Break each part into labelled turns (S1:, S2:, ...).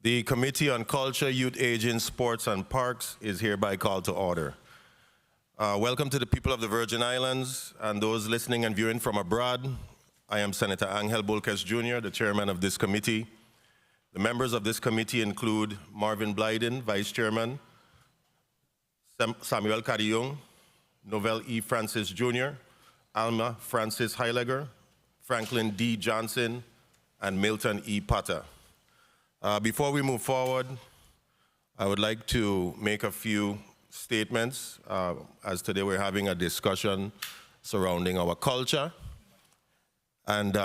S1: The Committee on Culture, Youth, Aging, Sports, and Parks is hereby called to order. Welcome to the people of the Virgin Islands and those listening and viewing from abroad. I am Senator Angel Vieques Jr., the chairman of this committee. The members of this committee include Marvin Blyden, vice chairman, Samuel Carillon, Novell E. Francis Jr., Alma Francis Heiliger, Franklin D. Johnson, and Milton E. Potter. Before we move forward, I would like to make a few statements, as today we're having a discussion surrounding our culture. And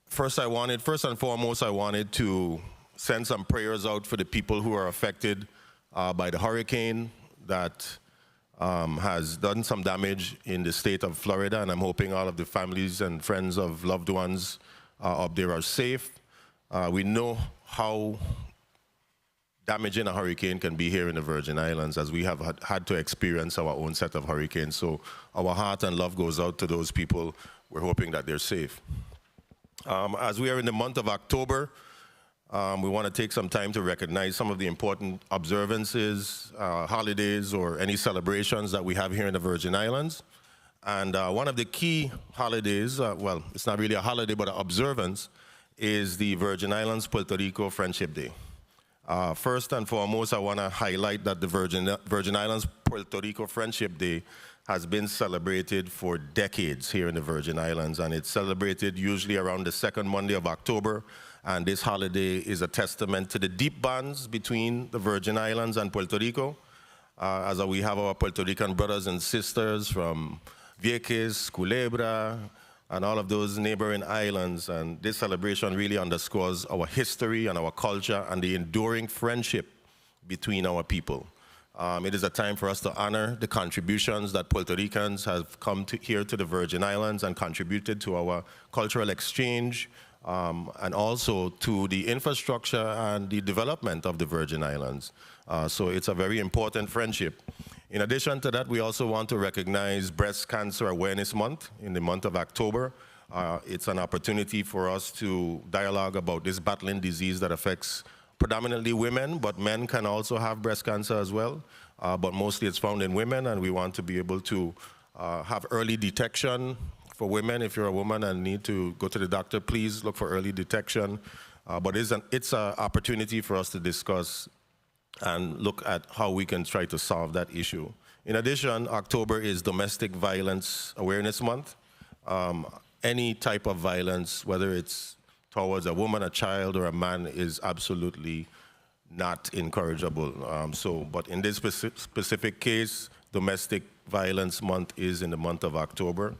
S1: first and foremost, I wanted to send some prayers out for the people who are affected by the hurricane that has done some damage in the state of Florida, and I'm hoping all of the families and friends of loved ones up there are safe. We know how damaging a hurricane can be here in the Virgin Islands, as we have had to experience our own set of hurricanes. So our heart and love goes out to those people. We're hoping that they're safe. As we are in the month of October, we want to take some time to recognize some of the important observances, holidays, or any celebrations that we have here in the Virgin Islands. And one of the key holidays, well, it's not really a holiday, but an observance, is the Virgin Islands Puerto Rico Friendship Day. First and foremost, I want to highlight that the Virgin Islands Puerto Rico Friendship Day has been celebrated for decades here in the Virgin Islands, and it's celebrated usually around the second Monday of October. And this holiday is a testament to the deep bonds between the Virgin Islands and Puerto Rico, as we have our Puerto Rican brothers and sisters from Vieques, Culebra, and all of those neighboring islands. And this celebration really underscores our history and our culture and the enduring friendship between our people. It is a time for us to honor the contributions that Puerto Ricans have come here to the Virgin Islands and contributed to our cultural exchange, and also to the infrastructure and the development of the Virgin Islands. So it's a very important friendship. In addition to that, we also want to recognize Breast Cancer Awareness Month in the month of October. It's an opportunity for us to dialogue about this battling disease that affects predominantly women, but men can also have breast cancer as well. But mostly it's found in women, and we want to be able to have early detection for women. If you're a woman and need to go to the doctor, please look for early detection. But it's an opportunity for us to discuss and look at how we can try to solve that issue. In addition, October is Domestic Violence Awareness Month. Any type of violence, whether it's towards a woman, a child, or a man, is absolutely not encourageable. But in this specific case, Domestic Violence Month is in the month of October.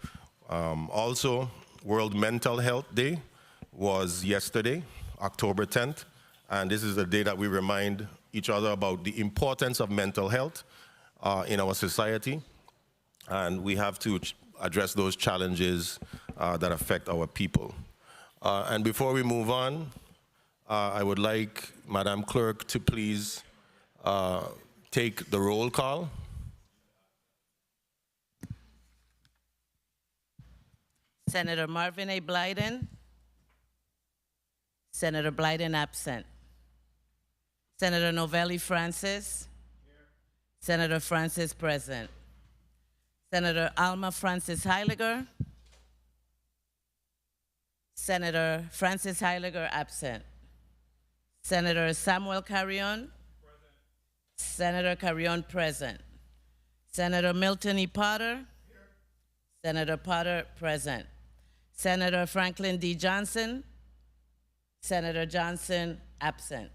S1: Also, World Mental Health Day was yesterday, October 10th, and this is a day that we remind each other about the importance of mental health in our society, and we have to address those challenges that affect our people. And before we move on, I would like Madam Clerk to please take the roll call.
S2: Senator Marvin A. Blyden. Senator Blyden absent. Senator Novelli Francis. Here. Senator Francis present. Senator Alma Francis Heiliger. Senator Francis Heiliger absent. Senator Samuel Carillon. Present. Senator Carillon present. Senator Milton E. Potter. Here. Senator Potter present. Senator Franklin D. Johnson. Senator Johnson absent.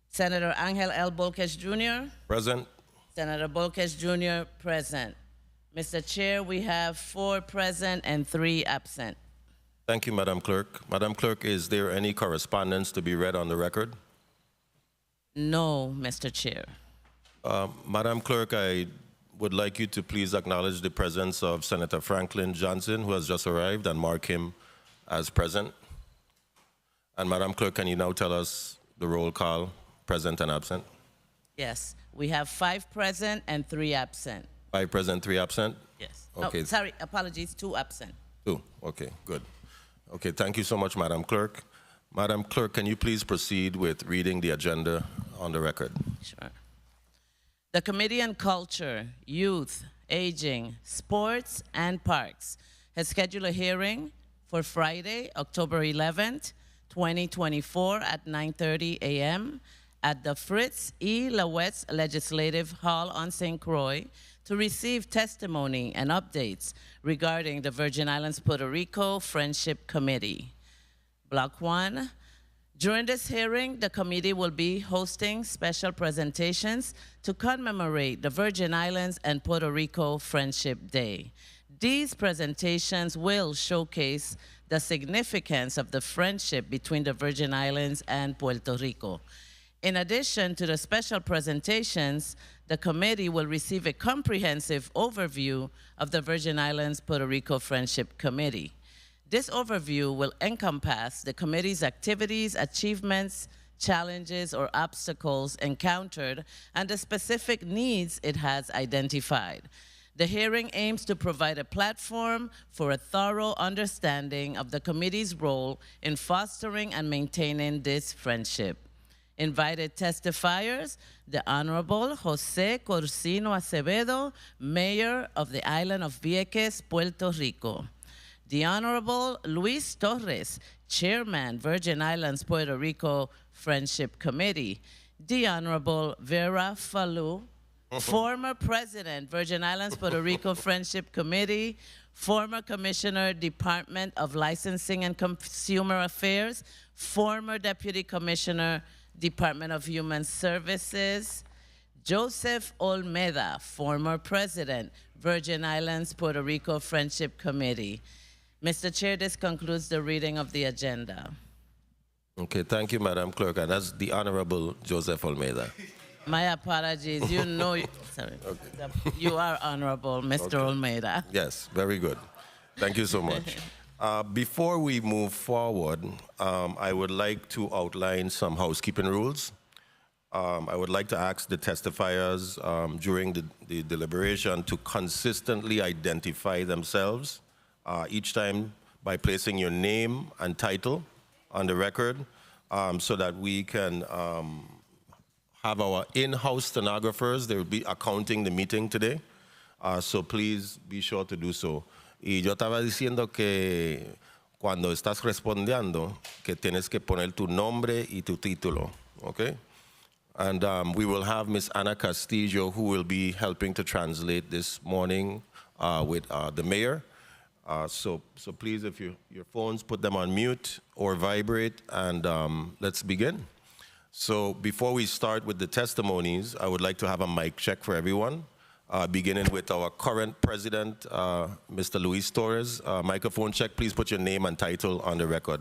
S2: Senator Angel L. Vieques Jr.
S1: Present.
S2: Senator Vieques Jr. present. Mr. Chair, we have 4 present and 3 absent.
S1: Thank you, Madam Clerk. Madam Clerk, is there any correspondence to be read on the record?
S2: No, Mr. Chair.
S1: Madam Clerk, I would like you to please acknowledge the presence of Senator Franklin Johnson, who has just arrived, and mark him as present. And Madam Clerk, can you now tell us the roll call, present and absent?
S2: Yes, we have 5 present and 3 absent.
S1: 5 present, 3 absent?
S2: Yes.
S1: Okay.
S2: Oh, sorry, apologies, 2 absent.
S1: 2, okay, good. Okay, thank you so much, Madam Clerk. Madam Clerk, can you please proceed with reading the agenda on the record?
S2: Sure. The Committee on Culture, Youth, Aging, Sports, and Parks has scheduled a hearing for Friday, October 11th, 2024 at 9:30 a.m. at the Fritz E. Lawetz Legislative Hall on St. Croix to receive testimony and updates regarding the Virgin Islands Puerto Rico Friendship Committee. Block 1. During this hearing, the committee will be hosting special presentations to commemorate the Virgin Islands and Puerto Rico Friendship Day. These presentations will showcase the significance of the friendship between the Virgin Islands and Puerto Rico. In addition to the special presentations, the committee will receive a comprehensive overview of the Virgin Islands Puerto Rico Friendship Committee. This overview will encompass the committee's activities, achievements, challenges, or obstacles encountered, and the specific needs it has identified. The hearing aims to provide a platform for a thorough understanding of the committee's role in fostering and maintaining this friendship. Invited testifiers, the Honorable Jose Corsino Acevedo, Mayor of the island of Vieques, Puerto Rico. The Honorable Luis Torres, Chairman, Virgin Islands Puerto Rico Friendship Committee. The Honorable Vera Falou, former President, Virgin Islands Puerto Rico Friendship Committee, former Commissioner, Department of Licensing and Consumer Affairs, former Deputy Commissioner, Department of Human Services. Joseph Olmeda, former President, Virgin Islands Puerto Rico Friendship Committee. Mr. Chair, this concludes the reading of the agenda.
S1: Okay, thank you, Madam Clerk. And that's the Honorable Joseph Olmeda.
S2: My apologies. You know, sorry. Okay. You are Honorable Mr.
S1: Okay.
S2: Olmeda.
S1: Yes, very good. Thank you so much. Before we move forward, I would like to outline some housekeeping rules. I would like to ask the testifiers during the deliberation to consistently identify themselves each time by placing your name and title on the record so that we can have our in-house stenographers. They will be accounting the meeting today. So please be sure to do so. Y yo estaba diciendo que cuando estás respondiendo, que tienes que poner tu nombre y tu título, okay? And we will have Ms. Ana Castillo, who will be helping to translate this morning with the mayor. So please, if your phones, put them on mute or vibrate, and let's begin. So before we start with the testimonies, I would like to have a mic check for everyone, beginning with our current president, Mr. Luis Torres. Microphone check, please put your name and title on the record.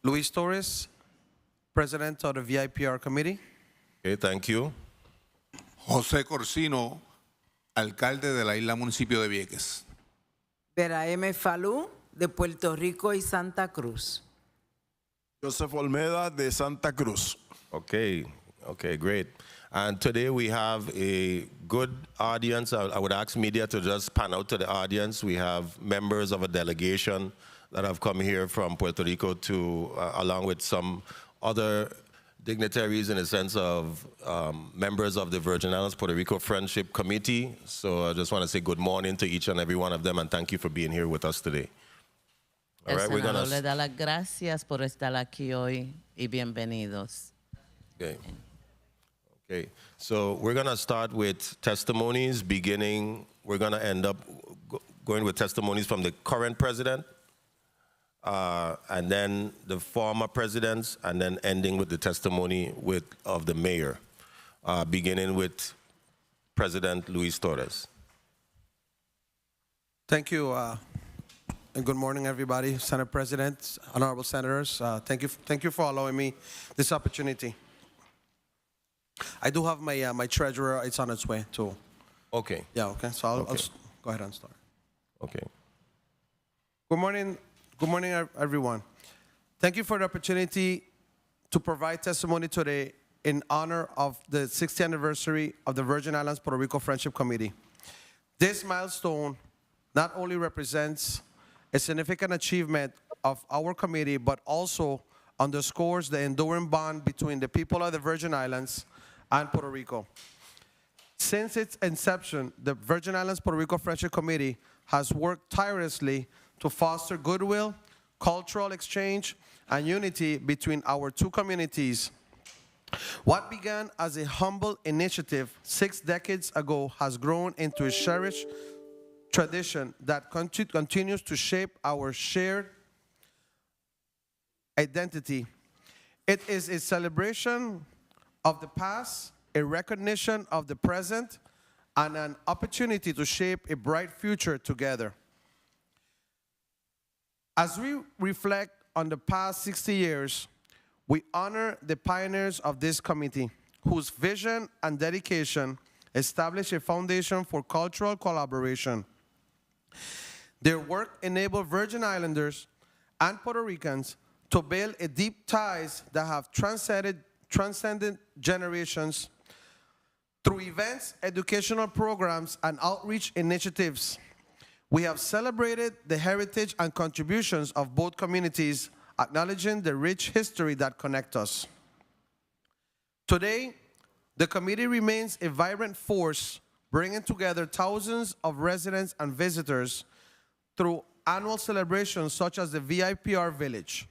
S3: Luis Torres, President of the VIPR Committee.
S1: Okay, thank you.
S4: José Corsino, alcalde de la isla municipio de Vieques.
S5: Vera M. Falú, de Puerto Rico y Santa Cruz.
S6: Joseph Olmeda de Santa Cruz.
S1: Okay, great. And today we have a good audience. I would ask media to just pan out to the audience. We have members of a delegation that have come here from Puerto Rico to, along with some other dignitaries in the sense of members of the Virgin Islands Puerto Rico Friendship Committee. So I just want to say good morning to each and every one of them, and thank you for being here with us today. All right, we're gonna.
S2: Le da las gracias por estar aquí hoy y bienvenidos.
S1: Okay. So we're gonna start with testimonies. We're gonna end up going with testimonies from the current president, and then the former presidents, and then ending with the testimony of the mayor, beginning with President Luis Torres.
S3: Thank you, and good morning, everybody. Senate President, honorable senators, thank you for allowing me this opportunity. I do have my treasurer. It's on its way too.
S1: Okay.
S3: Yeah. Okay. So I'll go ahead and start.
S1: Okay.
S3: Good morning. Good morning, everyone. Thank you for the opportunity to provide testimony today in honor of the 60th anniversary of the Virgin Islands Puerto Rico Friendship Committee. This milestone not only represents a significant achievement of our committee, but also underscores the enduring bond between the people of the Virgin Islands and Puerto Rico. Since its inception, the Virgin Islands Puerto Rico Friendship Committee has worked tirelessly to foster goodwill, cultural exchange, and unity between our two communities. What began as a humble initiative 6 decades ago has grown into a cherished tradition that continues to shape our shared identity. It is a celebration of the past, a recognition of the present, and an opportunity to shape a bright future together. As we reflect on the past 60 years, we honor the pioneers of this committee, whose vision and dedication established a foundation for cultural collaboration. Their work enabled Virgin Islanders and Puerto Ricans to build a deep ties that have transcended generations through events, educational programs, and outreach initiatives. We have celebrated the heritage and contributions of both communities, acknowledging the rich history that connects us. Today, the committee remains a vibrant force, bringing together thousands of residents and visitors through annual celebrations such as the VIPR Village.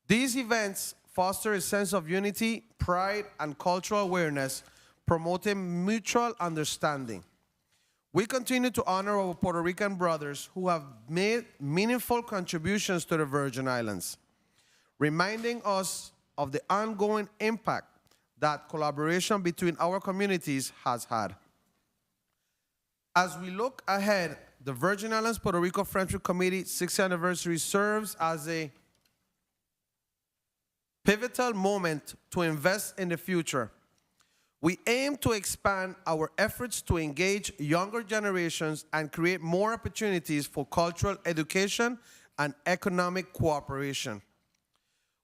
S3: These events foster a sense of unity, pride, and cultural awareness, promoting mutual understanding. We continue to honor our Puerto Rican brothers who have made meaningful contributions to the Virgin Islands, reminding us of the ongoing impact that collaboration between our communities has had. As we look ahead, the Virgin Islands Puerto Rico Friendship Committee 60th anniversary serves as a pivotal moment to invest in the future. We aim to expand our efforts to engage younger generations and create more opportunities for cultural education and economic cooperation.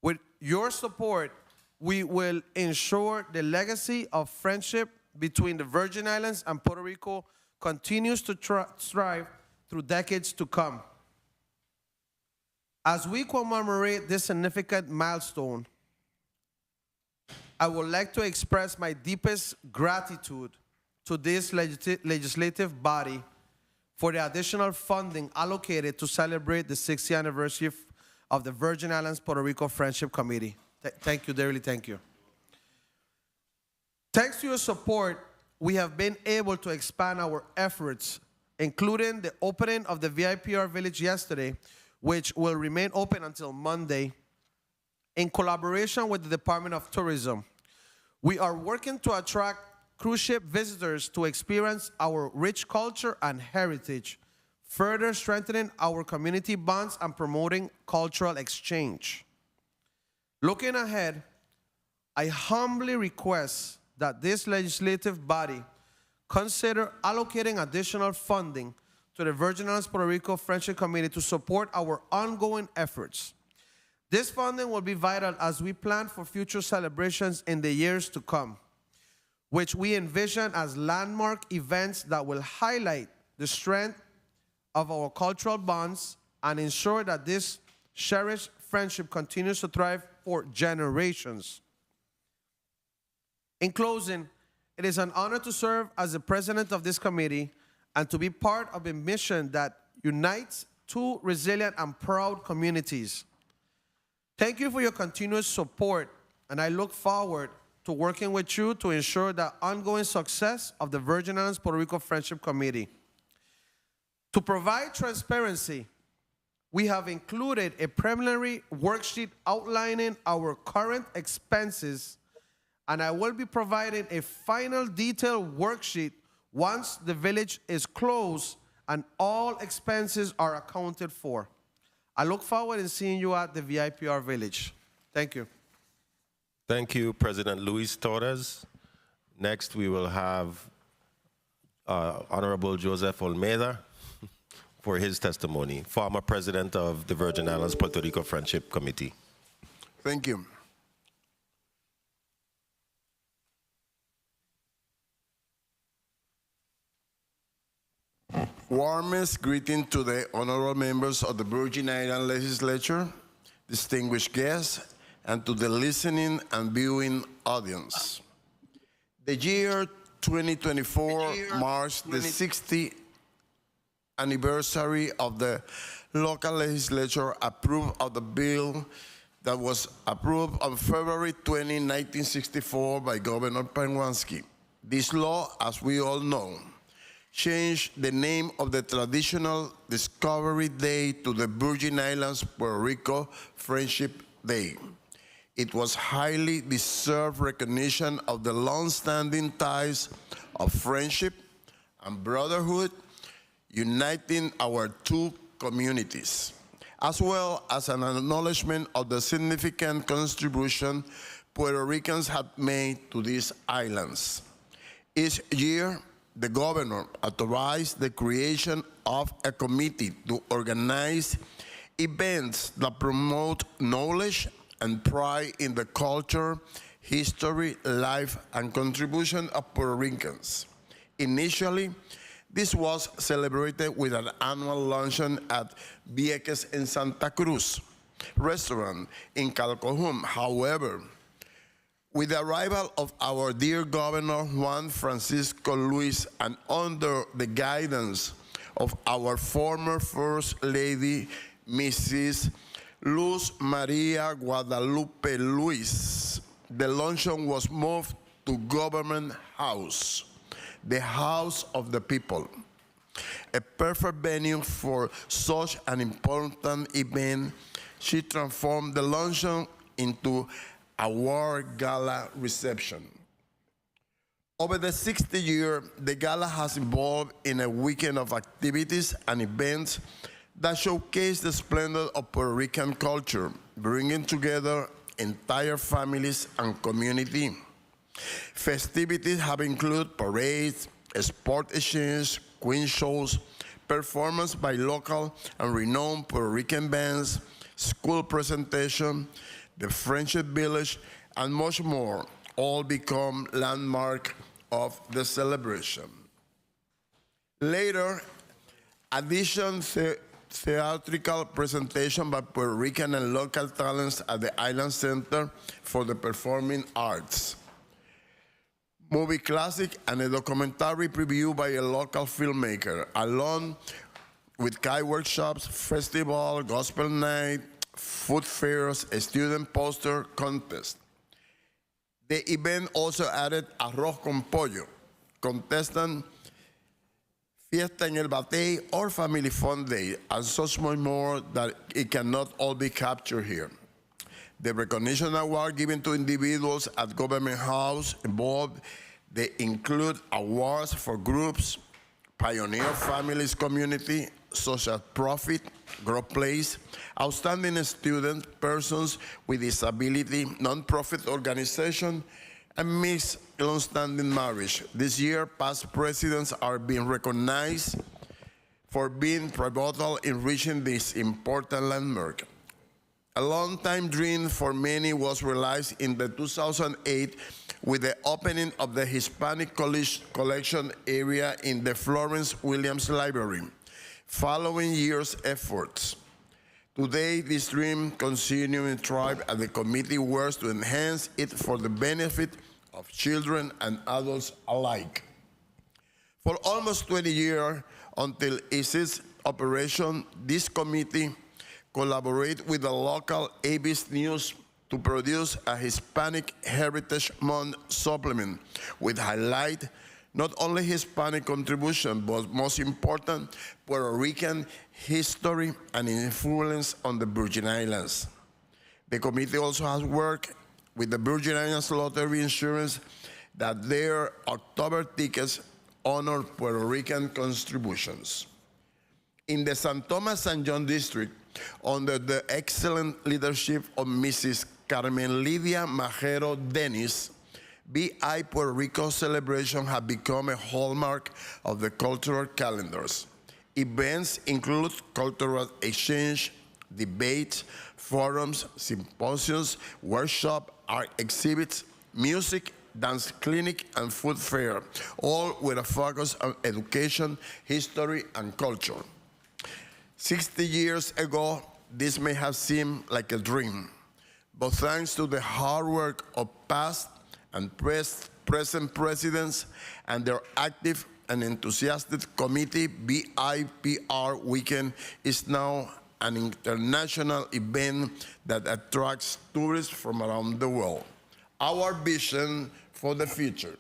S3: With your support, we will ensure the legacy of friendship between the Virgin Islands and Puerto Rico continues to thrive through decades to come. As we commemorate this significant milestone, I would like to express my deepest gratitude to this legislative body for the additional funding allocated to celebrate the 60th anniversary of the Virgin Islands Puerto Rico Friendship Committee. Thank you, dearly, thank you. Thanks to your support, we have been able to expand our efforts, including the opening of the VIPR Village yesterday, which will remain open until Monday, in collaboration with the Department of Tourism. We are working to attract cruise ship visitors to experience our rich culture and heritage, further strengthening our community bonds and promoting cultural exchange. Looking ahead, I humbly request that this legislative body consider allocating additional funding to the Virgin Islands Puerto Rico Friendship Committee to support our ongoing efforts. This funding will be vital as we plan for future celebrations in the years to come, which we envision as landmark events that will highlight the strength of our cultural bonds and ensure that this cherished friendship continues to thrive for generations. In closing, it is an honor to serve as the president of this committee and to be part of a mission that unites two resilient and proud communities. Thank you for your continuous support, and I look forward to working with you to ensure the ongoing success of the Virgin Islands Puerto Rico Friendship Committee. To provide transparency, we have included a preliminary worksheet outlining our current expenses, and I will be providing a final detailed worksheet once the village is closed and all expenses are accounted for. I look forward to seeing you at the VIPR Village. Thank you.
S1: Thank you, President Luis Torres. Next, we will have Honorable Joseph Olmeda for his testimony, former president of the Virgin Islands Puerto Rico Friendship Committee.
S6: Thank you. Warmest greeting to the honorable members of the Virgin Island Legislature, distinguished guests, and to the listening and viewing audience. The year 2024 marks the 60th anniversary of the local legislature approval of the bill that was approved on February 20, 1964 by Governor Perwanski. This law, as we all know, changed the name of the traditional Discovery Day to the Virgin Islands Puerto Rico Friendship Day. It was highly deserved recognition of the long-standing ties of friendship and brotherhood uniting our two communities, as well as an acknowledgement of the significant contribution Puerto Ricans have made to these islands. Each year, the governor authorized the creation of a committee to organize events that promote knowledge and pride in the culture, history, life, and contribution of Puerto Ricans. Initially, this was celebrated with an annual luncheon at Vieques in Santa Cruz restaurant in Calcohum. However, with the arrival of our dear Governor Juan Francisco Luis and under the guidance of our former First Lady, Mrs. Luz Maria Guadalupe Luis, the luncheon was moved to Government House, the House of the People, a perfect venue for such an important event. She transformed the luncheon into a war gala reception. Over the 60 years, the gala has evolved in a weekend of activities and events that showcase the splendor of Puerto Rican culture, bringing together entire families and community. Festivities have included parades, sport exchange, queen shows, performance by local and renowned Puerto Rican bands, school presentation, the Friendship Village, and much more, all become landmark of the celebration. Later, theatrical presentation by Puerto Rican and local talents at the Island Center for the Performing Arts. Movie classic and a documentary preview by a local filmmaker, along with kite workshops, festival, gospel night, food fairs, a student poster contest. The event also added arroz con pollo, contestant, fiesta en el batey, or family fun day, and such much more that it cannot all be captured here. The recognition award given to individuals at Government House involved, they include awards for groups, pioneer families community, such as Profit, Grow Place, outstanding students, persons with disability, nonprofit organization, and mixed long-standing marriage. This year, past presidents are being recognized for being pivotal in reaching this important landmark. A long-time dream for many was realized in the 2008 with the opening of the Hispanic Collection area in the Florence Williams Library, following years' efforts. Today, this dream continues in thrive as the committee works to enhance it for the benefit of children and adults alike. For almost 20 years, until its operation, this committee collaborated with the local ABC News to produce a Hispanic Heritage Month supplement with highlight not only Hispanic contribution, but most important, Puerto Rican history and influence on the Virgin Islands. The committee also has worked with the Virgin Islands Lottery Insurance that their October tickets honor Puerto Rican contributions. In the San Thomas San John District, under the excellent leadership of Mrs. Carmen Lidia Majero Dennis, BI Puerto Rico celebration have become a hallmark of the cultural calendars. Events include cultural exchange, debates, forums, symposiums, workshops, art exhibits, music, dance clinic, and food fair, all with a focus on education, history, and culture. 60 years ago, this may have seemed like a dream, but thanks to the hard work of past and present presidents and their active and enthusiastic committee, BIPR Weekend is now an international event that attracts tourists from around the world. Our vision for the future.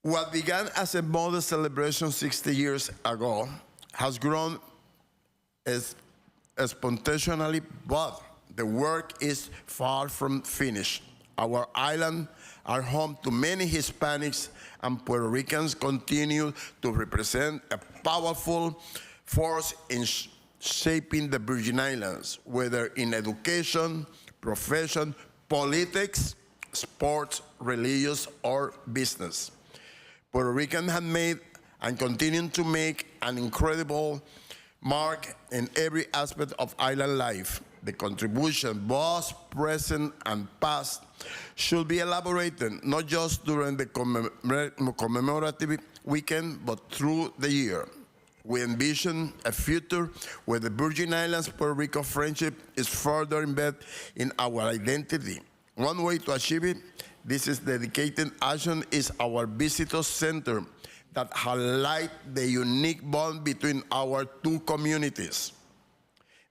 S6: What began as a modest celebration 60 years ago has grown exponentially, but the work is far from finished. Our island are home to many Hispanics, and Puerto Ricans continue to represent a powerful force in shaping the Virgin Islands, whether in education, profession, politics, sports, religious, or business. Puerto Ricans have made and continue to make an incredible mark in every aspect of island life. The contribution, both present and past, should be elaborated not just during the commemorative weekend, but through the year. We envision a future where the Virgin Islands Puerto Rico friendship is further embedded in our identity. One way to achieve it, this is dedicated action, is our visitor center that highlight the unique bond between our two communities.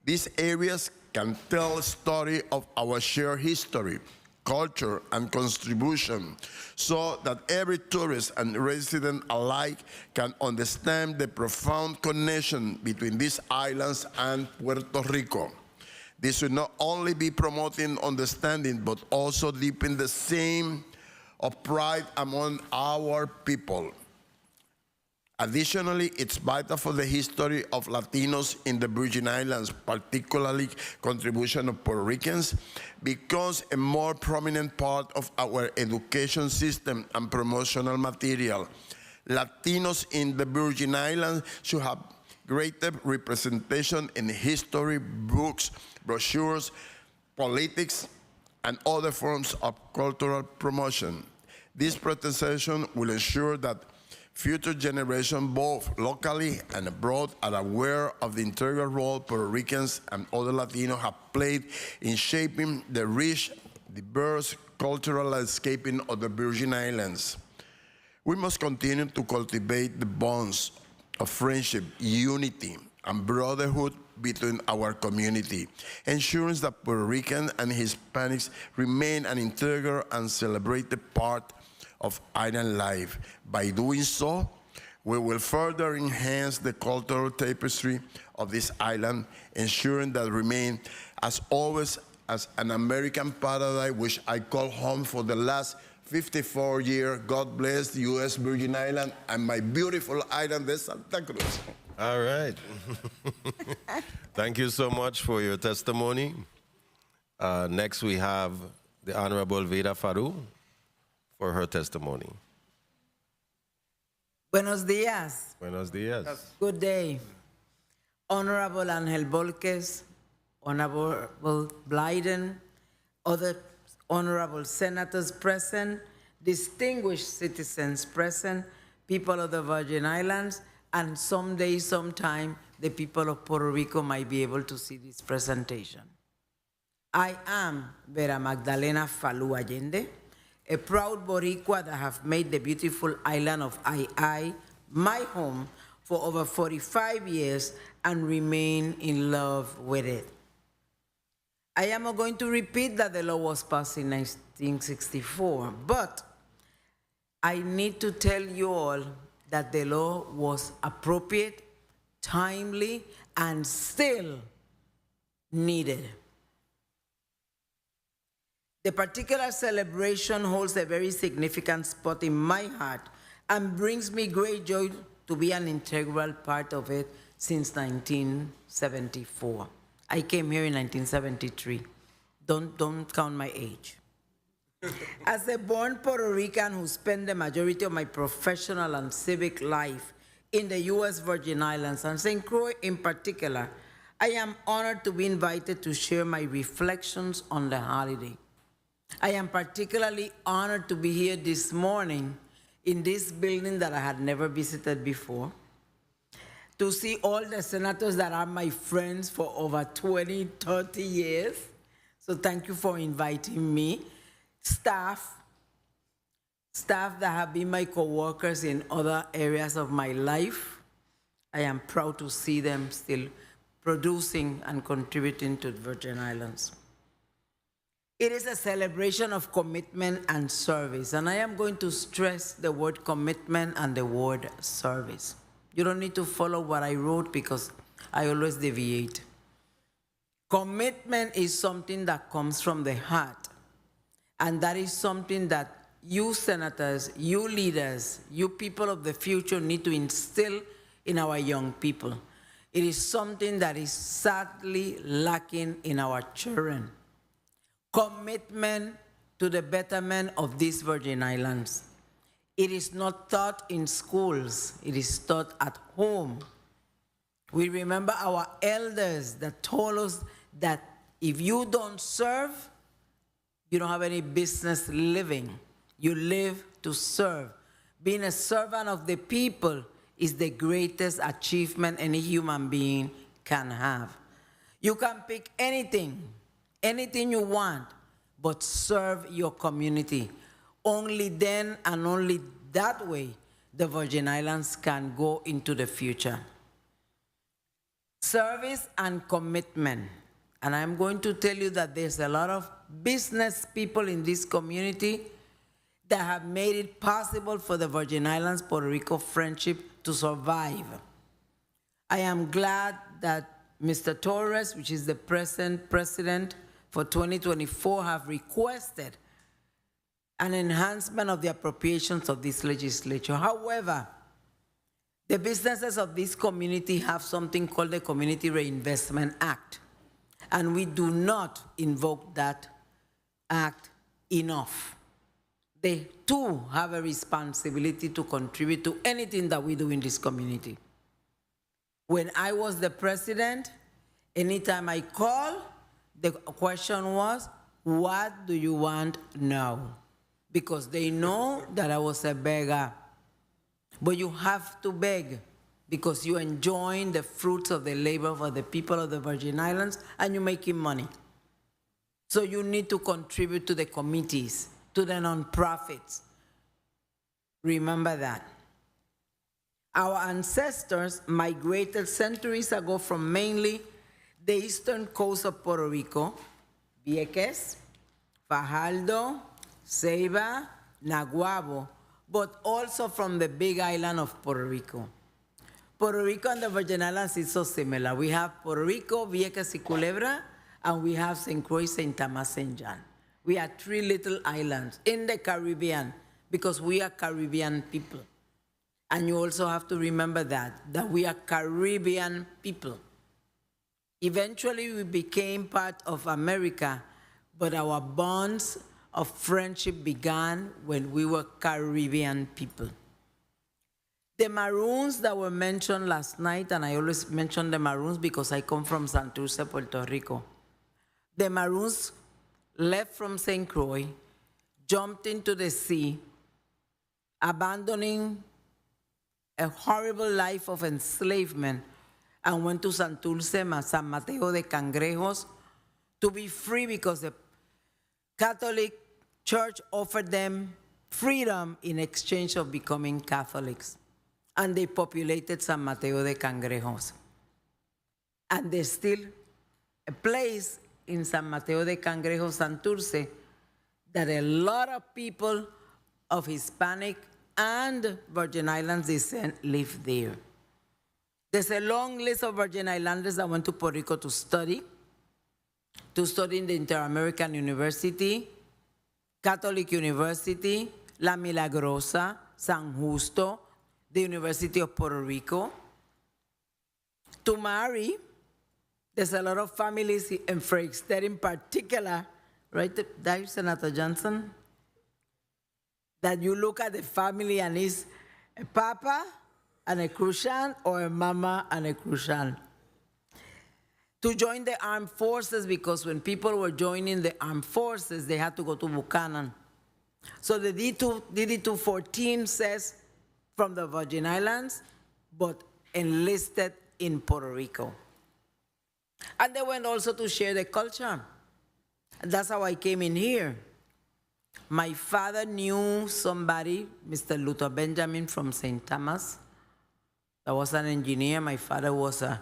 S6: These areas can tell a story of our shared history, culture, and contribution, so that every tourist and resident alike can understand the profound connection between these islands and Puerto Rico. This will not only be promoting understanding, but also deepen the same of pride among our people. Additionally, it's vital for the history of Latinos in the Virgin Islands, particularly contribution of Puerto Ricans, becomes a more prominent part of our education system and promotional material. Latinos in the Virgin Islands should have greater representation in history, books, brochures, politics, and other forms of cultural promotion. This presentation will ensure that future generations, both locally and abroad, are aware of the integral role Puerto Ricans and other Latinos have played in shaping the rich, diverse cultural landscaping of the Virgin Islands. We must continue to cultivate the bonds of friendship, unity, and brotherhood between our community, ensuring that Puerto Ricans and Hispanics remain an integral and celebrated part of island life. By doing so, we will further enhance the cultural tapestry of this island, ensuring that it remains, as always, as an American paradise, which I call home for the last 54 years. God bless the U.S. Virgin Island and my beautiful island de Santa Cruz.
S1: All right. Thank you so much for your testimony. Next, we have the Honorable Vida Faru for her testimony.
S5: Buenos días.
S1: Buenos días.
S5: Good day. Honorable Angel Vieques, Honorable Blyden, other honorable senators present, distinguished citizens present, people of the Virgin Islands, and someday, sometime, the people of Puerto Rico might be able to see this presentation. I am Vera Magdalena Falu Allende, a proud Boricua that have made the beautiful island of II my home for over 45 years and remain in love with it. I am not going to repeat that the law was passed in 1964, but I need to tell you all that the law was appropriate, timely, and still needed. The particular celebration holds a very significant spot in my heart and brings me great joy to be an integral part of it since 1974. I came here in 1973. Don't count my age. As a born Puerto Rican who spent the majority of my professional and civic life in the U.S. Virgin Islands, and St. Croix in particular, I am honored to be invited to share my reflections on the holiday. I am particularly honored to be here this morning in this building that I had never visited before, to see all the senators that are my friends for over 20, 30 years. So thank you for inviting me. Staff that have been my co-workers in other areas of my life, I am proud to see them still producing and contributing to the Virgin Islands. It is a celebration of commitment and service, and I am going to stress the word commitment and the word service. You don't need to follow what I wrote because I always deviate. Commitment is something that comes from the heart, and that is something that you senators, you leaders, you people of the future need to instill in our young people. It is something that is sadly lacking in our children. Commitment to the betterment of these Virgin Islands. It is not taught in schools, it is taught at home. We remember our elders that told us that if you don't serve, you don't have any business living. You live to serve. Being a servant of the people is the greatest achievement any human being can have. You can pick anything you want, but serve your community. Only then and only that way the Virgin Islands can go into the future. Service and commitment. And I'm going to tell you that there's a lot of business people in this community that have made it possible for the Virgin Islands Puerto Rico friendship to survive. I am glad that Mr. Torres, which is the present president for 2024, have requested an enhancement of the appropriations of this legislature. However, the businesses of this community have something called the Community Reinvestment Act, and we do not invoke that act enough. They too have a responsibility to contribute to anything that we do in this community. When I was the president, anytime I call, the question was, what do you want now? Because they know that I was a beggar. But you have to beg because you're enjoying the fruits of the labor of the people of the Virgin Islands and you're making money. So you need to contribute to the committees, to the nonprofits. Remember that. Our ancestors migrated centuries ago from mainly the eastern coast of Puerto Rico, Vieques, Fajardo, Ceiba, Naguabo, but also from the big island of Puerto Rico. Puerto Rico and the Virgin Islands is so similar. We have Puerto Rico, Vieques y Culebra, and we have St. Croix, St. Thomas, St. John. We are 3 little islands in the Caribbean because we are Caribbean people. And you also have to remember that we are Caribbean people. Eventually, we became part of America, but our bonds of friendship began when we were Caribbean people. The Maroons that were mentioned last night, and I always mention the Maroons because I come from Santurce, Puerto Rico. The Maroons left from St. Croix, jumped into the sea, abandoning a horrible life of enslavement, and went to Santurce, San Mateo de Cangrejos, to be free because the Catholic Church offered them freedom in exchange of becoming Catholics. And they populated San Mateo de Cangrejos. And there's still a place in San Mateo de Cangrejos, Santurce, that a lot of people of Hispanic and Virgin Islands descent live there. There's a long list of Virgin Islanders that went to Puerto Rico to study in the Inter-American University, Catholic University, La Milagrosa, San Justo, the University of Puerto Rico. To marry, there's a lot of families in Frederiksted in particular, right, Senator Johnson? That you look at the family and it's a papa and a Crucian or a mama and a Crucian. To join the armed forces, because when people were joining the armed forces, they had to go to Buchanan. So the DD-214 says from the Virgin Islands, but enlisted in Puerto Rico. And they went also to share the culture. And that's how I came in here. My father knew somebody, Mr. Luther Benjamin from St. Thomas, that was an engineer. My father was a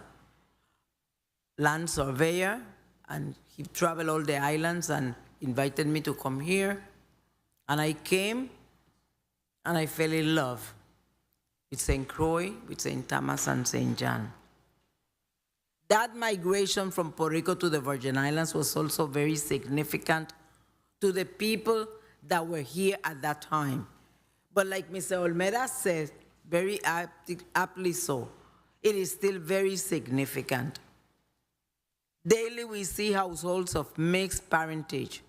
S5: land surveyor, and he traveled all the islands and invited me to come here. And I came, and I fell in love with St. Croix, with St. Thomas, and St. John. That migration from Puerto Rico to the Virgin Islands was also very significant to the people that were here at that time. But like Mr. Olmeda said, very aptly so, it is still very significant. Daily we see households of mixed parentage.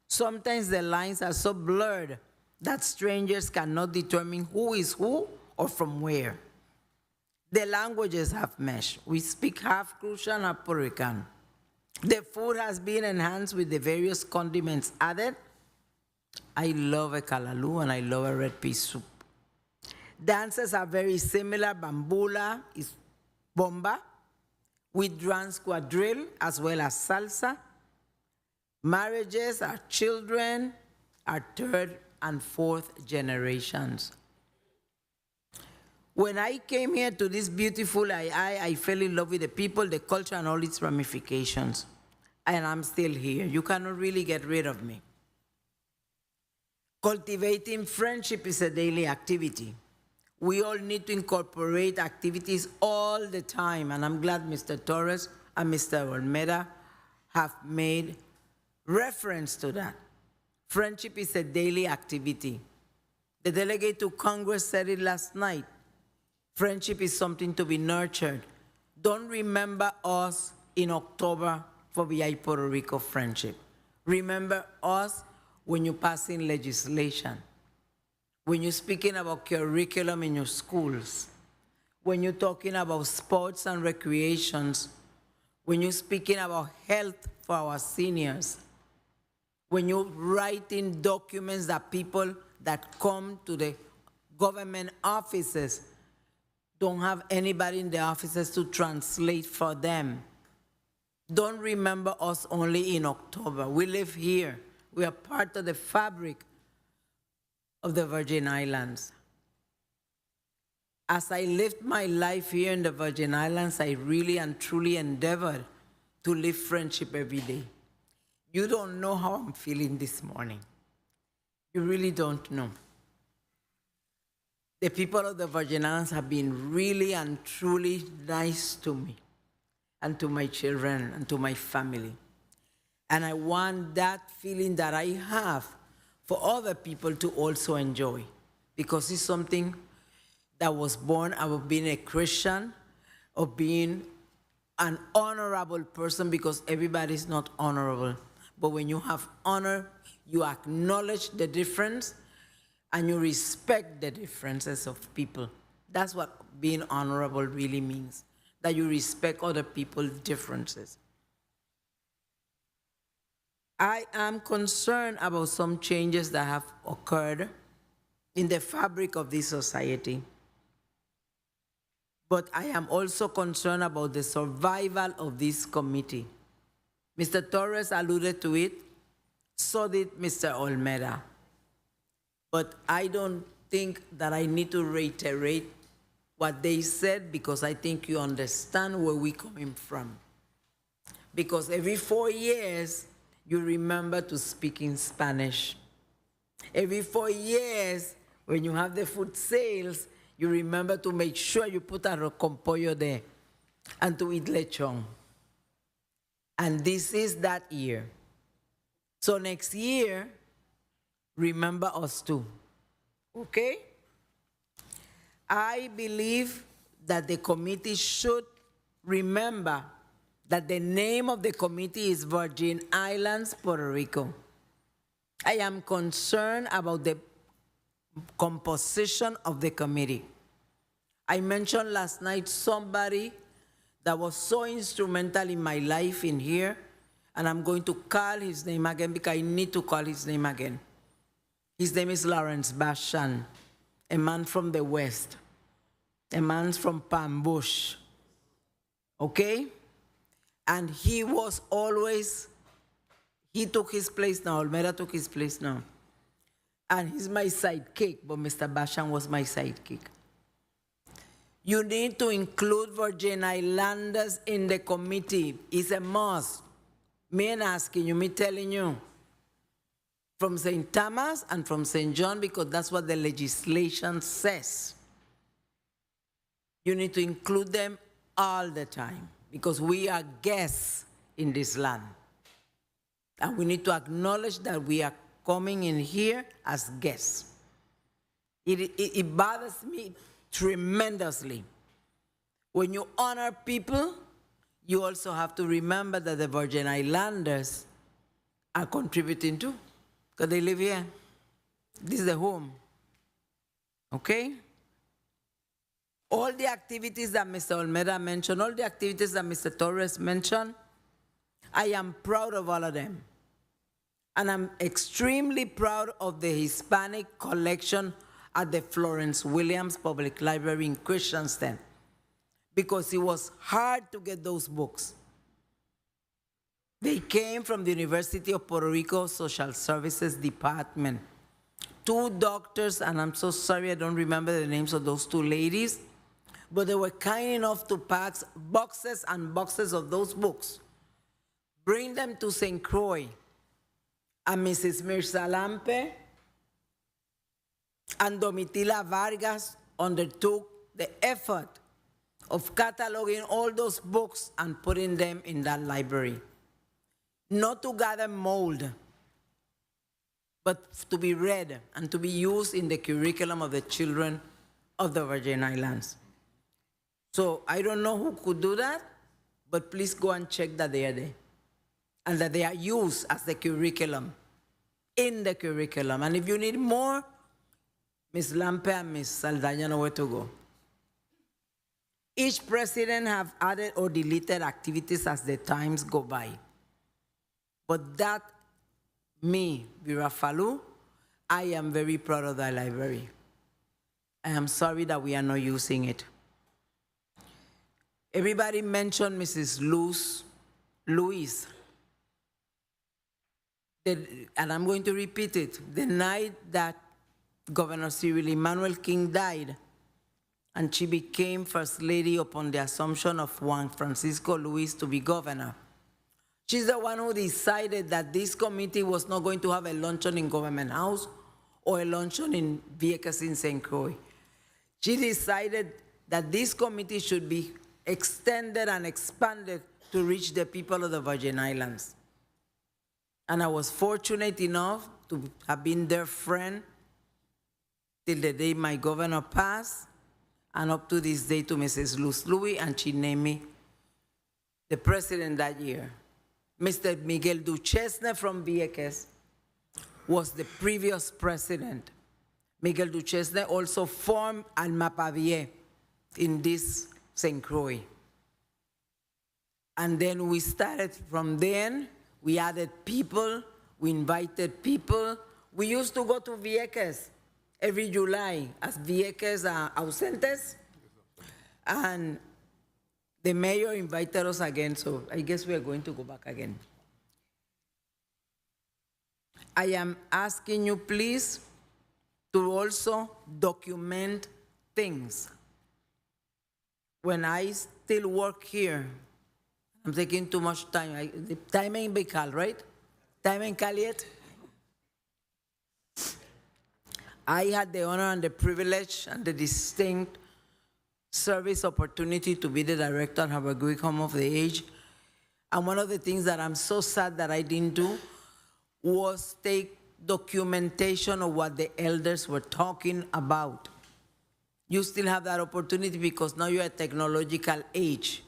S5: Sometimes the lines are so blurred that strangers cannot determine who is who or from where. The languages have meshed. We speak half Crucian, half Puerto Rican. The food has been enhanced with the various condiments added. I love a calaloo and I love a red pea soup. Dances are very similar. Bambula is bomba. We dance quadrille as well as salsa. Marriages, our children, are third and fourth generations. When I came here to this beautiful I fell in love with the people, the culture, and all its ramifications. And I'm still here. You cannot really get rid of me. Cultivating friendship is a daily activity. We all need to incorporate activities all the time, and I'm glad Mr. Torres and Mr. Olmeda have made reference to that. Friendship is a daily activity. The delegate to Congress said it last night. Friendship is something to be nurtured. Don't remember us in October for VI Puerto Rico friendship. Remember us when you're passing legislation, when you're speaking about curriculum in your schools, when you're talking about sports and recreations, when you're speaking about health for our seniors, when you're writing documents that people that come to the government offices don't have anybody in the offices to translate for them. Don't remember us only in October. We live here. We are part of the fabric of the Virgin Islands. As I lived my life here in the Virgin Islands, I really and truly endeavored to live friendship every day. You don't know how I'm feeling this morning. You really don't know. The people of the Virgin Islands have been really and truly nice to me and to my children and to my family. And I want that feeling that I have for other people to also enjoy, because it's something that was born out of being a Christian, of being an honorable person, because everybody's not honorable. But when you have honor, you acknowledge the difference and you respect the differences of people. That's what being honorable really means, that you respect other people's differences. I am concerned about some changes that have occurred in the fabric of this society. But I am also concerned about the survival of this committee. Mr. Torres alluded to it, so did Mr. Olmeda. But I don't think that I need to reiterate what they said, because I think you understand where we're coming from. Because every 4 years, you remember to speak in Spanish. Every 4 years, when you have the food sales, you remember to make sure you put arroz con pollo there and to eat lechon. And this is that year. So next year, remember us too, okay? I believe that the committee should remember that the name of the committee is Virgin Islands, Puerto Rico. I am concerned about the composition of the committee. I mentioned last night somebody that was so instrumental in my life in here, and I'm going to call his name again because I need to call his name again. His name is Lawrence Bashan, a man from the West, a man from Palm Bush, okay? And he was always He took his place now. Olmeda took his place now. And he's my sidekick, but Mr. Basham was my sidekick. You need to include Virgin Islanders in the committee. It's a must. Me ain't asking you, me telling you. From St. Thomas and from St. John, because that's what the legislation says. You need to include them all the time, because we are guests in this land. And we need to acknowledge that we are coming in here as guests. It bothers me tremendously. When you honor people, you also have to remember that the Virgin Islanders are contributing too, because they live here. This is the home. Okay? All the activities that Mr. Olmeda mentioned, all the activities that Mr. Torres mentioned, I am proud of all of them. And I'm extremely proud of the Hispanic collection at the Florence Williams Public Library in Christianston, because it was hard to get those books. They came from the University of Puerto Rico Social Services Department. 2 doctors, and I'm so sorry I don't remember the names of those 2 ladies, but they were kind enough to pack boxes and boxes of those books, bring them to St. Croix. And Mrs. Mirza Lampe and Domitila Vargas undertook the effort of cataloging all those books and putting them in that library. Not to gather mold, but to be read and to be used in the curriculum of the children of the Virgin Islands. So I don't know who could do that, but please go and check that they are there, and that they are used as the curriculum, in the curriculum. And if you need more, Ms. Lampe and Ms. Saldaña know where to go. Each president have added or deleted activities as the times go by. But that, me, Vera Falu, I am very proud of that library. I am sorry that we are not using it. Everybody mentioned Mrs. Louise. And I'm going to repeat it. The night that Governor Cyril Emmanuel King died, and she became First Lady upon the assumption of Juan Francisco Luis to be governor. She's the one who decided that this committee was not going to have a luncheon in Government House or a luncheon in Vieques in St. Croix. She decided that this committee should be extended and expanded to reach the people of the Virgin Islands. And I was fortunate enough to have been their friend till the day my governor passed, and up to this day to Mrs. Luz Louis, and she named me the president that year. Mr. Miguel Duchesne from Vieques was the previous president. Miguel Duchesne also formed Alma Pavier in this St. Croix. And then we started from then. We added people, we invited people. We used to go to Vieques every July as Vieques ausentes. And the mayor invited us again, so I guess we are going to go back again. I am asking you, please, to also document things. When I still work here, I'm taking too much time. The time ain't big, right? Time ain't yet. I had the honor and the privilege and the distinct service opportunity to be the director of our Greek Home of the Age. And one of the things that I'm so sad that I didn't do was take documentation of what the elders were talking about. You still have that opportunity because now you're at technological age.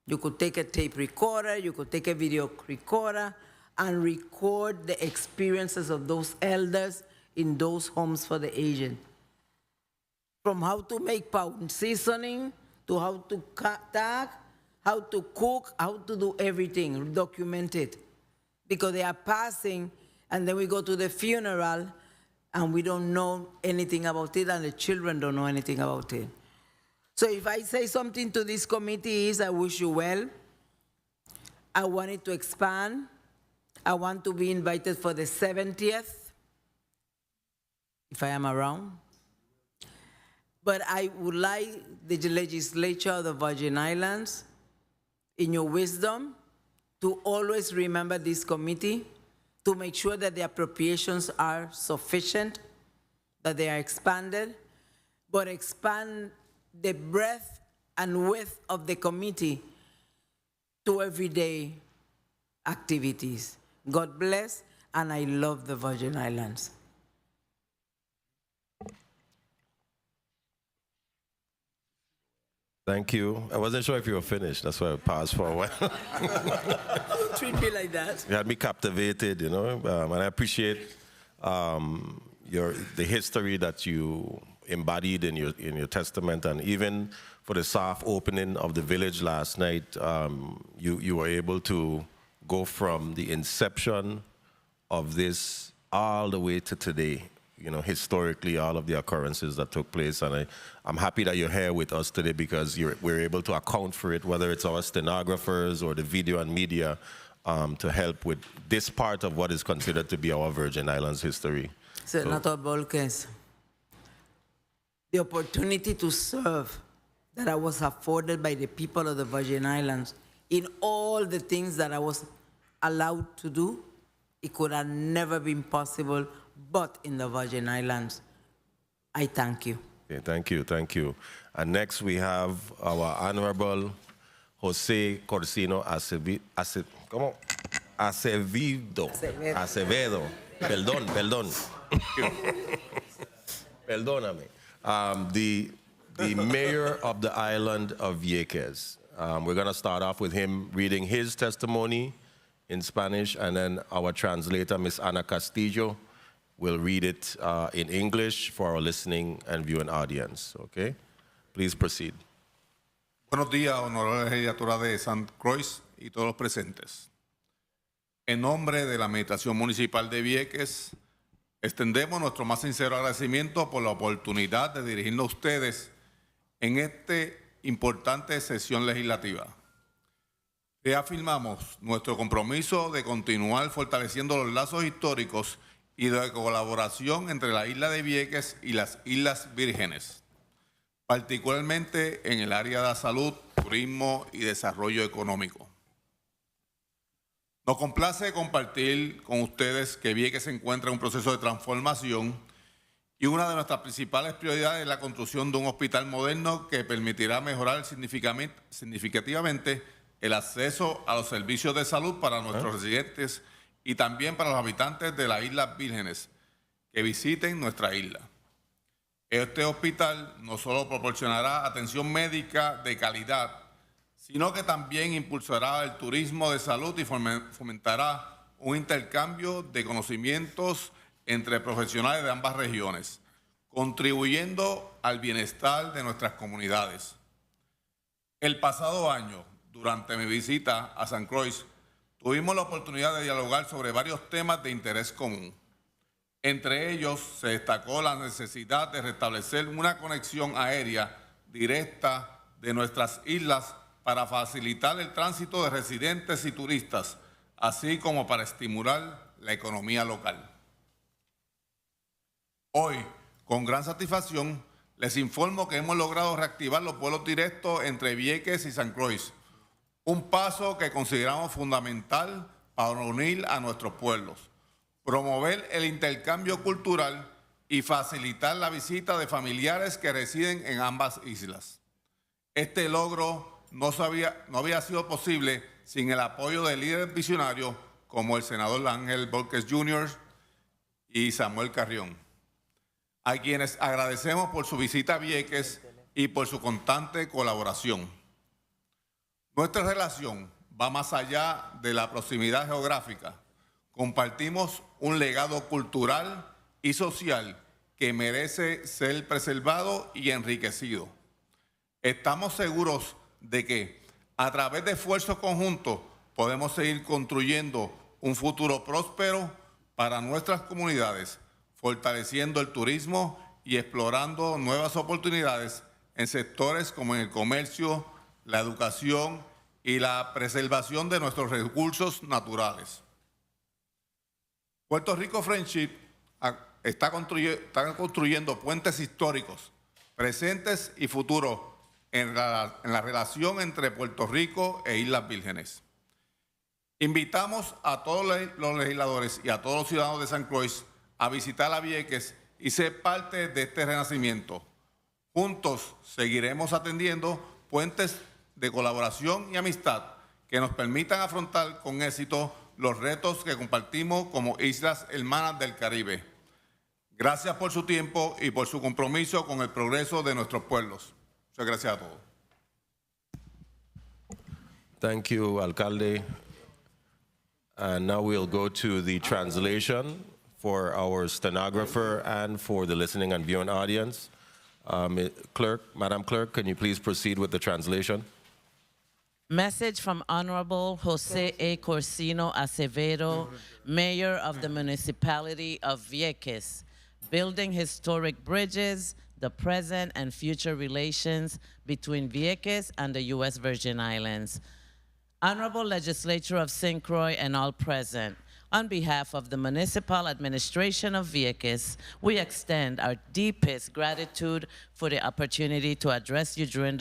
S5: You could take a tape recorder, you could take a video recorder, and record the experiences of those elders in those homes for the aged. From how to make pound seasoning, to how to tag, how to cook, how to do everything, document it. Because they are passing, and then we go to the funeral, and we don't know anything about it, and the children don't know anything about it. So if I say something to this committee is, I wish you well. I want it to expand. I want to be invited for the 70th, if I am around. But I would like the legislature of the Virgin Islands, in your wisdom, to always remember this committee, to make sure that the appropriations are sufficient, that they are expanded, but expand the breadth and width of the committee to everyday activities. God bless, and I love the Virgin Islands.
S1: Thank you. I wasn't sure if you were finished. That's why I paused for a while.
S5: Treat me like that.
S1: You had me captivated, you know, and I appreciate the history that you embodied in your testament, and even for the soft opening of the village last night, you were able to go from the inception of this all the way to today. You know, historically, all of the occurrences that took place, and I'm happy that you're here with us today because we're able to account for it, whether it's our stenographers or the video and media, to help with this part of what is considered to be our Virgin Islands history.
S5: Senator Vieques, the opportunity to serve that I was afforded by the people of the Virgin Islands in all the things that I was allowed to do, it could have never been possible but in the Virgin Islands. I thank you.
S1: Okay, thank you, thank you. And next we have our Honorable Jose Corsino Acevedo. Perdón. Perdóname. The mayor of the island of Vieques. We're going to start off with him reading his testimony in Spanish, and then our translator, Ms. Ana Castillo, will read it in English for our listening and viewing audience, okay? Please proceed.
S4: Buenos días, honorable legislatura de San Croix y todos los presentes. En nombre de la Administración Municipal de Vieques, extendemos nuestro más sincero agradecimiento por la oportunidad de dirigirnos a ustedes en esta importante sesión legislativa. Reafirmamos nuestro compromiso de continuar fortaleciendo los lazos históricos y de colaboración entre la isla de Vieques y las Islas Vírgenes, particularmente en el área de la salud, turismo y desarrollo económico. Nos complace compartir con ustedes que Vieques se encuentra en un proceso de transformación y una de nuestras principales prioridades es la construcción de un hospital moderno que permitirá mejorar significativamente el acceso a los servicios de salud para nuestros residentes y también para los habitantes de las Islas Vírgenes que visiten nuestra isla. Este hospital no solo proporcionará atención médica de calidad, sino que también impulsará el turismo de salud y fomentará un intercambio de conocimientos entre profesionales de ambas regiones, contribuyendo al bienestar de nuestras comunidades. El pasado año, durante mi visita a San Croix, tuvimos la oportunidad de dialogar sobre varios temas de interés común. Entre ellos se destacó la necesidad de restablecer una conexión aérea directa de nuestras islas para facilitar el tránsito de residentes y turistas, así como para estimular la economía local. Hoy, con gran satisfacción, les informo que hemos logrado reactivar los vuelos directos entre Vieques y San Croix, un paso que consideramos fundamental para unir a nuestros pueblos, promover el intercambio cultural y facilitar la visita de familiares que residen en ambas islas. Este logro no había sido posible sin el apoyo de líderes visionarios como el senador Ángel Vieques Jr. y Samuel Carrión, a quienes agradecemos por su visita a Vieques y por su constante colaboración. Nuestra relación va más allá de la proximidad geográfica. Compartimos un legado cultural y social que merece ser preservado y enriquecido. Estamos seguros de que a través de esfuerzos conjuntos podemos seguir construyendo un futuro próspero para nuestras comunidades, fortaleciendo el turismo y explorando nuevas oportunidades en sectores como en el comercio, la educación y la preservación de nuestros recursos naturales. Puerto Rico Friendship está construyendo puentes históricos, presentes y futuros en la relación entre Puerto Rico e Islas Vírgenes. Invitamos a todos los legisladores y a todos los ciudadanos de San Croix a visitar a Vieques y ser parte de este renacimiento. Juntos seguiremos atendiendo puentes de colaboración y amistad que nos permitan afrontar con éxito los retos que compartimos como islas hermanas del Caribe. Gracias por su tiempo y por su compromiso con el progreso de nuestros pueblos. Muchas gracias a todos.
S1: Thank you, Alcalde. And now we'll go to the translation for our stenographer and for the listening and viewing audience. Madam Clerk, can you please proceed with the translation?
S2: Message from Honorable Jose A. Corsino Acevedo, Mayor of the Municipality of Vieques, building historic bridges, the present and future relations between Vieques and the U.S. Virgin Islands. Honorable Legislature of St. Croix and all present, on behalf of the Municipal Administration of Vieques, we extend our deepest gratitude for the opportunity to address you during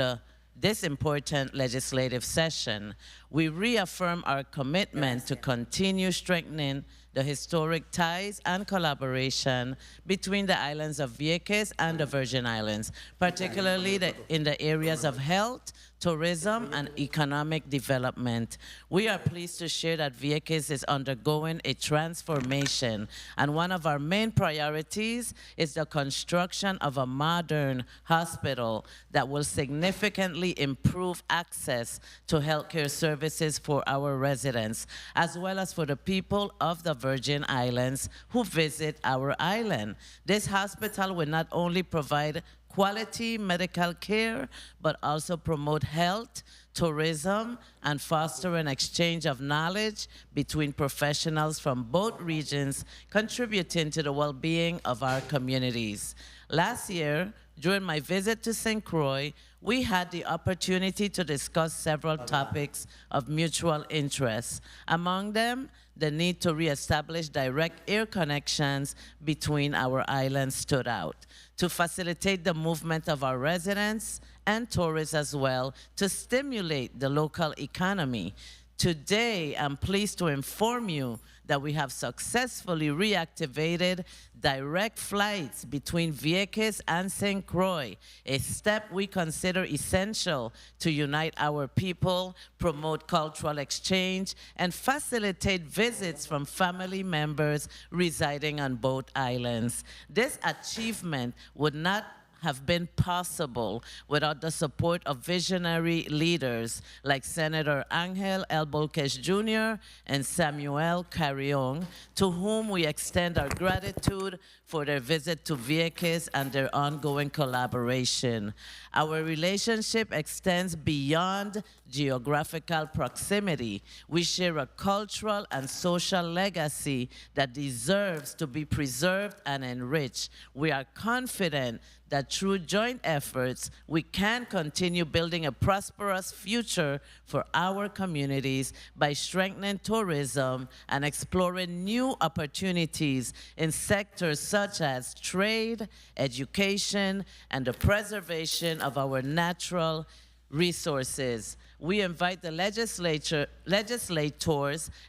S2: this important legislative session. We reaffirm our commitment to continue strengthening the historic ties and collaboration between the islands of Vieques and the Virgin Islands, particularly in the areas of health, tourism, and economic development. We are pleased to share that Vieques is undergoing a transformation, and one of our main priorities is the construction of a modern hospital that will significantly improve access to healthcare services for our residents, as well as for the people of the Virgin Islands who visit our island. This hospital will not only provide quality medical care, but also promote health, tourism, and foster an exchange of knowledge between professionals from both regions, contributing to the well-being of our communities. Last year, during my visit to St. Croix, we had the opportunity to discuss several topics of mutual interest. Among them, the need to reestablish direct air connections between our islands stood out, to facilitate the movement of our residents and tourists as well, to stimulate the local economy. Today, I'm pleased to inform you that we have successfully reactivated direct flights between Vieques and St. Croix, a step we consider essential to unite our people, promote cultural exchange, and facilitate visits from family members residing on both islands. This achievement would not have been possible without the support of visionary leaders like Senator Angel L. Volquez Jr. and Samuel Carrion, to whom we extend our gratitude for their visit to Vieques and their ongoing collaboration. Our relationship extends beyond geographical proximity. We share a cultural and social legacy that deserves to be preserved and enriched. We are confident that through joint efforts, we can continue building a prosperous future for our communities by strengthening tourism and exploring new opportunities in sectors such as trade, education, and the preservation of our natural resources. We invite the legislators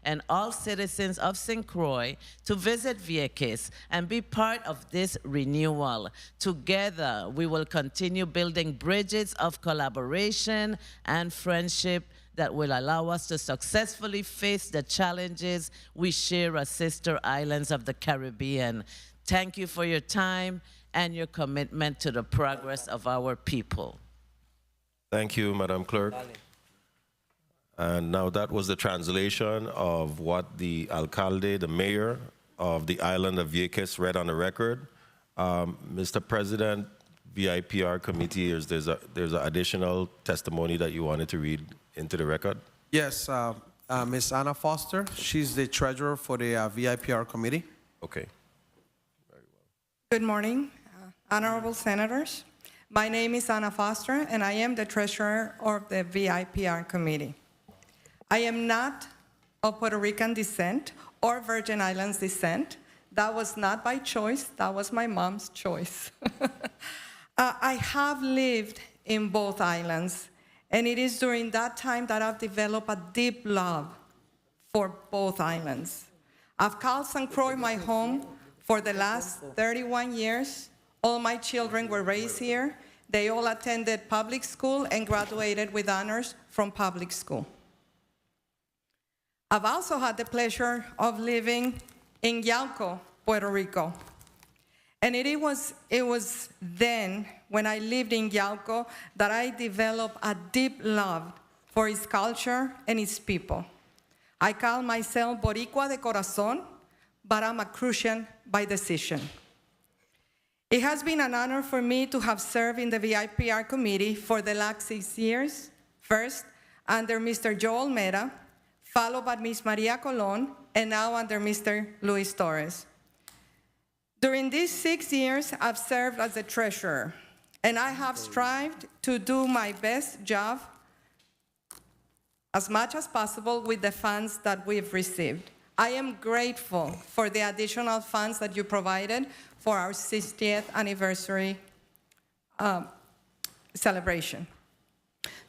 S2: and all citizens of St. Croix to visit Vieques and be part of this renewal. Together, we will continue building bridges of collaboration and friendship that will allow us to successfully face the challenges we share as sister islands of the Caribbean. Thank you for your time and your commitment to the progress of our people.
S1: Thank you, Madam Clerk. And now that was the translation of what the alcalde, the mayor of the island of Vieques, read on the record. Mr. President, VIPR committee, there's an additional testimony that you wanted to read into the record?
S3: Yes, Ms. Anna Foster, she's the treasurer for the VIPR committee.
S1: Okay.
S7: Good morning, honorable senators. My name is Anna Foster, and I am the treasurer of the VIPR committee. I am not of Puerto Rican descent or Virgin Islands descent. That was not by choice, that was my mom's choice. I have lived in both islands, and it is during that time that I've developed a deep love for both islands. I've called St. Croix my home for the last 31 years. All my children were raised here. They all attended public school and graduated with honors from public school. I've also had the pleasure of living in Yauco, Puerto Rico. And it was then, when I lived in Yauco, that I developed a deep love for its culture and its people. I call myself Boricua de corazón, but I'm a Crucian by decision. It has been an honor for me to have served in the VIPR committee for the last 6 years, first under Mr. Joe Almeida, followed by Ms. Maria Colon, and now under Mr. Luis Torres. During these 6 years, I've served as the treasurer, and I have strived to do my best job as much as possible with the funds that we've received. I am grateful for the additional funds that you provided for our 60th anniversary celebration.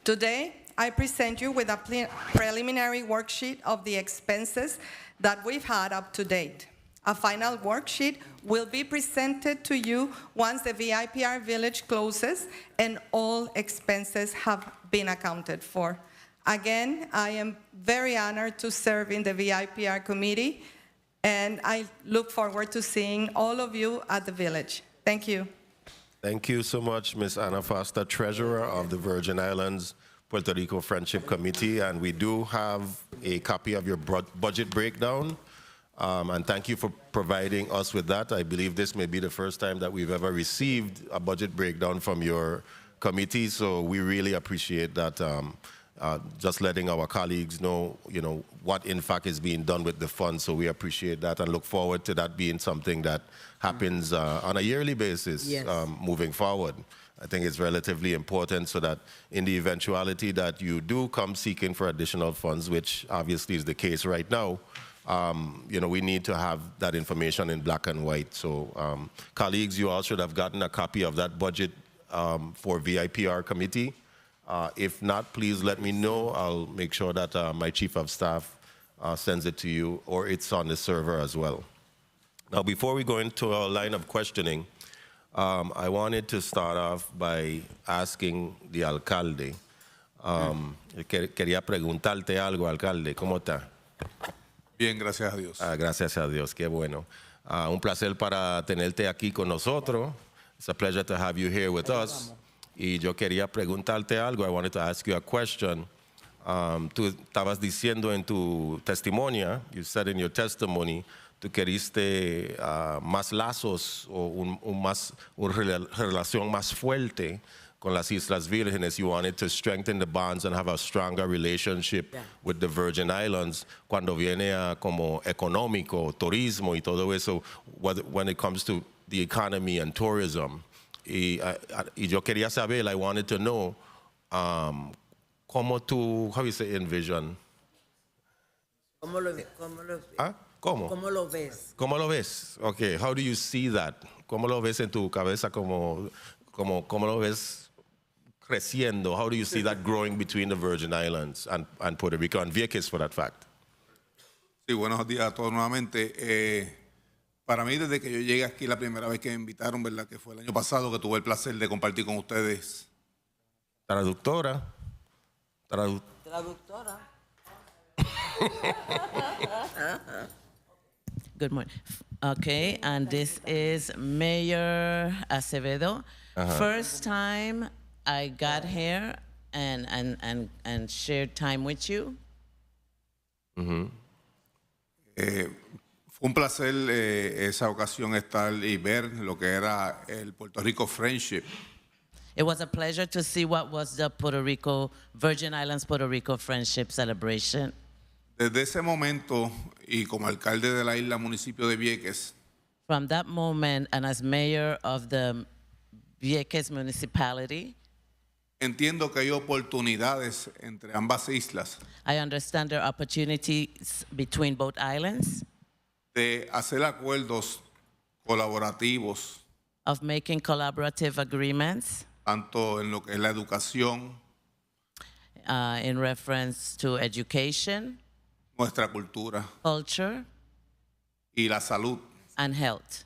S7: Today, I present you with a preliminary worksheet of the expenses that we've had up to date. A final worksheet will be presented to you once the VIPR Village closes and all expenses have been accounted for. Again, I am very honored to serve in the VIPR committee, and I look forward to seeing all of you at the village. Thank you.
S1: Thank you so much, Ms. Ana Foster, Treasurer of the Virgin Islands Puerto Rico Friendship Committee, and we do have a copy of your budget breakdown, and thank you for providing us with that. I believe this may be the first time that we've ever received a budget breakdown from your committee, so we really appreciate that. Just letting our colleagues know, what in fact is being done with the funds. So we appreciate that and look forward to that being something that happens on a yearly basis.
S5: Yes.
S1: Moving forward. I think it's relatively important so that in the eventuality that you do come seeking for additional funds, which obviously is the case right now, we need to have that information in black and white. So colleagues, you all should have gotten a copy of that budget for VIPR committee. If not, please let me know. I'll make sure that my chief of staff sends it to you, or it's on the server as well. Now, before we go into our line of questioning, I wanted to start off by asking the alcalde. Quería preguntarte algo, alcalde. ¿Cómo está?
S4: Bien, gracias a Dios.
S1: Gracias a Dios, qué bueno. Un placer para tenerte aquí con nosotros. It's a pleasure to have you here with us. Y yo quería preguntarte algo. I wanted to ask you a question. Tú estabas diciendo en tu testimonio, you said in your testimony, tú queriste más lazos o una relación más fuerte con las Islas Vírgenes. You wanted to strengthen the bonds and have a stronger relationship with the Virgin Islands cuando viene a como económico, turismo y todo eso, when it comes to the economy and tourism. Y yo quería saber, I wanted to know, cómo tú, how you say envision?
S5: ¿Cómo lo ves?
S1: ¿Cómo lo ves? Okay, how do you see that? ¿Cómo lo ves en tu cabeza? ¿Cómo lo ves creciendo? How do you see that growing between the Virgin Islands and Puerto Rico and Vieques, for that fact?
S4: Sí, buenos días a todos nuevamente. Para mí, desde que yo llegué aquí, la primera vez que me invitaron, ¿verdad? Que fue el año pasado, que tuve el placer de compartir con ustedes.
S1: Traductora.
S5: Traductora.
S2: Good morning. Okay, and this is Mayor Acevedo. First time I got here and shared time with you.
S4: Fue un placer esa ocasión estar y ver lo que era el Puerto Rico Friendship.
S2: It was a pleasure to see what was the Virgin Islands Puerto Rico Friendship Celebration.
S4: Desde ese momento, y como alcalde de la isla municipio de Vieques,
S2: From that moment, and as mayor of the Vieques municipality,
S4: entiendo que hay oportunidades entre ambas islas.
S2: I understand there are opportunities between both islands.
S4: de hacer acuerdos colaborativos,
S2: of making collaborative agreements
S4: tanto en lo que es la educación,
S2: in reference to education,
S4: nuestra cultura
S2: culture,
S4: y la salud.
S2: and health.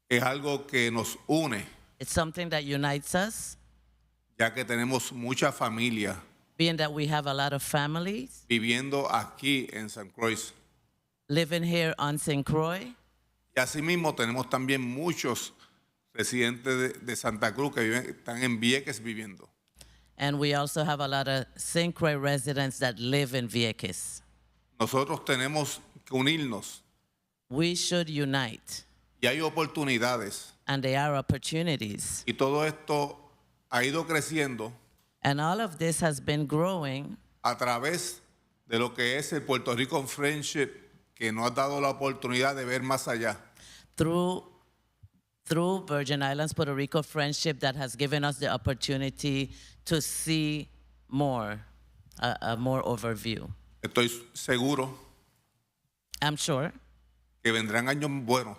S4: Es algo que nos une,
S2: It's something that unites us,
S4: ya que tenemos mucha familia
S2: being that we have a lot of families
S4: viviendo aquí en San Croix.
S2: living here on St. Croix.
S4: Y asimismo tenemos también muchos residentes de Santa Cruz que están en Vieques viviendo.
S2: And we also have a lot of St. Croix residents that live in Vieques.
S4: Nosotros tenemos que unirnos
S2: We should unite,
S4: y hay oportunidades.
S2: and there are opportunities.
S4: Y todo esto ha ido creciendo
S2: And all of this has been growing
S4: a través de lo que es el Puerto Rico Friendship, que nos ha dado la oportunidad de ver más allá.
S2: through Virgin Islands Puerto Rico friendship that has given us the opportunity to see more, a more overview.
S4: Estoy seguro
S2: I'm sure
S4: que vendrán años buenos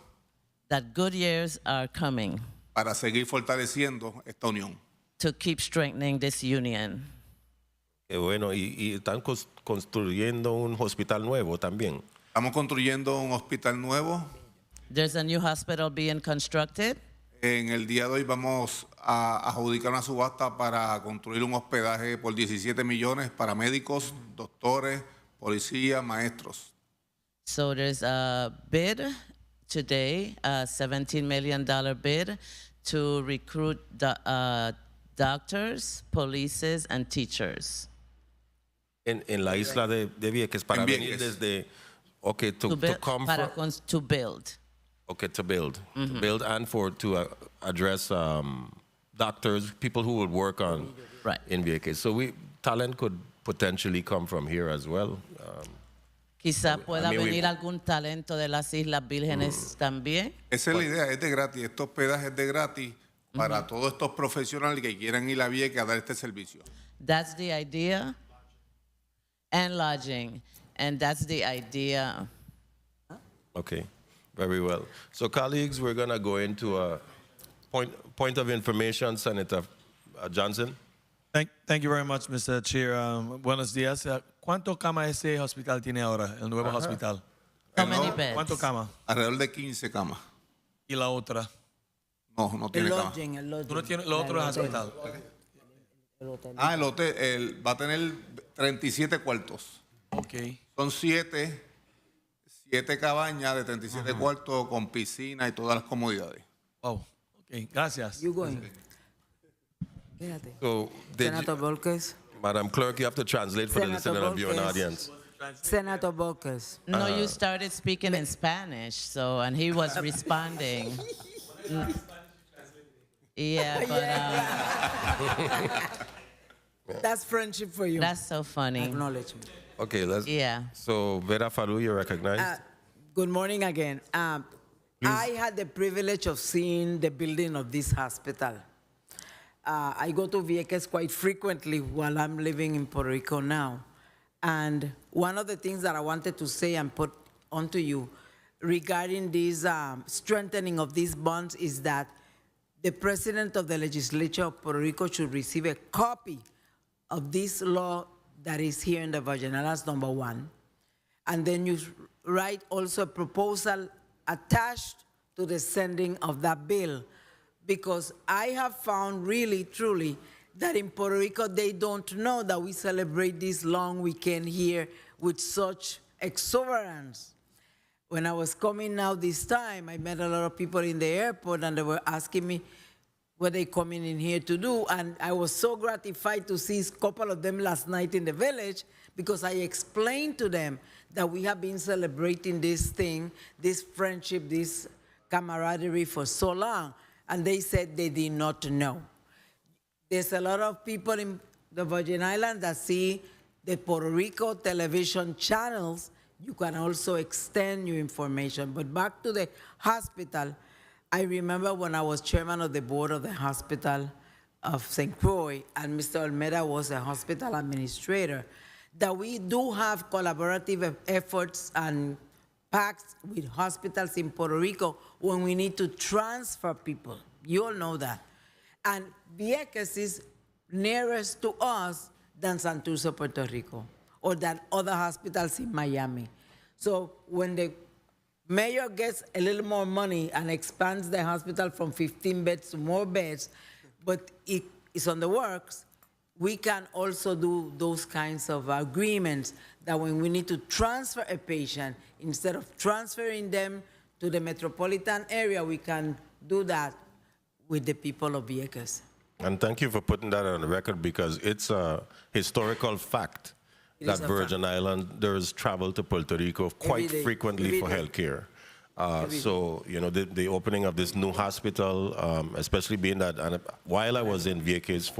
S2: that good years are coming
S4: para seguir fortaleciendo esta unión.
S2: to keep strengthening this union.
S1: Qué bueno, y están construyendo un hospital nuevo también.
S4: Estamos construyendo un hospital nuevo.
S2: There's a new hospital being constructed.
S4: En el día de hoy vamos a adjudicar una subasta para construir un hospedaje por 17 millones para médicos, doctores, policías, maestros.
S2: So there's a bid today, a $17 million bid to recruit doctors, polices, and teachers.
S1: En la isla de Vieques, para
S4: En
S1: venir
S4: Vieques.
S1: desde, okay, to come
S2: Para
S1: from,
S2: to build.
S1: okay, to build and to address doctors, people who would work on
S2: Right.
S1: in Vieques. So talent could potentially come from here as well.
S2: Quizá pueda
S1: mean,
S2: venir algún talento de las Islas Vírgenes también.
S4: Esa es la idea, es de gratis. Este hospedaje es de gratis para todos estos profesionales que quieran ir a Vieques a dar este servicio.
S2: That's the idea. And lodging. And that's the idea.
S1: Okay, very well. So colleagues, we're going to go into a point of information, Senator Johnson.
S8: Thank you very much, Mr. Chair. Buenos días. ¿Cuánto cama ese hospital tiene ahora, el nuevo hospital?
S2: How many beds?
S8: ¿Cuánto cama?
S4: Alrededor de 15 camas.
S8: ¿Y la otra?
S4: No tiene
S5: El
S4: cama.
S5: lodging, el lodging.
S8: ¿Tú no tienes lo otro es hospital?
S4: El hotel va a tener 37 cuartos.
S8: Ok.
S4: Son 7 cabañas de 37 cuartos con piscina y todas las comodidades.
S8: Wow. Ok, gracias.
S5: You going? Quédate.
S1: So,
S5: Senator Volquez.
S1: Madam Clerk, you have to translate for the
S5: Senator
S1: listener and viewing
S5: Volquez.
S1: audience.
S5: Senator Volquez.
S2: No, you started speaking in Spanish, and he was responding. Yeah, but
S5: That's friendship for you.
S2: that's so funny.
S5: Acknowledgement.
S1: Okay, let's.
S2: Yeah.
S1: So, Vera Faru, you're recognized.
S5: Good morning again. I had the privilege of seeing the building of this hospital. I go to Vieques quite frequently while I'm living in Puerto Rico now. And one of the things that I wanted to say and put onto you regarding this strengthening of these bonds is that the president of the legislature of Puerto Rico should receive a copy of this law that is here in the Virgin Islands, number 1. And then you write also a proposal attached to the sending of that bill. Because I have found really, truly, that in Puerto Rico, they don't know that we celebrate this long weekend here with such exuberance. When I was coming out this time, I met a lot of people in the airport, and they were asking me what they coming in here to do. And I was so gratified to see a couple of them last night in the village, because I explained to them that we have been celebrating this thing, this friendship, this camaraderie for so long. And they said they did not know. There's a lot of people in the Virgin Islands that see the Puerto Rico television channels. You can also extend your information. But back to the hospital, I remember when I was chairman of the board of the hospital of St. Croix, and Mr. Almeida was a hospital administrator, that we do have collaborative efforts and packed with hospitals in Puerto Rico when we need to transfer people. You all know that. And Vieques is nearest to us than Santurce, Puerto Rico, or than other hospitals in Miami. So when the mayor gets a little more money and expands the hospital from 15 beds to more beds, but it is on the works, we can also do those kinds of agreements that when we need to transfer a patient, instead of transferring them to the metropolitan area, we can do that with the people of Vieques.
S1: And thank you for putting that on the record because it's a historical fact
S5: It
S1: that
S5: is a
S1: Virgin Islanders travel to Puerto Rico quite
S5: day,
S1: frequently for
S5: every day.
S1: healthcare. So, you know, the opening of this new hospital, especially being that, and while I was in Vieques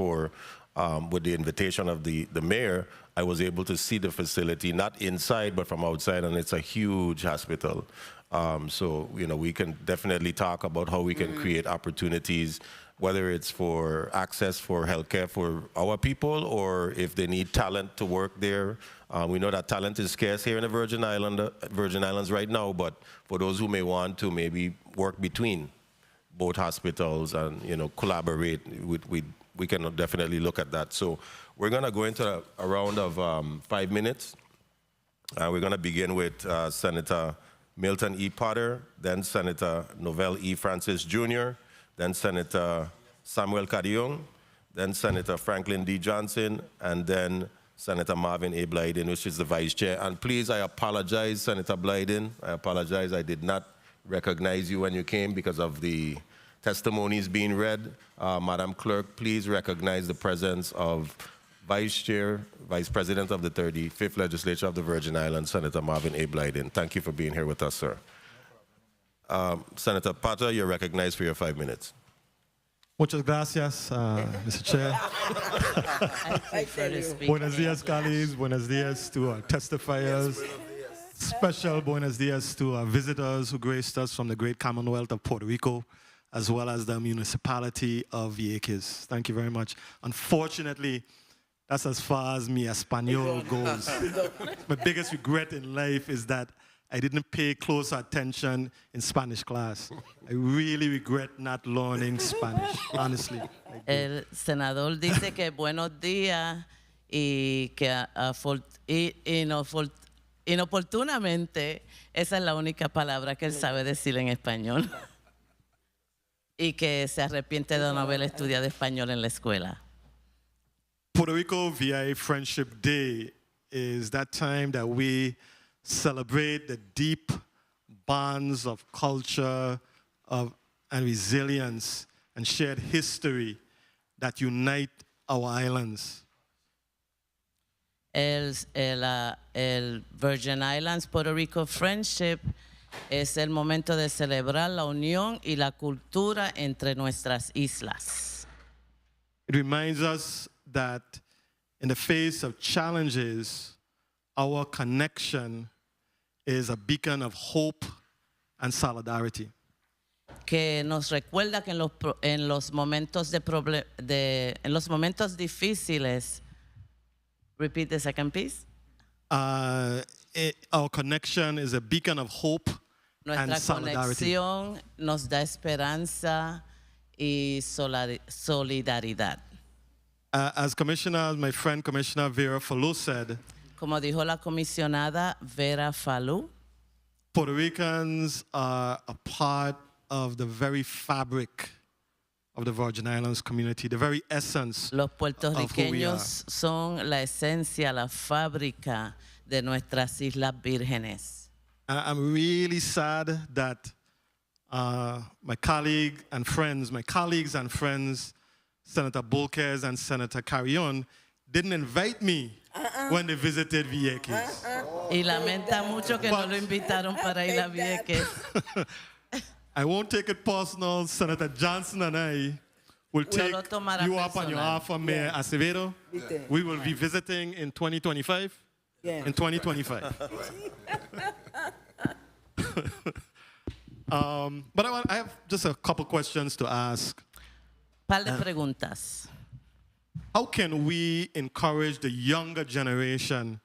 S1: with the invitation of the mayor, I was able to see the facility, not inside, but from outside, and it's a huge hospital. So, you know, we can definitely talk about how we can create opportunities, whether it's for access for healthcare for our people or if they need talent to work there. We know that talent is scarce here in the Virgin Islands right now, but for those who may want to maybe work between both hospitals and, you know, collaborate, we can definitely look at that. So we're going to go into a round of 5 minutes. We're going to begin with Senator Milton E. Potter, then Senator Novell E. Francis Jr., then Senator Samuel Cadillon, then Senator Franklin D. Johnson, and then Senator Marvin A. Blyden, which is the Vice Chair. And please, I apologize, Senator Blyden. I apologize. I did not recognize you when you came because of the testimonies being read. Madam Clerk, please recognize the presence of Vice Chair, Vice President of the 35th Legislature of the Virgin Islands, Senator Marvin A. Blyden. Thank you for being here with us, sir. Senator Potter, you're recognized for your 5 minutes.
S9: Muchas gracias, Mr. Chair. Buenos dias, colleagues. Buenos dias to our testifiers. Special buenos dias to our visitors who graced us from the great Commonwealth of Puerto Rico, as well as the municipality of Vieques. Thank you very much. Unfortunately, that's as far as mi español goes. My biggest regret in life is that I didn't pay close attention in Spanish class. I really regret not learning Spanish, honestly.
S2: El senador dice que buenos días y que inoportunamente esa es la única palabra que él sabe decir en español. Y que se arrepiente de no haber estudiado español en la escuela.
S9: Puerto Rico VI Friendship Day is that time that we celebrate the deep bonds of culture and resilience and shared history that unite our islands.
S2: El Virgin Islands Puerto Rico Friendship es el momento de celebrar la unión y la cultura entre nuestras islas.
S9: It reminds us that in the face of challenges, our connection is a beacon of hope and solidarity.
S2: Que nos recuerda que en los momentos difíciles, repeat the second piece.
S9: Our connection is a beacon of hope and solidarity.
S2: Nuestra conexión nos da esperanza y solidaridad.
S9: As Commissioner, my friend Commissioner Vera Falou said,
S2: Como dijo la comisionada Vera Falou,
S9: Puerto Ricans are a part of the very fabric of the Virgin Islands community, the very essence
S2: los
S9: of who we are.
S2: puertorriqueños son la esencia, la fábrica de nuestras Islas Vírgenes.
S9: I'm really sad that my colleagues and friends, Senator Vieques and Senator Carrion, didn't invite me when they visited Vieques.
S2: Y lamenta mucho que no lo invitaron para ir a Vieques.
S9: I won't take it personal. Senator Johnson and I will take
S2: lo tomará
S9: you up on your
S2: personal.
S9: offer, Mayor Acevedo. We will be visiting in 2025.
S5: Yeah.
S9: In 2025. But I have just a couple questions to ask.
S2: Par de preguntas.
S9: How can we encourage the younger generation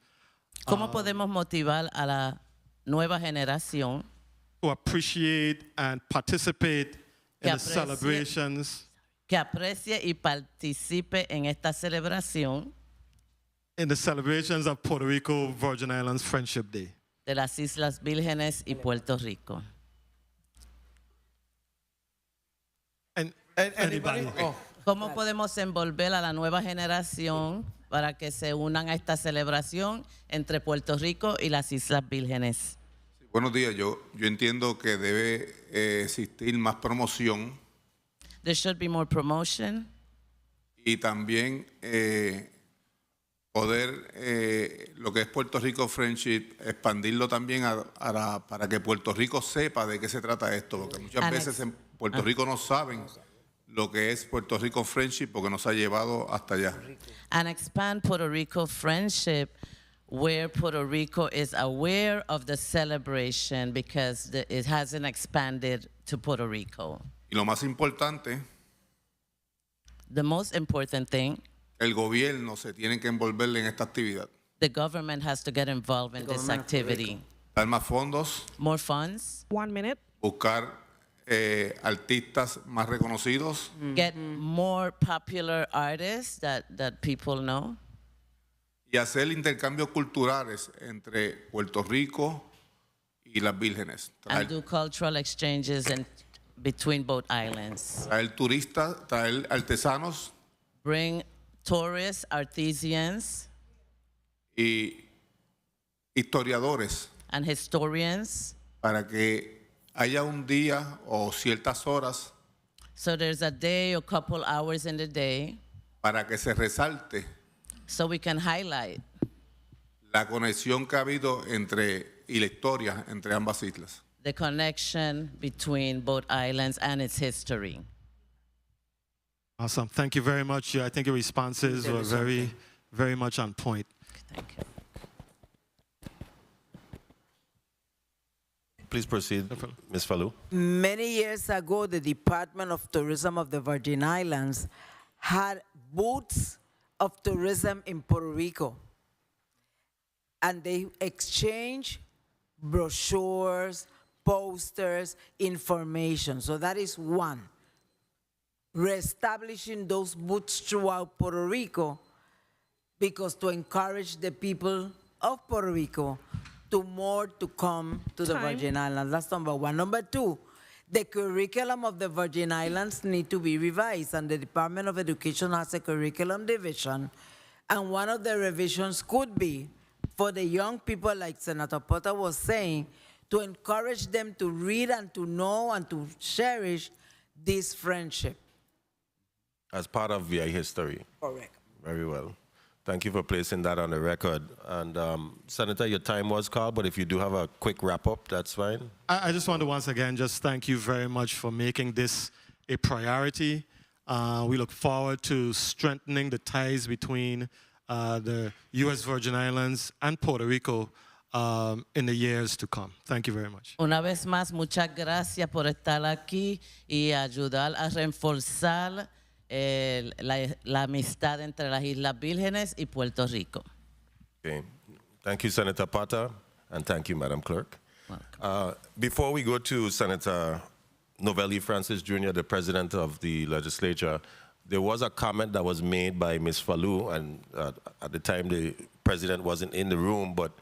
S2: ¿Cómo podemos motivar a la nueva generación
S9: to appreciate and participate in
S2: Que
S9: the
S2: aprecie-
S9: celebrations
S2: que aprecie y participe en esta celebración
S9: of Puerto Rico Virgin Islands Friendship Day.
S2: de las Islas Vírgenes y Puerto Rico.
S9: And
S3: Anybody?
S9: anybody.
S3: Oh,
S2: ¿Cómo podemos envolver a la nueva generación para que se unan a esta celebración entre Puerto Rico y las Islas Vírgenes?
S4: Buenos días, yo entiendo que debe existir más promoción
S2: There should be more promotion
S4: y también poder lo que es Puerto Rico Friendship, expandirlo también para que Puerto Rico sepa de qué se trata esto, porque muchas
S2: And
S4: veces en Puerto Rico no saben lo que es Puerto Rico Friendship porque nos ha llevado hasta allá.
S2: and expand Puerto Rico friendship where Puerto Rico is aware of the celebration because it hasn't expanded to Puerto Rico.
S4: Y lo más importante,
S2: The most important thing,
S4: el gobierno se tiene que envolver en esta actividad.
S2: the government has to get involved in this
S5: government of Puerto
S2: activity.
S4: Dar más fondos,
S2: More funds,
S10: 1 minute.
S4: buscar artistas más reconocidos
S2: get more popular artists that people know,
S4: y hacer intercambios culturales entre Puerto Rico y las Vírgenes.
S2: and do cultural exchanges between both islands.
S4: Traer turistas, traer artesanos
S2: Bring tourists, artisans,
S4: y historiadores
S2: and historians.
S4: para que haya un día o ciertas horas
S2: So there's a day or couple hours in the day
S4: para que se resalte
S2: so we can highlight
S4: la conexión que ha habido y la historia entre ambas islas.
S2: the connection between both islands and its history.
S9: Awesome. Thank you very much. I think your responses were very, very much on point.
S2: Thank you.
S1: Please proceed, Ms. Falou.
S5: Many years ago, the Department of Tourism of the Virgin Islands had booths of tourism in Puerto Rico. And they exchanged brochures, posters, information. So that is one. Reestablishing those booths throughout Puerto Rico because to encourage the people of Puerto Rico to come to the
S10: Time.
S5: Virgin Islands. That's number one. Number two, the curriculum of the Virgin Islands need to be revised, and the Department of Education has a curriculum division, and one of the revisions could be for the young people, like Senator Puerto was saying, to encourage them to read and to know and to cherish this friendship.
S1: As part of VI history.
S5: Correct.
S1: Very well. Thank you for placing that on the record. And Senator, your time was called, but if you do have a quick wrap-up, that's fine.
S9: I just want to once again just thank you very much for making this a priority. We look forward to strengthening the ties between the U.S. Virgin Islands and Puerto Rico in the years to come. Thank you very much.
S2: Una vez más, muchas gracias por estar aquí y ayudar a reforzar la amistad entre las Islas Vírgenes y Puerto Rico.
S1: Okay. Thank you, Senator Pata, and thank you, Madam Clerk. Before we go to Senator Novelli Francis Jr., the President of the Legislature, there was a comment that was made by Ms. Falou, and at the time the President wasn't in the room, but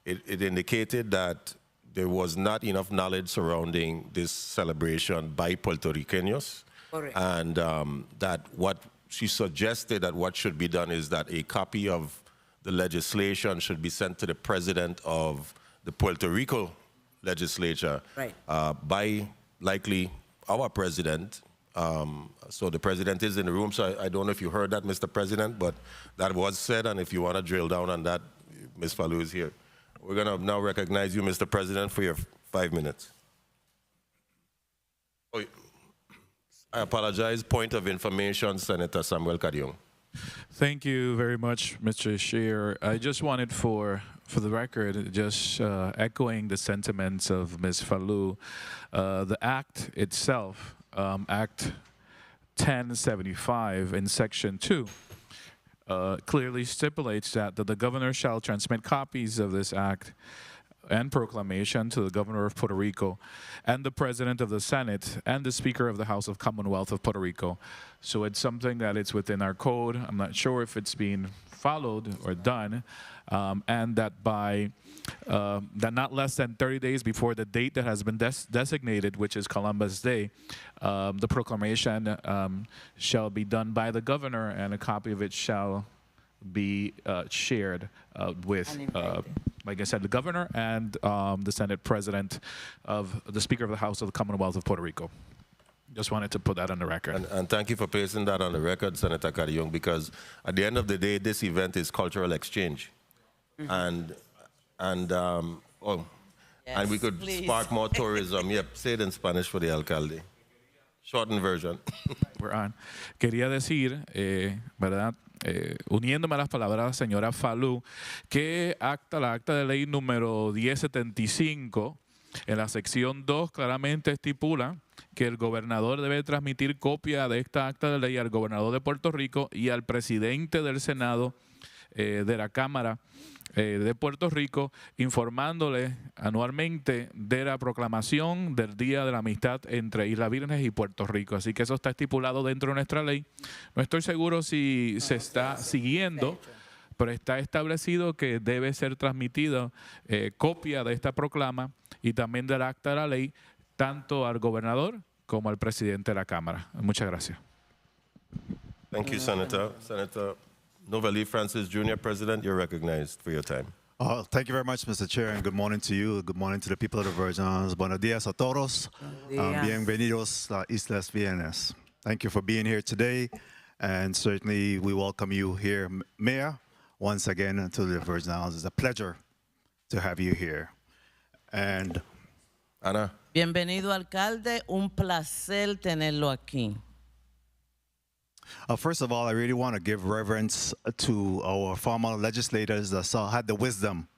S1: it indicated that there was not enough knowledge surrounding this celebration by Puerto Ricanos.
S5: Correct.
S1: And that what she suggested that what should be done is that a copy of the legislation should be sent to the president of the Puerto Rico legislature
S5: Right.
S1: by likely our president. So the president is in the room, so I don't know if you heard that, Mr. President, but that was said, and if you want to drill down on that, Ms. Falou is here. We're going to now recognize you, Mr. President, for your 5 minutes. Oh, I apologize. Point of information, Senator Samuel Cadion.
S11: Thank you very much, Mr. Scheer. I just wanted for the record, just echoing the sentiments of Ms. Falou, the act itself, Act 1075 in Section 2, clearly stipulates that the governor shall transmit copies of this act and proclamation to the governor of Puerto Rico and the president of the Senate and the speaker of the House of Commonwealth of Puerto Rico. So it's something that it's within our code. I'm not sure if it's being followed or done, and that by that not less than 30 days before the date that has been designated, which is Columbus Day, the proclamation shall be done by the governor, and a copy of it shall be shared with, like I said, the governor and the Senate President of the Speaker of the House of the Commonwealth of Puerto Rico. Just wanted to put that on the record.
S1: And thank you for placing that on the record, Senator Carrion, because at the end of the day, this event is cultural exchange. And we could spark more tourism. Yep, say it in Spanish for the alcalde. Shortened version.
S11: We're on. Quería decir, ¿verdad? Uniéndome a las palabras de la señora Falú, que la acta de ley número 1075, en la sección 2 claramente estipula que el gobernador debe transmitir copia de esta acta de ley al gobernador de Puerto Rico y al presidente del Senado de la Cámara de Puerto Rico, informándole anualmente de la proclamación del Día de la Amistad entre Islas Vírgenes y Puerto Rico. Así que eso está estipulado dentro de nuestra ley. No estoy seguro si se está siguiendo, pero está establecido que debe ser transmitido copia de esta proclama y también del acta de la ley, tanto al gobernador como al presidente de la Cámara. Muchas gracias.
S1: Thank you, Senator. Senator Novelli Francis Jr., President, you're recognized for your time.
S10: Thank you very much, Mr. Chair, and good morning to you. Good morning to the people of the Virgin Islands. Buenos días a todos. Bienvenidos a Islas Vírgenes. Thank you for being here today, and certainly we welcome you here, Mayor, once again to the Virgin Islands. It's a pleasure to have you here. And
S1: Ana.
S2: Bienvenido, alcalde. Un placer tenerlo aquí.
S10: First of all, I really want to give reverence to our former legislators that had the wisdom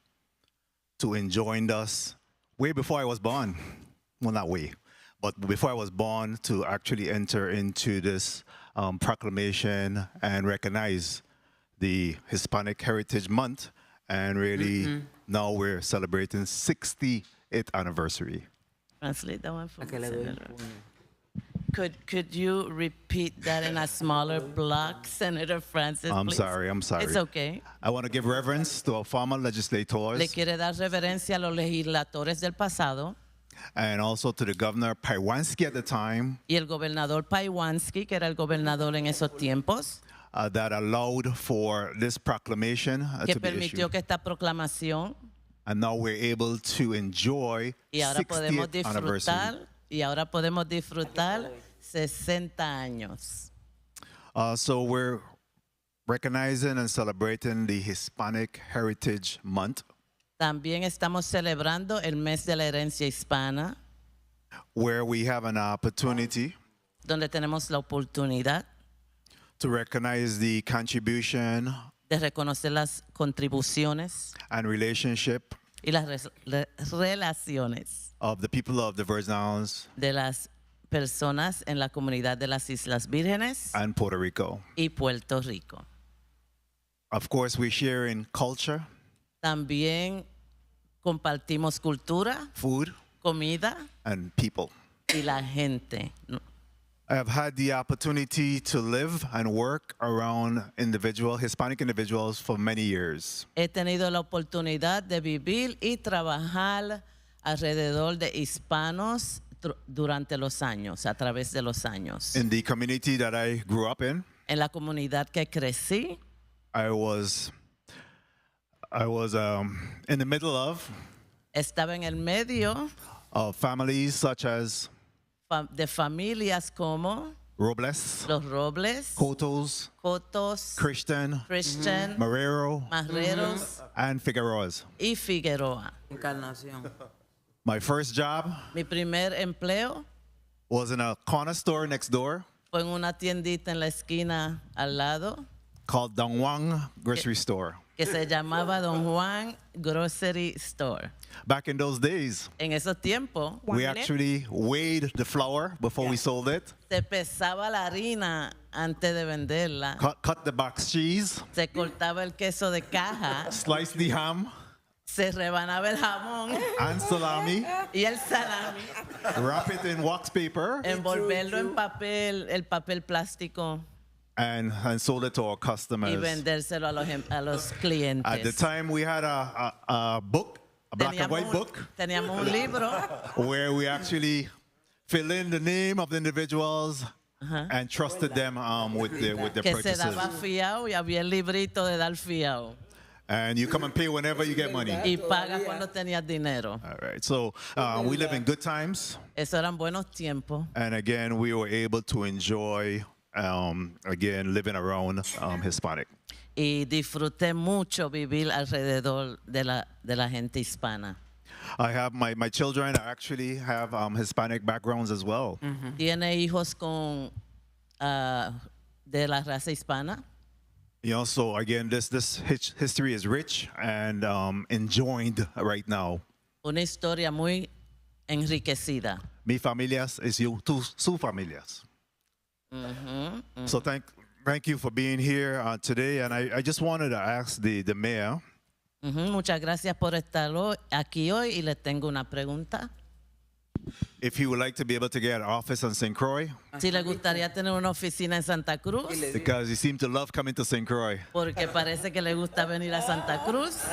S10: to enjoin us way before I was born. Well, not way, but before I was born, to actually enter into this proclamation and recognize the Hispanic Heritage Month. And really, now we're celebrating 60th anniversary.
S2: Translate that one for me, Senator. Could you repeat that in a smaller block, Senator Francis,
S10: I'm
S2: please?
S10: sorry.
S2: It's okay.
S10: I want to give reverence to our former legislators.
S2: Le quiere dar reverencia a los legisladores del pasado.
S10: And also to the governor Paiwansky at the time.
S2: Y el gobernador Paiwansky, que era el gobernador en esos tiempos.
S10: That allowed for this proclamation
S2: que
S10: to be
S2: permitió
S10: issued.
S2: que esta proclamación.
S10: And now we're able to enjoy
S2: Y ahora
S10: 60th anniversary.
S2: Y ahora podemos disfrutar 60 años.
S10: So we're recognizing and celebrating the Hispanic Heritage Month.
S2: También estamos celebrando el mes de la herencia hispana.
S10: Where we have an opportunity.
S2: Donde tenemos la oportunidad.
S10: To recognize the contribution.
S2: De reconocer las contribuciones.
S10: And relationship.
S2: Y las relaciones.
S10: Of the people of the Virgin Islands.
S2: De las personas en la comunidad de las Islas Vírgenes.
S10: And Puerto Rico.
S2: Y Puerto Rico.
S10: Of course, we share in culture.
S2: También compartimos cultura.
S10: Food.
S2: Comida.
S10: And people.
S2: Y la gente.
S10: I have had the opportunity to live and work around Hispanic individuals for many years.
S2: He tenido la oportunidad de vivir y trabajar alrededor de hispanos durante los años, a través de los años.
S10: In the community that I grew up in.
S2: En la comunidad que crecí.
S10: I was in the middle of.
S2: Estaba en el medio.
S10: Of families such as.
S2: De familias como
S10: Robles,
S2: los Robles,
S10: Cotos, Christian,
S2: Marreros,
S10: and Figueroas.
S2: Y Figueroa.
S5: Encarnación.
S10: My first job.
S2: Mi primer empleo.
S10: Was in a corner store next door.
S2: Fue en una tiendita en la esquina al lado.
S10: Called Don Juan Grocery Store.
S2: Que se llamaba Don Juan Grocery Store.
S10: Back in those days,
S2: en esos tiempos,
S10: we actually weighed the flour before we sold it.
S2: Se pesaba la harina antes de venderla.
S10: Cut the box cheese.
S2: Se cortaba el queso de caja.
S10: Sliced the ham.
S2: se rebanaba el jamón
S10: and salami,
S2: y el salami,
S10: wrap it in wax paper,
S2: envolverlo en papel, el papel plástico
S10: and sold it to our
S2: y
S10: customers.
S2: vendérselo a los clientes.
S10: At the time, we had a book, a black and white book,
S2: Teníamos un libro
S10: where we actually fill in the name of the individuals and trusted them with the
S2: que se daba
S10: purchases.
S2: fiado y había el librito de dar fiado.
S10: And you come and pay whenever you get money.
S2: Y paga cuando tenías dinero.
S10: All right, so we live in good times.
S2: Eso eran buenos tiempos.
S10: And again, we were able to enjoy, again, living around Hispanic.
S2: Y disfruté mucho vivir alrededor de la gente hispana.
S10: I have my children actually have Hispanic backgrounds as well.
S2: ¿Tiene hijos con de la raza hispana?
S10: You know, so again, this history is rich and enjoyed right now.
S2: Una historia muy enriquecida.
S10: Mi familias is you, su familias. So thank you for being here today. And I just wanted to ask the mayor.
S2: Muchas gracias por estar aquí hoy y les tengo una pregunta.
S10: If he would like to be able to get an office in St. Croix,
S2: Si le gustaría tener una oficina en Santa Cruz,
S10: because he seemed to love coming to St. Croix.
S2: porque parece que le gusta venir a Santa Cruz.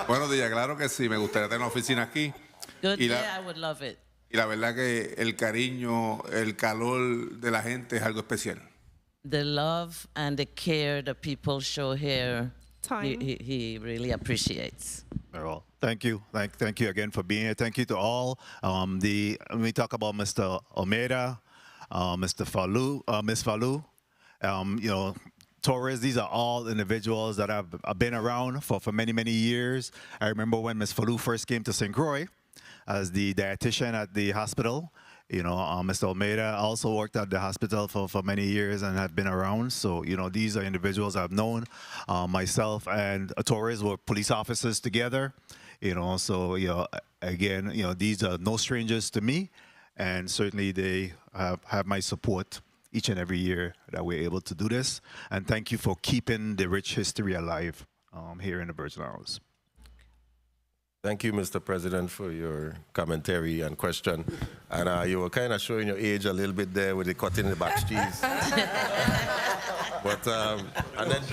S4: Buenos días, claro que sí, me gustaría tener una oficina aquí.
S2: Good
S4: Y
S2: day,
S4: la-
S2: I would love it.
S4: Y la verdad que el cariño, el calor de la gente es algo especial.
S2: The love and the care the people show here,
S12: Time.
S2: he really appreciates.
S10: Well, thank you. Thank you again for being here. Thank you to all. When we talk about Mr. Almeida, Mr. Falou, Ms. Falou, you know, Torres, these are all individuals that have been around for many, many years. I remember when Ms. Falou first came to St. Croix as the dietitian at the hospital. You know, Mr. Almeida also worked at the hospital for many years and have been around. So, you know, these are individuals I've known. Myself and Torres were police officers together. You know, so, you know, again, you know, these are no strangers to me. And certainly they have my support each and every year that we're able to do this. And thank you for keeping the rich history alive here in the Virgin Islands.
S1: Thank you, Mr. President, for your commentary and question. And you were kind of showing your age a little bit there with the cutting the back cheese. But and then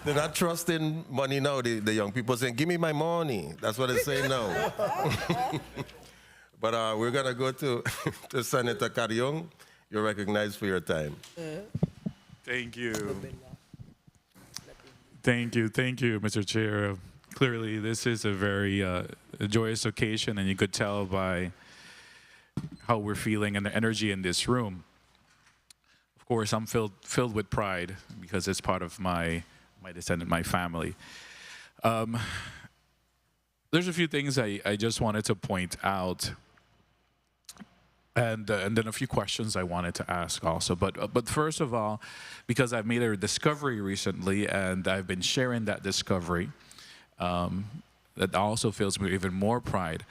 S1: they're not trusting money now. The young people saying, "Give me my money." That's what they're saying now. But we're gonna go to to Senator Carrion. You're recognized for your time.
S11: Thank you. Thank you, Mr. Chair. Clearly, this is a very joyous occasion, and you could tell by how we're feeling and the energy in this room. Of course, I'm filled with pride because it's part of my descendant, my family. There's a few things I just wanted to point out. And then a few questions I wanted to ask also. But first of all, because I've made a discovery recently and I've been sharing that discovery, that also fills me with even more pride.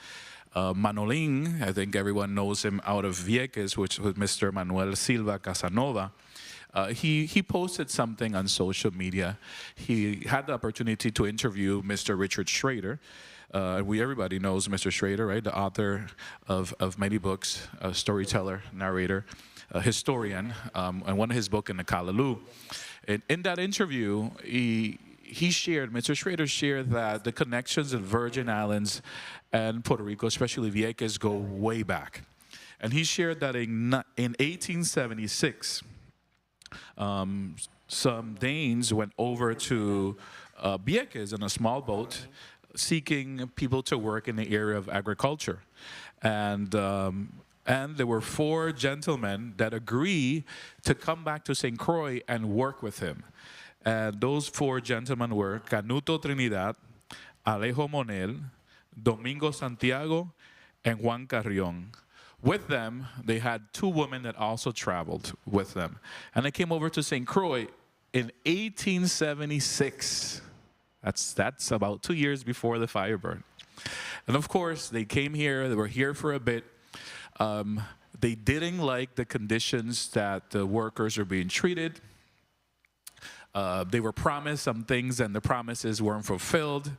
S11: Manolín, I think everyone knows him out of Vieques, which was Mr. Manuel Silva Casanova. He posted something on social media. He had the opportunity to interview Mr. Richard Schrader. Everybody knows Mr. Schrader, right? The author of many books, a storyteller, narrator, a historian, and one of his books in the Kalaloo. In that interview, Mr. Schrader shared that the connections in Virgin Islands and Puerto Rico, especially Vieques, go way back. And he shared that in 1876, some Danes went over to Vieques in a small boat, seeking people to work in the area of agriculture. And there were 4 gentlemen that agreed to come back to St. Croix and work with him. And those 4 gentlemen were Canuto Trinidad, Alejo Monel, Domingo Santiago, and Juan Carrion. With them, they had 2 women that also traveled with them. And they came over to St. Croix in 1876. That's about 2 years before the fire burn. And of course, they came here, they were here for a bit. They didn't like the conditions that the workers are being treated. They were promised some things and the promises weren't fulfilled.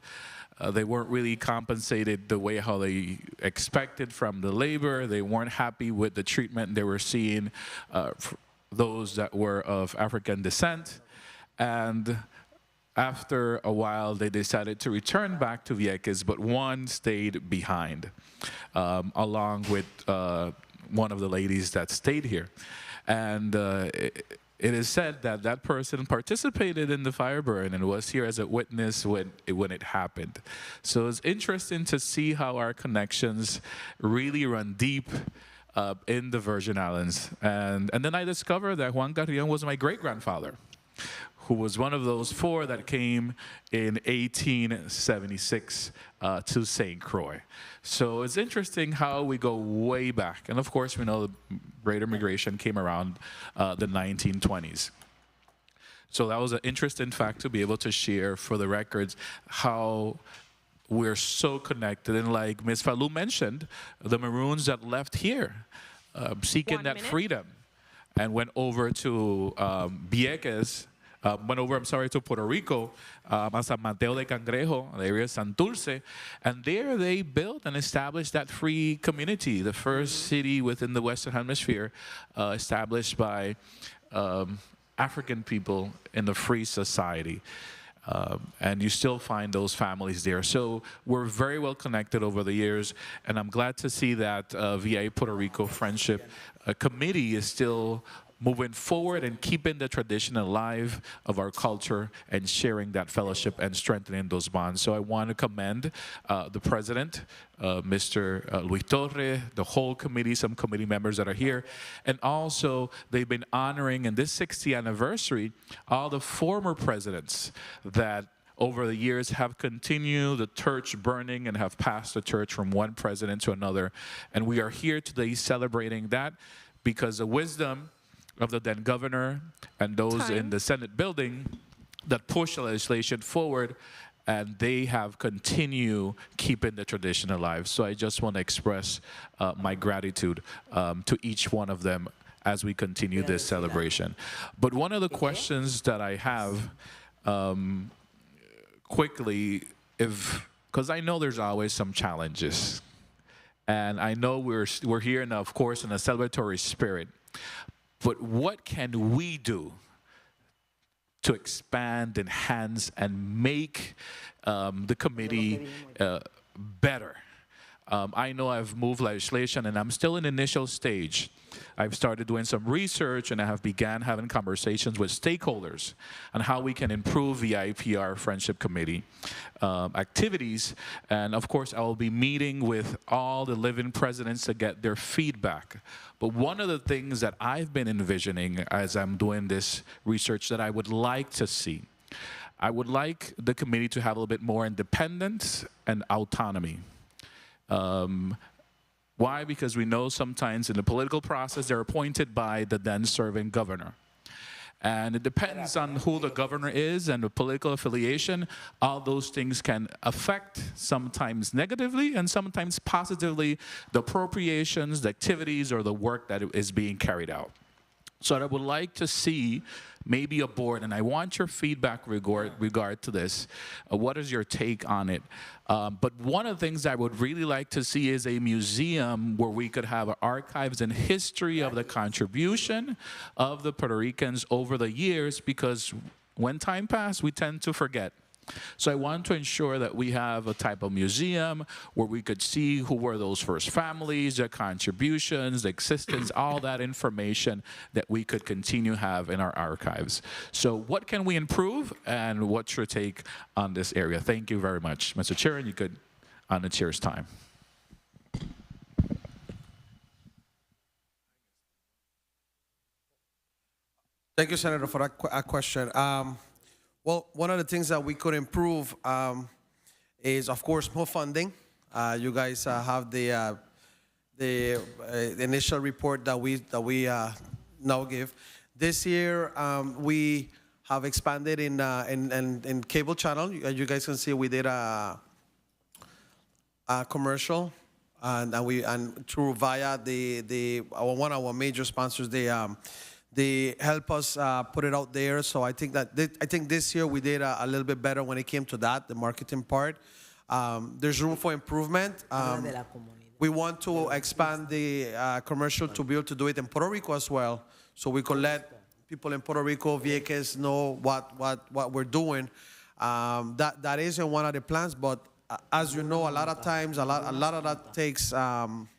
S11: They weren't really compensated the way how they expected from the labor. They weren't happy with the treatment they were seeing those that were of African descent. And after a while, they decided to return back to Vieques, but one stayed behind, along with one of the ladies that stayed here. And it is said that that person participated in the fire burn and was here as a witness when it happened. So it's interesting to see how our connections really run deep in the Virgin Islands. And then I discovered that Juan Carrion was my great-grandfather, who was one of those four that came in 1876 to St. Croix. So it's interesting how we go way back. And of course, we know the Great Immigration came around the 1920s. So that was an interesting fact to be able to share for the records how we're so connected. And like Ms. Falou mentioned, the Maroons that left here seeking that freedom and went over to Vieques, went over, to Puerto Rico, San Mateo de Cangrejo, the area of Santurce, and there they built and established that free community, the first city within the Western Hemisphere established by African people in the free society. And you still find those families there. So we're very well connected over the years, and I'm glad to see that VA Puerto Rico Friendship Committee is still moving forward and keeping the tradition alive of our culture and sharing that fellowship and strengthening those bonds. So I want to commend the president, Mr. Luis Torre, the whole committee, some committee members that are here, and also they've been honoring in this 60th anniversary all the former presidents that over the years have continued the torch burning and have passed the torch from one president to another. And we are here today celebrating that because the wisdom of the then governor and those in the Senate building that pushed the legislation forward, and they have continued keeping the tradition alive. So I just want to express my gratitude to each one of them as we continue this celebration. But one of the questions that I have quickly, because I know there's always some challenges, and I know we're here, in, of course, in a celebratory spirit. But what can we do to expand, enhance, and make the committee better? I know I've moved legislation, and I'm still in the initial stage. I've started doing some research, and I have began having conversations with stakeholders on how we can improve the IPR Friendship Committee activities. And of course, I will be meeting with all the living presidents to get their feedback. But one of the things that I've been envisioning as I'm doing this research that I would like to see, I would like the committee to have a little bit more independence and autonomy. Why? Because we know sometimes in the political process, they're appointed by the then serving governor. And it depends on who the governor is and the political affiliation. All those things can affect, sometimes negatively and sometimes positively, the appropriations, the activities, or the work that is being carried out. So I would like to see maybe a board, and I want your feedback regard to this. What is your take on it? But one of the things I would really like to see is a museum where we could have archives and history of the contribution of the Puerto Ricans over the years, because when time passes, we tend to forget. So I want to ensure that we have a type of museum where we could see who were those first families, their contributions, the existence, all that information that we could continue to have in our archives. So what can we improve, and what's your take on this area? Thank you very much, Mr. Chair, and you could on the chair's time.
S3: Thank you, Senator, for that question. Well, one of the things that we could improve is, of course, more funding. You guys have the initial report that we now give. This year, we have expanded in cable channel. You guys can see we did a commercial, and through via one of our major sponsors, the They help us put it out there. So I think that I think this year we did a little bit better when it came to that, the marketing part. There's room for improvement. We want to expand the commercial to be able to do it in Puerto Rico as well, so we could let people in Puerto Rico, Vieques, know what we're doing. That isn't one of the plans, but as you know, a lot of times, a lot of that takes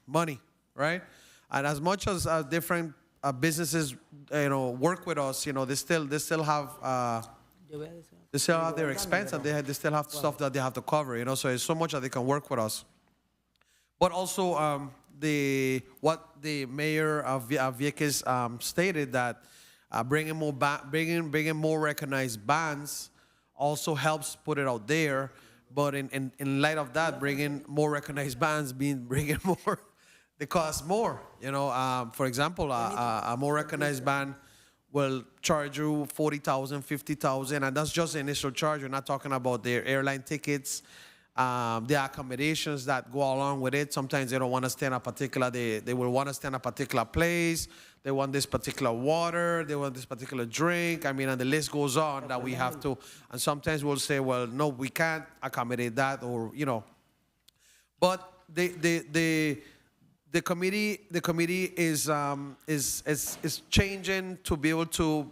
S3: money, right? And as much as different businesses, work with us, they still have their expense, and they still have stuff that they have to cover, So it's so much that they can work with us. But also, what the mayor of Vieques stated, that bringing more recognized bands also helps put it out there. But in light of that, bringing more recognized bands bringing more, they cost more. For example, a more recognized band will charge you $40,000, $50,000, and that's just the initial charge. We're not talking about their airline tickets, the accommodations that go along with it. Sometimes they don't want to stay in a particular, they will want to stay in a particular place. They want this particular water. They want this particular drink. I mean, and the list goes on that we have to. And sometimes we'll say, well, no, we can't accommodate that, or But the committee is changing to be able to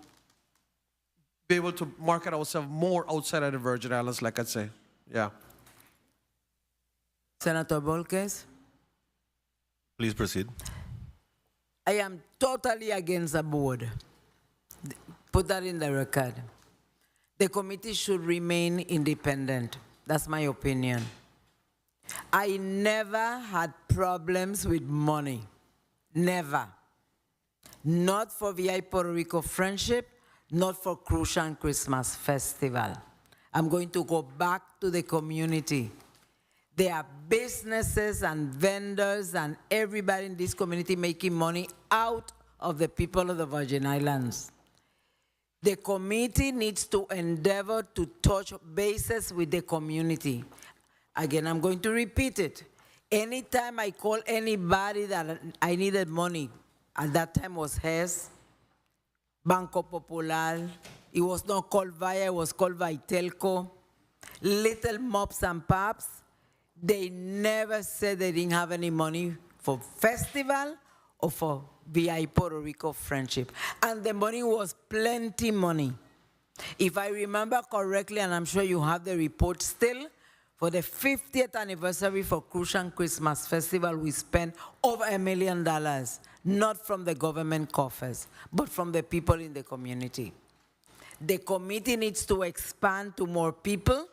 S3: market ourselves more outside of the Virgin Islands, like I say. Yeah.
S5: Senator Vieques.
S1: Please proceed.
S5: I am totally against the board. Put that in the record. The committee should remain independent. That's my opinion. I never had problems with money. Never. Not for VI Puerto Rico Friendship, not for Crucian Christmas Festival. I'm going to go back to the community. There are businesses and vendors and everybody in this community making money out of the people of the Virgin Islands. The committee needs to endeavor to touch bases with the community. Again, I'm going to repeat it. Anytime I call anybody that I needed money, at that time was HES, Banco Popular, it was not called Via, it was called Vitelco, little mops and pops, they never said they didn't have any money for festival or for VI Puerto Rico Friendship. And the money was plenty money. If I remember correctly, and I'm sure you have the report still, for the 50th anniversary for Crucian Christmas Festival, we spent over $1 million, not from the government coffers, but from the people in the community. The committee needs to expand to more people,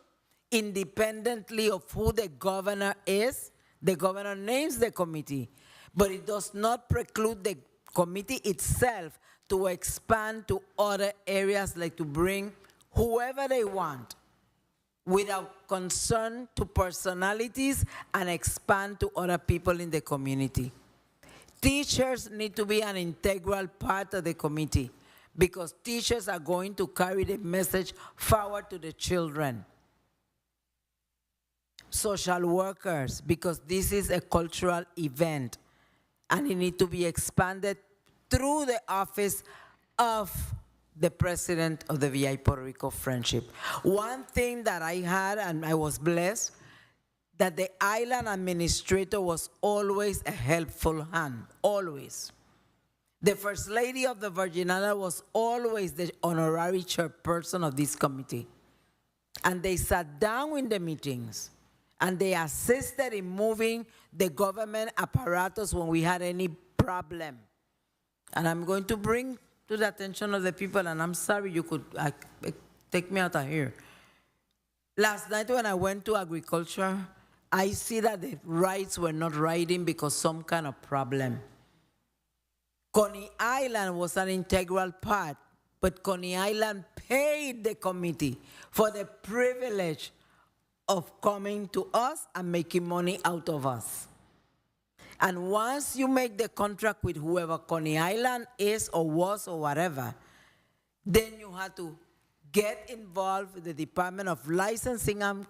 S5: independently of who the governor is. The governor names the committee, but it does not preclude the committee itself to expand to other areas, like to bring whoever they want without concern to personalities, and expand to other people in the community. Teachers need to be an integral part of the committee, because teachers are going to carry the message forward to the children. Social workers, because this is a cultural event, and it needs to be expanded through the office of the president of the VI Puerto Rico Friendship. One thing that I had, and I was blessed, that the island administrator was always a helpful hand, always. The First Lady of the Virgin Islands was always the honorary chairperson of this committee. And they sat down in the meetings, and they assisted in moving the government apparatus when we had any problem. And I'm going to bring to the attention of the people, and I'm sorry, you could take me out of here. Last night when I went to agriculture, I see that the rights were not riding because some kind of problem. Coney Island was an integral part, but Coney Island paid the committee for the privilege of coming to us and making money out of us. And once you make the contract with whoever Coney Island is or was or whatever, then you have to get involved with the Department of Licensing and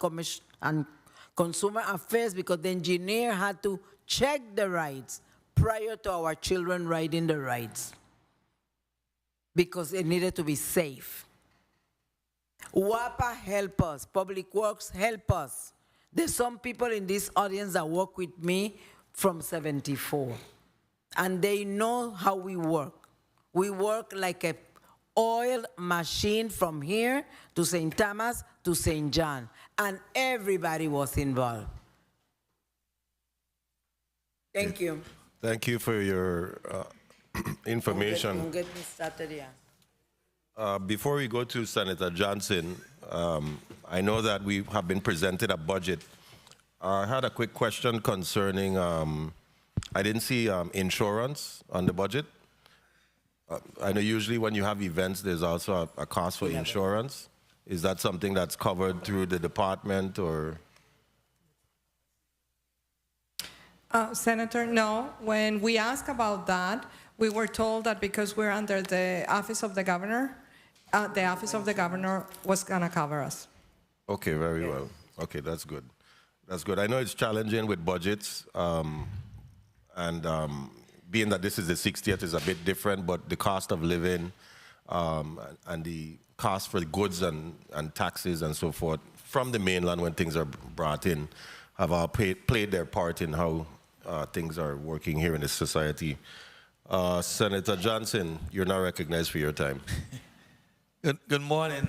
S5: Consumer Affairs, because the engineer had to check the rights prior to our children riding the rides. because it needed to be safe. WAPA help us, Public Works help us. There's some people in this audience that work with me from 74, and they know how we work. We work like a oil machine from here to St. Thomas to St. John, and everybody was involved. Thank you.
S1: Thank you for your information.
S5: Don't get me started here.
S1: Before we go to Senator Johnson, I know that we have been presented a budget. I had a quick question concerning, I didn't see insurance on the budget. I know usually when you have events, there's also a cost for insurance. Is that something that's covered through the department or?
S7: Senator, no. When we asked about that, we were told that because we're under the office of the governor was going to cover us.
S1: Okay, very well. Okay, that's good. That's good. I know it's challenging with budgets, and being that this is the 60th is a bit different, but the cost of living and the cost for goods and taxes and so forth from the mainland when things are brought in have all played their part in how things are working here in this society. Senator Johnson, you're now recognized for your time.
S8: Good morning,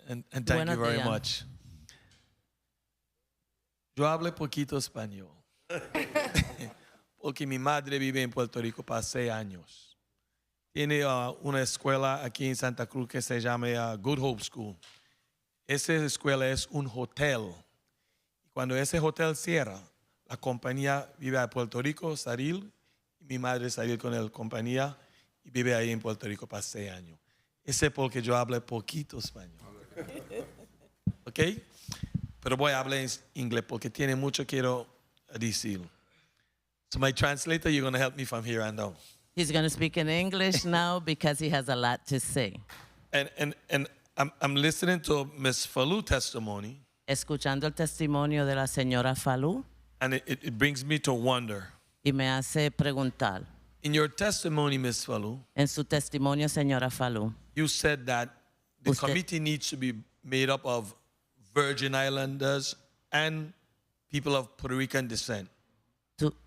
S8: and thank you very much. Yo hablo poquito español, porque mi madre vive en Puerto Rico para 6 años. Tiene una escuela aquí en Santa Cruz que se llama Good Hope School. Esa escuela es un hotel. Cuando ese hotel cierra, la compañía vive a Puerto Rico, salir, y mi madre salir con la compañía y vive ahí en Puerto Rico para 6 años. Ese es porque yo hablo poquito español. ¿Ok? Pero voy a hablar en inglés porque tiene mucho quiero decir. So my translator, you're going to help me from here on down.
S2: He's going to speak in English now because he has a lot to say.
S8: And I'm listening to Ms. Falu's testimony.
S2: Escuchando el testimonio de la señora Falú.
S8: And it brings me to wonder.
S2: Y me hace preguntar.
S8: In your testimony, Ms. Falu,
S2: En su testimonio, señora Falú,
S8: you said that the committee needs to be made up of Virgin Islanders and people of Puerto Rican descent.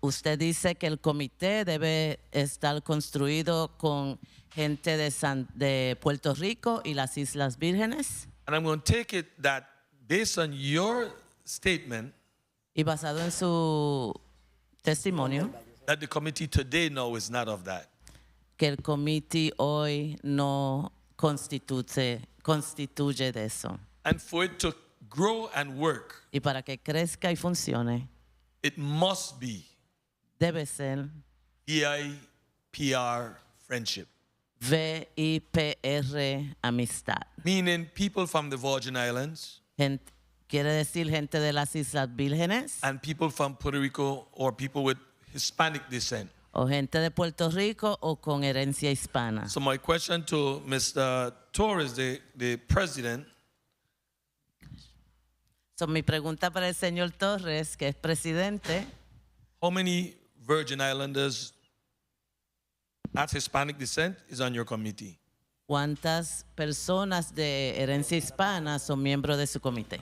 S2: Usted dice que el comité debe estar construido con gente de Puerto Rico y las Islas Vírgenes.
S8: And I'm going to take it that based on your statement,
S2: y basado en su testimonio,
S8: that the committee today no is not of that.
S2: Que el comité hoy no constituye de eso.
S8: And for it to grow and work,
S2: y para que crezca y funcione,
S8: it must be
S2: debe ser
S8: VIPR friendship.
S2: VIPR amistad.
S8: Meaning people from the Virgin Islands.
S2: Quiere decir gente de las Islas Vírgenes.
S8: And people from Puerto Rico or people with Hispanic descent.
S2: O gente de Puerto Rico o con herencia hispana.
S8: So my question to Mr. Torres, the president.
S2: So mi pregunta para el señor Torres, que es presidente.
S8: How many Virgin Islanders at Hispanic descent is on your committee?
S2: ¿Cuántas personas de herencia hispana son miembros de su comité?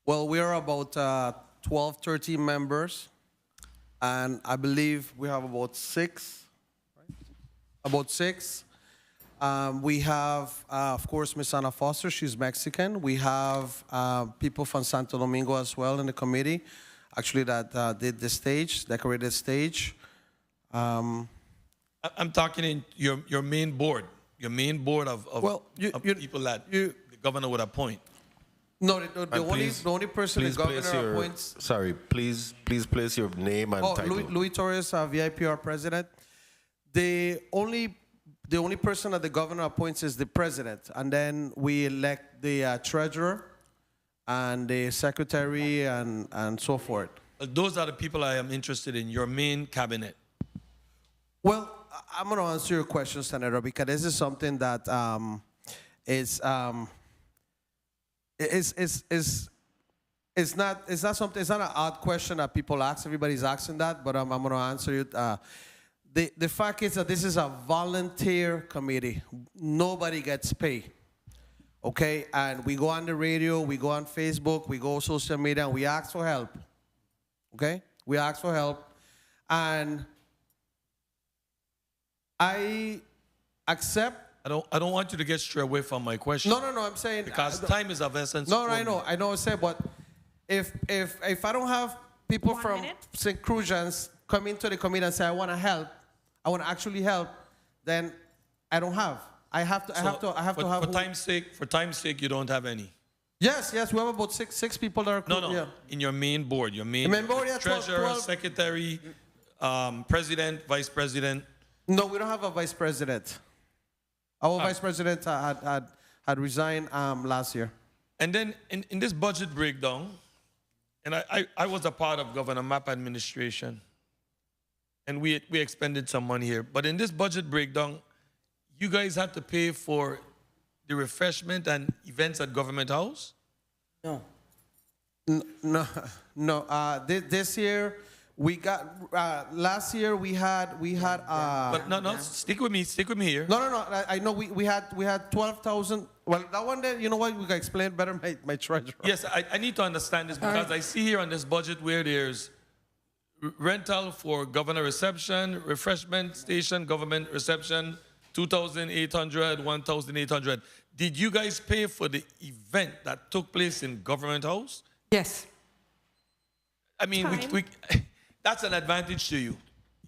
S3: Well, we are about 12, 13 members, and I believe we have about 6. Right? About 6. We have, of course, Miss Ana Foster. She's Mexican. We have people from Santo Domingo as well in the committee, actually that did the stage, decorated stage.
S8: I'm talking in your main board. Your main board of people that the governor would appoint.
S3: No, the only person the governor appoints.
S1: Sorry, please place your name and title.
S3: Luis Torres, VIPR president. The only person that the governor appoints is the president, and then we elect the treasurer and the secretary and so forth.
S8: Those are the people I am interested in, your main cabinet.
S3: Well, I'm going to answer your question, Senator, because this is something that is not an odd question that people ask. Everybody's asking that, but I'm going to answer it. The fact is that this is a volunteer committee. Nobody gets paid. Okay? And we go on the radio, we go on Facebook, we go social media, and we ask for help. Okay? We ask for help. And I accept.
S8: I don't want you to get straight away from my question.
S3: No, I'm saying.
S8: Because time is of essence.
S3: No, I know what I'm saying, but if I don't have people from St. Crucians come into the committee and say, I want to help, I want to actually help, then I don't have. I have to have.
S8: For time's sake, you don't have any.
S3: Yes, we have about six people that are.
S8: No.
S3: Yeah.
S8: In your main board,
S3: board, yeah,
S8: treasurer,
S3: 12.
S8: secretary, president, vice president.
S3: No, we don't have a vice president. Our vice president had resigned last year.
S8: And then in this budget breakdown, and I was a part of Governor Mapp administration, and we expended some money here. But in this budget breakdown, you guys had to pay for the refreshment and events at Government House?
S5: No.
S3: No. This year we got. Last year we had.
S8: But no. Stick with me here.
S3: No. I know we had 12,000. Well, that one there. You know what? We can explain better. My treasurer.
S8: Yes, I need to understand this because I see here on this budget where there's rental for governor reception, refreshment station, government reception, 2,800, 1,800. Did you guys pay for the event that took place in Government House?
S7: Yes.
S8: I mean, we that's an advantage to you.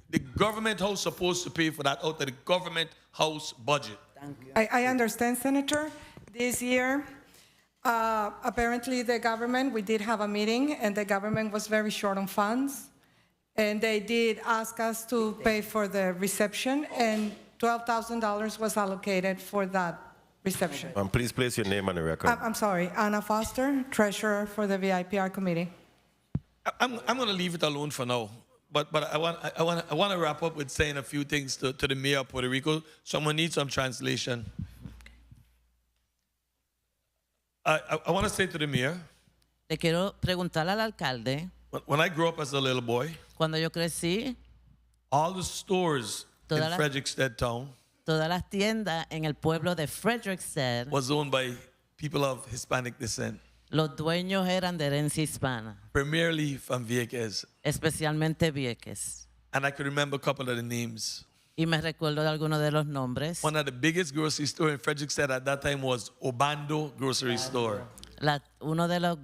S8: The Government House supposed to pay for that out of the Government House budget.
S5: Thank you.
S7: I understand, Senator. This year, apparently the government, we did have a meeting, and the government was very short on funds. And they did ask us to pay for the reception, and $12,000 was allocated for that reception.
S1: Please place your name on the record.
S7: I'm sorry, Anna Foster, treasurer for the VIPR committee.
S8: I'm going to leave it alone for now. But I want to wrap up with saying a few things to the mayor of Puerto Rico. Someone needs some translation. I want to say to the mayor.
S2: Le quiero preguntar al alcalde.
S8: When I grew up as a little boy,
S2: cuando yo crecí,
S8: all the stores in Frederickstead town,
S2: todas las tiendas en el pueblo de Frederickstead,
S8: was owned by people of Hispanic descent.
S2: Los dueños eran de herencia hispana.
S8: Primarily from Vieques.
S2: Especialmente Vieques.
S8: And I could remember a couple of the names.
S2: Y me recuerdo de algunos de los nombres.
S8: One of the biggest grocery stores in Frederickstead at that time was Obando Grocery Store.
S2: Uno de los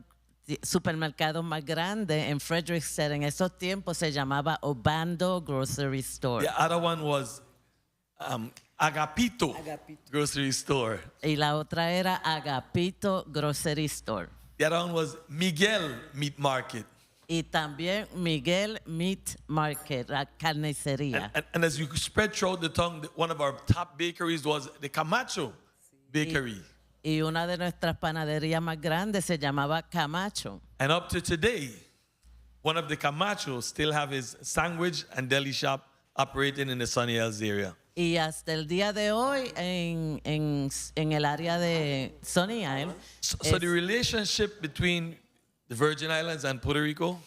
S2: supermercados más grandes en Frederickstead en esos tiempos se llamaba Obando Grocery Store.
S8: The other one was Agapito Grocery Store.
S2: Y la otra era Agapito Grocery Store.
S8: The other one was Miguel Meat Market.
S2: Y también Miguel Meat Market, la carnicería.
S8: And as you spread throughout the tongue, one of our top bakeries was the Camacho Bakery.
S2: Y una de nuestras panaderías más grandes se llamaba Camacho.
S8: And up to today, one of the Camachos still have his sandwich and deli shop operating in the Sunny Hills area.
S2: Y hasta el día de hoy en el área de Sunny Isles.
S8: So the relationship between the Virgin Islands and Puerto Rico,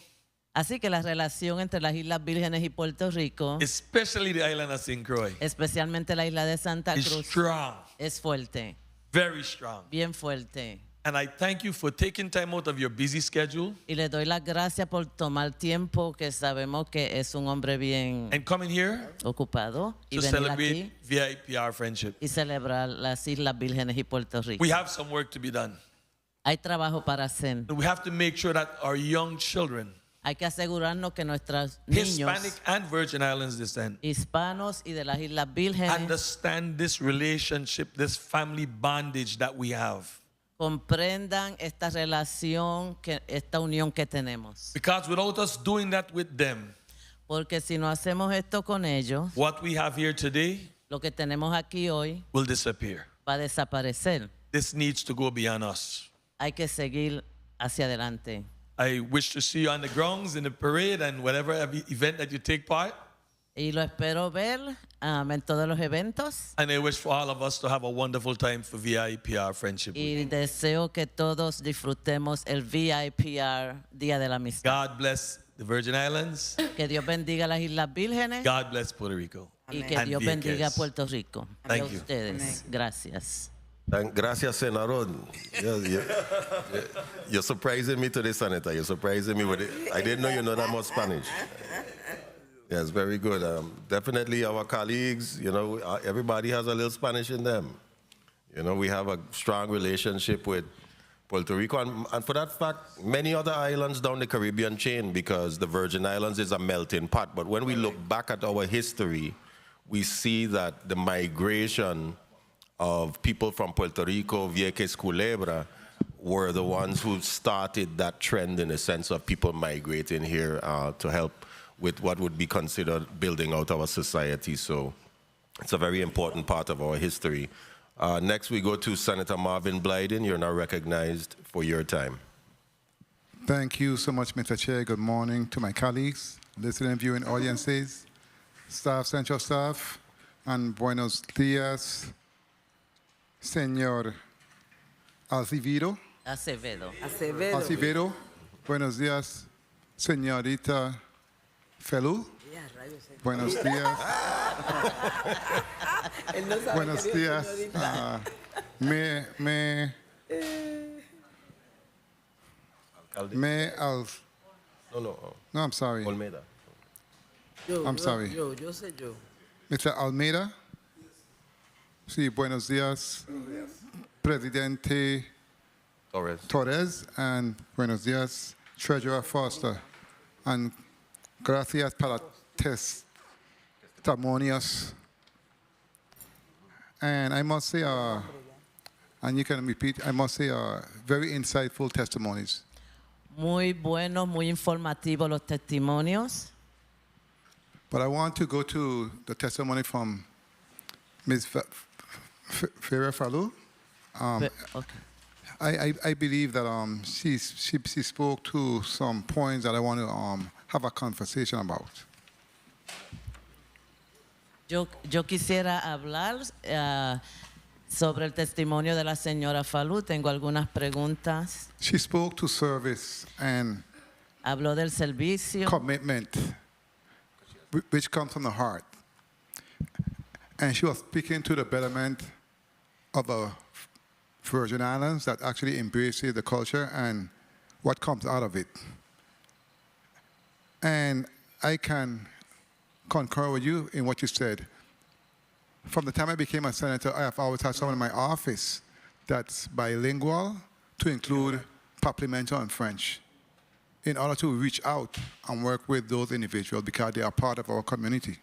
S2: así que la relación entre las Islas Vírgenes y Puerto Rico,
S8: especially the island of St. Croix,
S2: especialmente la isla de Santa Cruz,
S8: strong.
S2: Es fuerte.
S8: Very strong.
S2: Bien fuerte.
S8: And I thank you for taking time out of your busy schedule.
S2: Y le doy las gracias por tomar tiempo, que sabemos que es un hombre bien
S8: and coming here
S2: ocupado, y
S8: to
S2: venir
S8: celebrate
S2: aquí
S8: VIPR friendship.
S2: Y celebrar las Islas Vírgenes y Puerto Rico.
S8: We have some work to be done.
S2: Hay trabajo para hacer.
S8: We have to make sure that our young children,
S2: hay que asegurarnos que nuestros niños,
S8: Hispanic and Virgin Islands descent,
S2: hispanos y de las Islas Vírgenes,
S8: understand this relationship, this family bondage that we have.
S2: Comprendan esta relación, esta unión que tenemos.
S8: Because without us doing that with them,
S2: porque si no hacemos esto con ellos,
S8: what we have here today,
S2: lo que tenemos aquí hoy,
S8: will disappear.
S2: Va a desaparecer.
S8: This needs to go beyond us.
S2: Hay que seguir hacia adelante.
S8: I wish to see you on the grounds, in the parade, and whatever event that you take part.
S2: Y lo espero ver en todos los eventos.
S8: And I wish for all of us to have a wonderful time for VIPR Friendship Week.
S2: Y deseo que todos disfrutemos el VIPR Día de la Amistad.
S8: God bless the Virgin Islands.
S2: Que Dios bendiga las Islas Vírgenes
S8: God bless Puerto Rico.
S2: y que
S8: And
S2: Dios bendiga
S8: Vieques.
S2: Puerto Rico.
S8: Thank
S2: Y a
S8: you.
S2: ustedes. Gracias.
S1: Gracias, Senador. You're surprising me today, Senator. You're surprising me with it. I didn't know you know that much Spanish. Yes, very good. Definitely our colleagues, everybody has a little Spanish in them. We have a strong relationship with Puerto Rico, and for that fact, many other islands down the Caribbean chain, because the Virgin Islands is a melting pot. But when we look back at our history, we see that the migration of people from Puerto Rico, Vieques, Culebra, were the ones who started that trend, in a sense of people migrating here to help with what would be considered building out our society. So it's a very important part of our history. Next, we go to Senator Marvin Blyden. You're now recognized for your time.
S12: Thank you so much, Mr. Chair. Good morning to my colleagues, listening and viewing audiences, staff, central staff, and buenos dias, Señor Acevedo.
S5: Acevedo.
S12: Buenos dias, Señorita Felú. Buenos días. Buenos días. No, I'm sorry.
S1: Olmeda.
S12: I'm sorry.
S5: Yo sé yo.
S12: Mr. Almeida. Sí, buenos días. Presidente Torres. And buenos días, Treasurer Foster. And gracias para testimonios. And I must say, and you can repeat, I must say, very insightful testimonies.
S2: Muy buenos, muy informativos los testimonios.
S12: But I want to go to the testimony from Ms. Ferrer Falou.
S2: Okay.
S12: I believe that she spoke to some points that I want to have a conversation about.
S2: Yo quisiera hablar sobre el testimonio de la señora Falú. Tengo algunas preguntas.
S12: She spoke to service and
S2: Habló del servicio,
S12: commitment, which comes from the heart. And she was speaking to the betterment of the Virgin Islands that actually embraces the culture and what comes out of it. And I can concur with you in what you said. From the time I became a senator, I have always had someone in my office that's bilingual to include Parliamentary and French in order to reach out and work with those individuals because they are part of our community.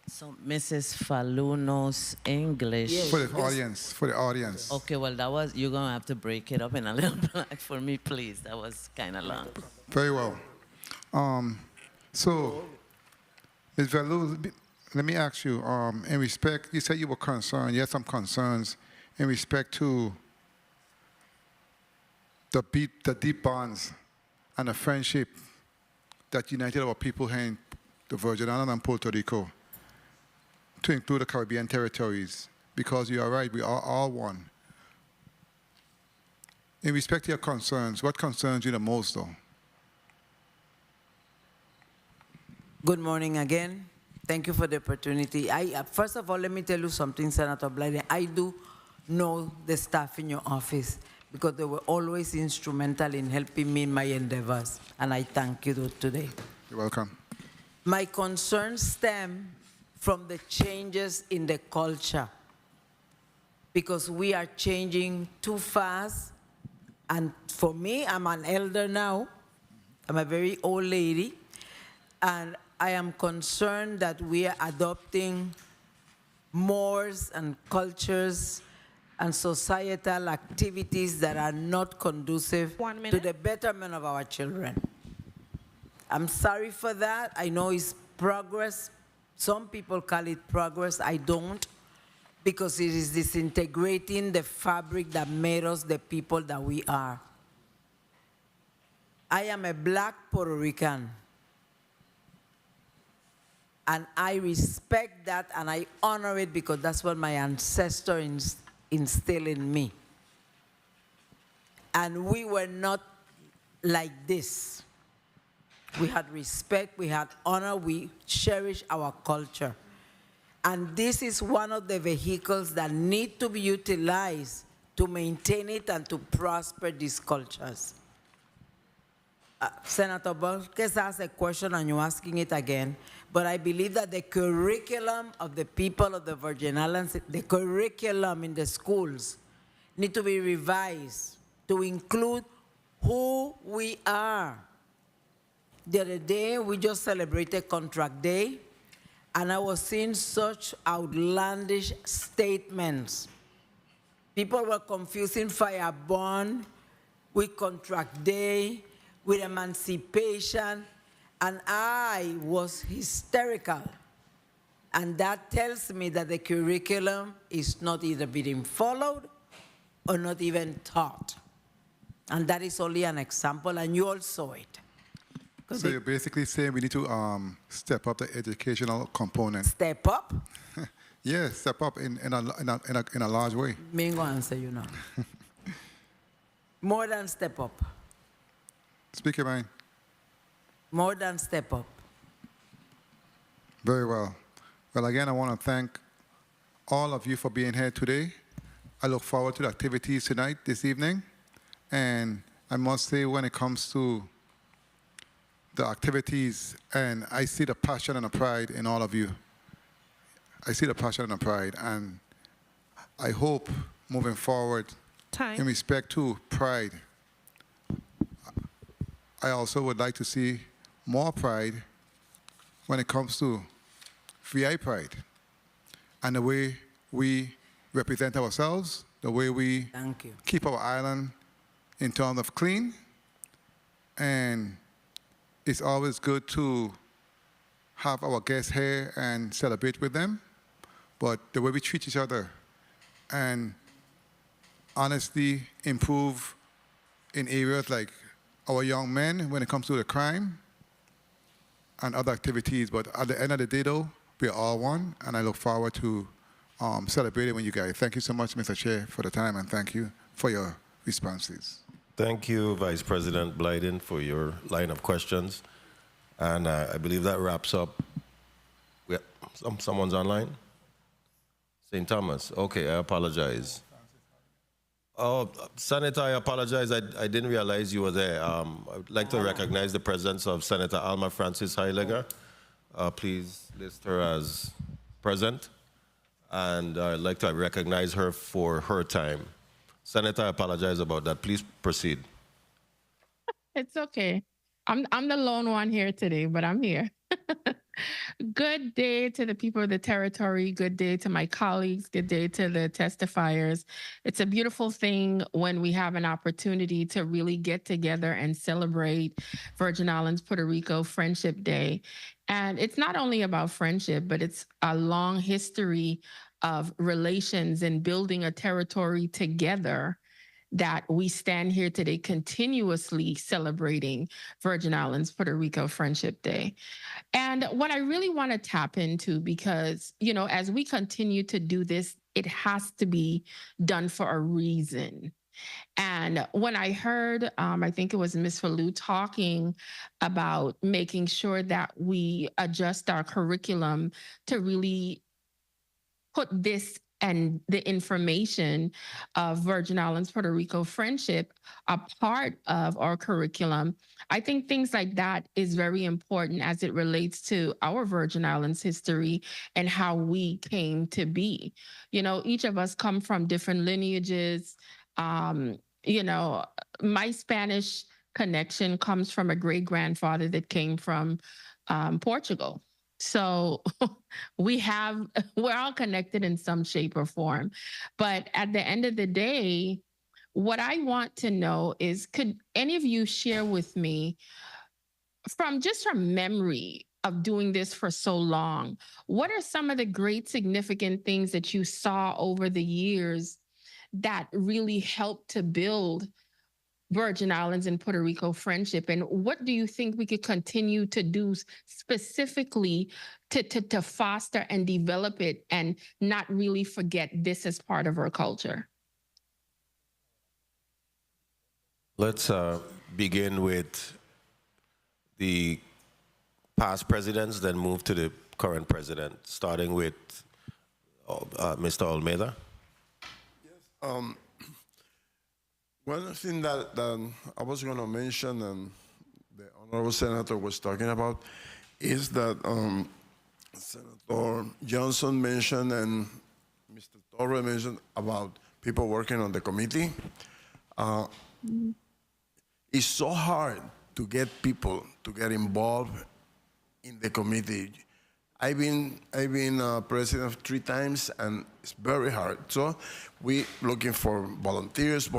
S2: so Mrs. Falú knows English.
S5: Yes.
S12: For the audience.
S2: Okay, well, you're going to have to break it up in a little black for me, please. That was kind of long.
S12: Very well. So, Ms. Falou, let me ask you, in respect, you said you were concerned, you had some concerns in respect to the deep bonds and the friendship that united our people here in the Virgin Islands and Puerto Rico, to include the Caribbean territories, because you are right, we are all one. In respect to your concerns, what concerns you the most, though?
S5: Good morning again. Thank you for the opportunity. First of all, let me tell you something, Senator Blyden. I do know the staff in your office because they were always instrumental in helping me in my endeavors, and I thank you today.
S12: You're welcome.
S5: My concerns stem from the changes in the culture because we are changing too fast. And for me, I'm an elder now. I'm a very old lady. And I am concerned that we are adopting mores and cultures and societal activities that are not conducive to the betterment of our children. I'm sorry for that. I know it's progress. Some people call it progress. I don't, because it is disintegrating the fabric that made us the people that we are. I am a black Puerto Rican. And I respect that and I honor it because that's what my ancestors instilled in me. And we were not like this. We had respect, we had honor, we cherish our culture. And this is one of the vehicles that need to be utilized to maintain it and to prosper these cultures. Senator Vieques asked a question and you're asking it again, but I believe that the curriculum of the people of the Virgin Islands, the curriculum in the schools need to be revised to include who we are. The other day, we just celebrated Contract Day, and I was seeing such outlandish statements. People were confusing Fireborn with Contract Day, with emancipation, and I was hysterical. And that tells me that the curriculum is not either being followed or not even taught. And that is only an example, and you all saw it.
S12: So you're basically saying we need to step up the educational component.
S5: Step up?
S12: Yes, step up in a large way.
S5: Me go answer you now. More than step up.
S12: Speak your mind.
S5: More than step up.
S12: Very well. Well, again, I want to thank all of you for being here today. I look forward to the activities tonight, this evening. And I must say, when it comes to the activities, and I see the passion and the pride in all of you. I see the passion and the pride, and I hope moving forward, in respect to pride, I also would like to see more pride when it comes to VI pride and the way we represent ourselves, the way we keep our island in terms of clean. And it's always good to have our guests here and celebrate with them, but the way we treat each other and honestly improve in areas like our young men when it comes to the crime and other activities. But at the end of the day, though, we're all one, and I look forward to celebrating with you guys. Thank you so much, Mr. Chair, for the time, and thank you for your responses.
S1: Thank you, Vice President Blyden, for your line of questions. And I believe that wraps up. Someone's online? St. Thomas. Okay, I apologize. Oh, Senator, I apologize. I didn't realize you were there. I would like to recognize the presence of Senator Alma Francis Heileger. Please list her as present. And I'd like to recognize her for her time. Senator, I apologize about that. Please proceed.
S13: It's okay. I'm the lone one here today, but I'm here. Good day to the people of the territory. Good day to my colleagues. Good day to the testifiers. It's a beautiful thing when we have an opportunity to really get together and celebrate Virgin Islands, Puerto Rico Friendship Day. And it's not only about friendship, but it's a long history of relations and building a territory together that we stand here today continuously celebrating Virgin Islands, Puerto Rico Friendship Day. And what I really want to tap into, because, you know, as we continue to do this, it has to be done for a reason. And when I heard, I think it was Ms. Falou talking about making sure that we adjust our curriculum to really put this and the information of Virgin Islands, Puerto Rico friendship a part of our curriculum, I think things like that is very important as it relates to our Virgin Islands history and how we came to be. You know, each of us come from different lineages. You know, my Spanish connection comes from a great-grandfather that came from Portugal. So we're all connected in some shape or form. But at the end of the day, what I want to know is, could any of you share with me from memory of doing this for so long, what are some of the great significant things that you saw over the years that really helped to build Virgin Islands and Puerto Rico friendship? And what do you think we could continue to do specifically to foster and develop it and not really forget this as part of our culture?
S1: Let's begin with the past presidents, then move to the current president, starting with Mr. Almeida.
S6: One thing that I was going to mention, and the honorable senator was talking about, is that Senator Johnson mentioned and Mr. Torre mentioned about people working on the committee. It's so hard to get people to get involved in the committee. I've been president 3 times, and it's very hard. So we looking for volunteers.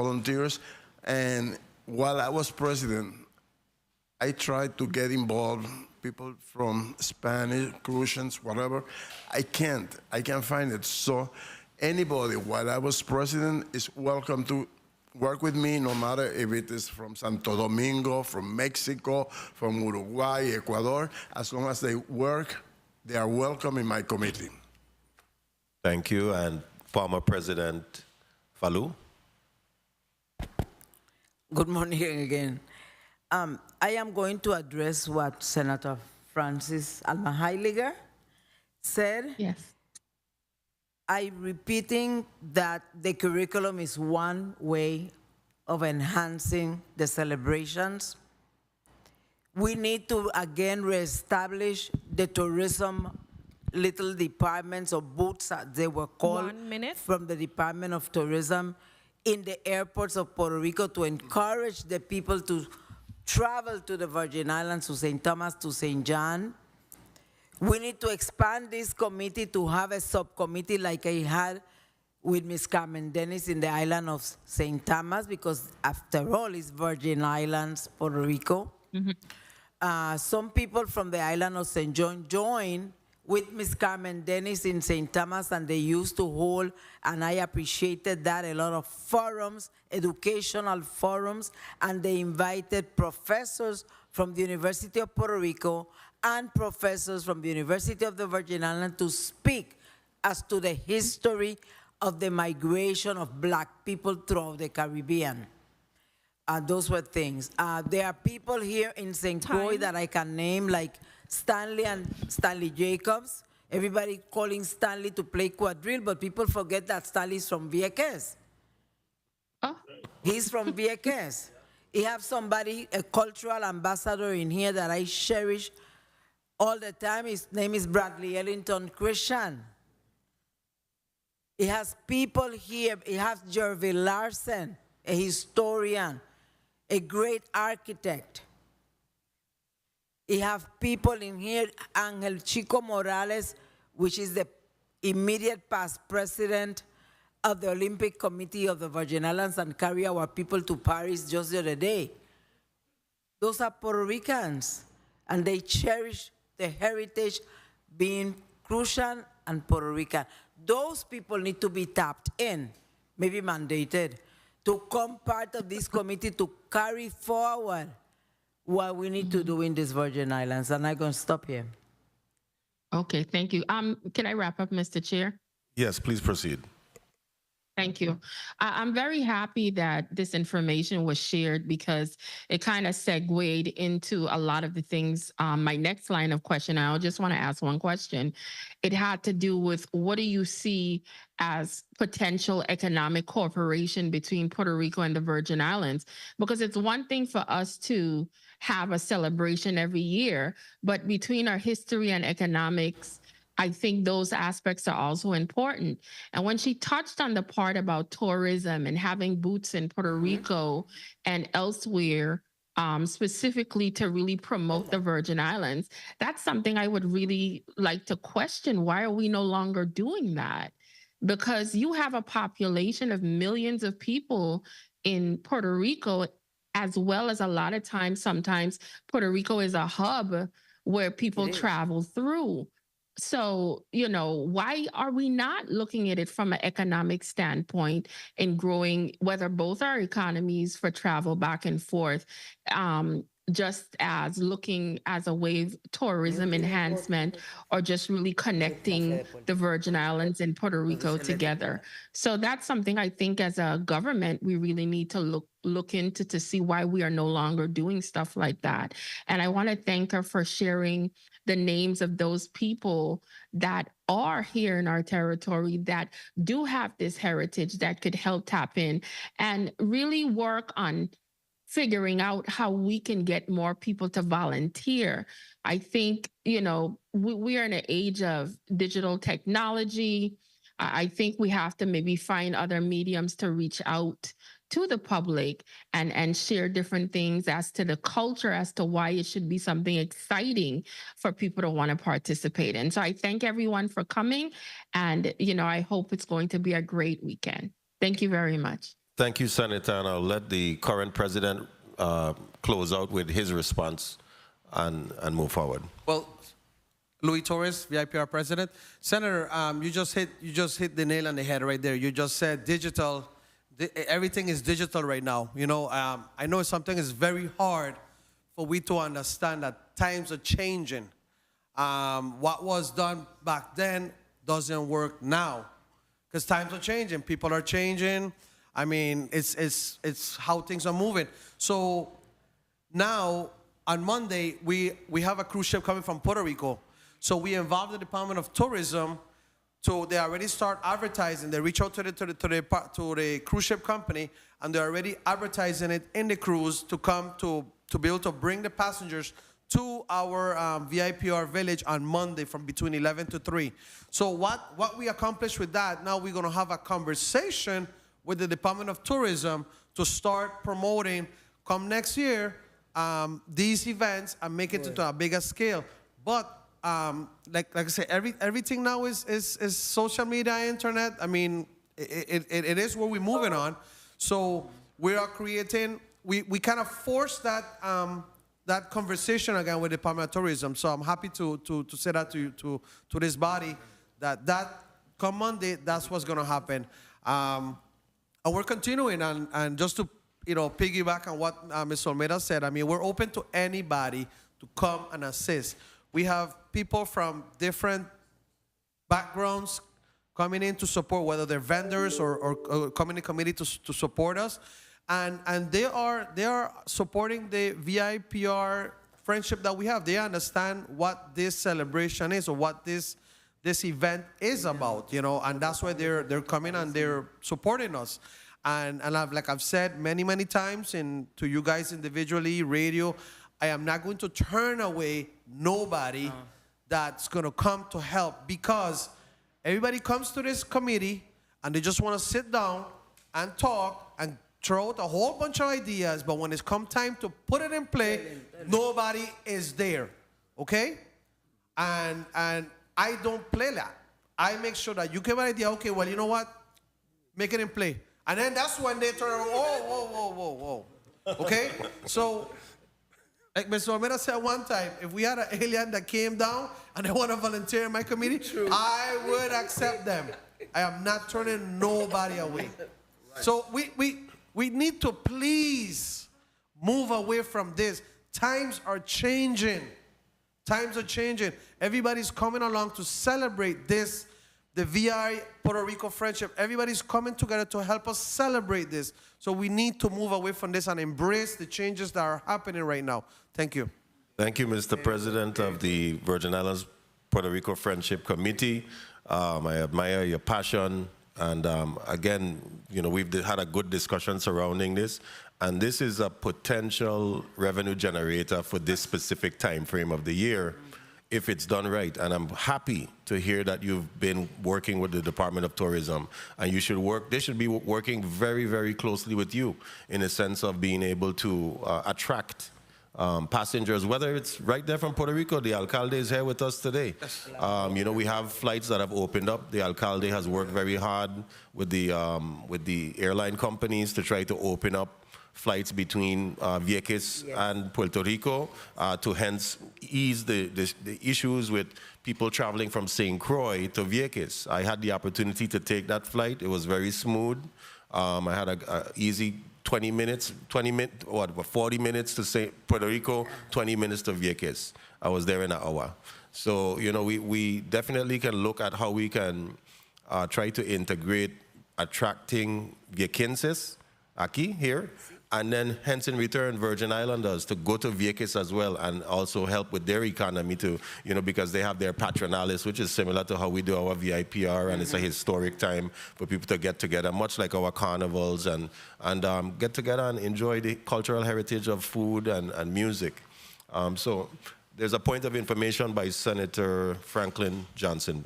S6: And while I was president, I tried to get involved, people from Spanish, Crucians, whatever. I can't find it. So anybody, while I was president, is welcome to work with me, no matter if it is from Santo Domingo, from Mexico, from Uruguay, Ecuador. As long as they work, they are welcome in my committee.
S1: Thank you. And former President Falou.
S5: Good morning again. I am going to address what Senator Francis Alma Heiliger said.
S13: Yes.
S5: I'm repeating that the curriculum is one way of enhancing the celebrations. We need to again reestablish the tourism little departments or booths, as they were called,
S14: 1 minute.
S5: from the Department of Tourism in the airports of Puerto Rico to encourage the people to travel to the Virgin Islands, to St. Thomas, to St. John. We need to expand this committee to have a subcommittee like I had with Ms. Carmen Dennis in the island of St. Thomas, because after all, it's Virgin Islands, Puerto Rico. Some people from the island of St. John joined with Ms. Carmen Dennis in St. Thomas, and they used to hold, and I appreciated that, a lot of forums, educational forums, and they invited professors from the University of Puerto Rico and professors from the University of the Virgin Islands to speak as to the history of the migration of Black people throughout the Caribbean. Those were things. There are people here in St. Croix that I can name, like Stanley and Stanley Jacobs. Everybody calling Stanley to play quadrille, but people forget that Stanley's from Vieques.
S13: Oh.
S5: He's from Vieques. He have somebody, a cultural ambassador in here that I cherish all the time. His name is Bradley Ellington Christian. He has people here. He has Jervy Larson, a historian, a great architect. He have people in here, Angel Chico Morales, which is the immediate past president of the Olympic Committee of the Virgin Islands, and carry our people to Paris just the other day. Those are Puerto Ricans, and they cherish the heritage being Crucian and Puerto Rican. Those people need to be tapped in, maybe mandated, to come part of this committee to carry forward what we need to do in these Virgin Islands. And I'm going to stop here.
S13: Okay, thank you. Can I wrap up, Mr. Chair?
S1: Yes, please proceed.
S13: Thank you. I'm very happy that this information was shared, because it kind of segued into a lot of the things. My next line of question, I just want to ask one question. It had to do with, what do you see as potential economic cooperation between Puerto Rico and the Virgin Islands? Because it's one thing for us to have a celebration every year, but between our history and economics, I think those aspects are also important. And when she touched on the part about tourism and having booths in Puerto Rico and elsewhere, specifically to really promote the Virgin Islands, that's something I would really like to question. Why are we no longer doing that? Because you have a population of millions of people in Puerto Rico, as well as a lot of times, sometimes Puerto Rico is a hub where people travel through. So, why are we not looking at it from an economic standpoint and growing, whether both our economies for travel back and forth? just as looking as a wave tourism enhancement or just really connecting the Virgin Islands and Puerto Rico together. So that's something I think as a government we really need to look into to see why we are no longer doing stuff like that. And I want to thank her for sharing the names of those people that are here in our territory that do have this heritage that could help tap in and really work on figuring out how we can get more people to volunteer. I think, you know, we are in an age of digital technology. I think we have to maybe find other mediums to reach out to the public and share different things as to the culture, as to why it should be something exciting for people to want to participate in. So I thank everyone for coming, and, you know, I hope it's going to be a great weekend. Thank you very much.
S1: Thank you, Senator, and I'll let the current president close out with his response and move forward.
S3: Well, Louis Torres, VIPR president. Senator, you just hit the nail on the head right there. You just said digital. Everything is digital right now. You know, I know something is very hard for we to understand that times are changing. What was done back then doesn't work now because times are changing. People are changing. I mean, it's how things are moving. So now on Monday we have a cruise ship coming from Puerto Rico. So we involved the Department of Tourism. So they already start advertising. They reach out to the cruise ship company, and they're already advertising it in the cruise to come to be able to bring the passengers to our VIPR village on Monday from between 11 to 3. So what we accomplished with that, now we're going to have a conversation with the Department of Tourism to start promoting, come next year, these events and make it to a bigger scale. But like I said, everything now is social media, internet. I mean, it is where we're moving on. So we are creating, we kind of forced that conversation again with the Department of Tourism. So I'm happy to say that to this body that come Monday, that's what's going to happen. And we're continuing, and just to piggyback on what Ms. Olmeda said, I mean, we're open to anybody to come and assist. We have people from different backgrounds coming in to support, whether they're vendors or community committee to support us, and they are supporting the VIPR friendship that we have. They understand what this celebration is or what this event is about, and that's why they're coming and they're supporting us. And I've said many times to you guys individually, radio, I am not going to turn away nobody that's going to come to help, because everybody comes to this committee and they just want to sit down and talk and throw out a whole bunch of ideas, but when it's come time to put it in play, nobody is there, okay? And I don't play that. I make sure that you give an idea, okay, well, you know what? Make it in play. And then that's when they turn around, whoa. Okay? So, like Mr. Almeida said one time, if we had an alien that came down and they want to volunteer in my committee, I would accept them. I am not turning nobody away. Right. So we need to please move away from this. Times are changing. Times are changing. Everybody's coming along to celebrate this, the VI Puerto Rico friendship. Everybody's coming together to help us celebrate this. So we need to move away from this and embrace the changes that are happening right now. Thank you.
S1: Thank you, Mr. President of the Virgin Islands Puerto Rico Friendship Committee. I admire your passion. And again, we've had a good discussion surrounding this. And this is a potential revenue generator for this specific time frame of the year, if it's done right. And I'm happy to hear that you've been working with the Department of Tourism, and they should be working very, very closely with you in a sense of being able to attract passengers, whether it's right there from Puerto Rico. The alcalde is here with us today. We have flights that have opened up. The alcalde has worked very hard with the airline companies to try to open up flights between Vieques and Puerto Rico to hence ease the issues with people traveling from St. Croix to Vieques. I had the opportunity to take that flight. It was very smooth. I had an easy 20 minutes, 40 minutes to Puerto Rico, 20 minutes to Vieques. I was there in an hour. So, you know, we definitely can look at how we can try to integrate attracting Viequenses here, and then hence in return Virgin Islanders to go to Vieques as well and also help with their economy too, you know, because they have their patronalis, which is similar to how we do our VIPR, and it's a historic time for people to get together, much like our carnivals, and get together and enjoy the cultural heritage of food and music. So there's a point of information by Senator Franklin Johnson.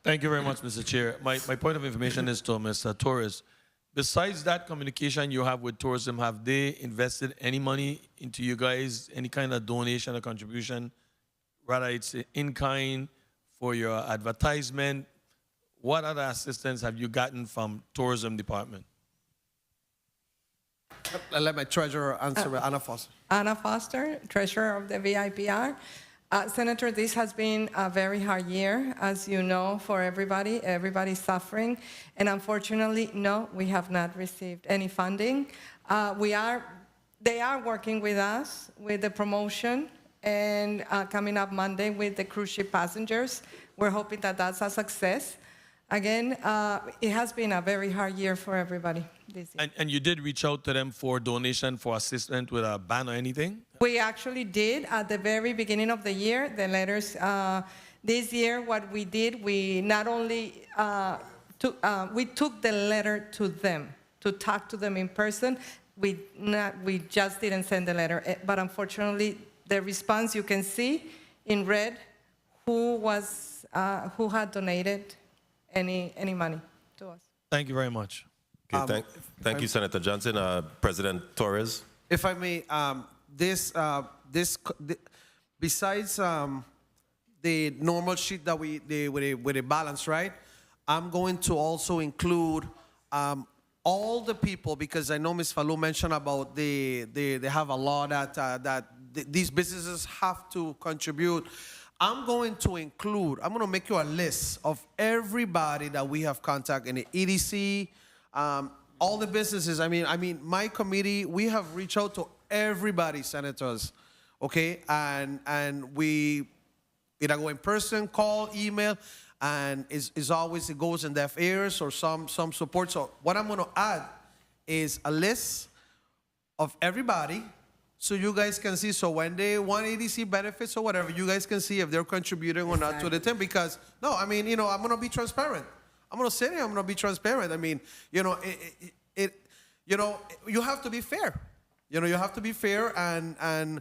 S8: Thank you very much, Mr. Chair. My point of information is to Mr. Torres. Besides that communication you have with tourism, have they invested any money into you guys, any kind of donation or contribution, whether it's in kind for your advertisement? What other assistance have you gotten from tourism department?
S3: I'll let my treasurer answer, Anna Foster.
S7: Anna Foster, treasurer of the VIPR. Senator, this has been a very hard year, as you know, for everybody. Everybody's suffering. And unfortunately, no, we have not received any funding. They are working with us with the promotion, and coming up Monday with the cruise ship passengers. We're hoping that that's a success. Again, it has been a very hard year for everybody this year.
S8: And you did reach out to them for donation, for assistance with a ban or anything?
S7: We actually did at the very beginning of the year, the letters. This year, what we did, we not only we took the letter to them to talk to them in person. We just didn't send the letter, but unfortunately, the response you can see in red who had donated any money to us.
S8: Thank you very much.
S1: Okay, thank you, Senator Johnson. President Torres.
S3: If I may, besides the normal sheet that with a balance, right? I'm going to also include all the people, because I know Ms. Falou mentioned about they have a law that these businesses have to contribute. I'm going to make you a list of everybody that we have contact in the EDC, all the businesses. I mean, my committee, we have reached out to everybody, senators, okay? And we either go in person, call, email, and it's always, it goes in deaf ears or some support. So what I'm gonna add is a list of everybody, so you guys can see. So when they want EDC benefits or whatever, you guys can see if they're contributing or not to the team. Because, no, I mean, you know, I'm going to be transparent. I'm going to say it, I'm going to be transparent. I mean, you know, you have to be fair. You know, you have to be fair, and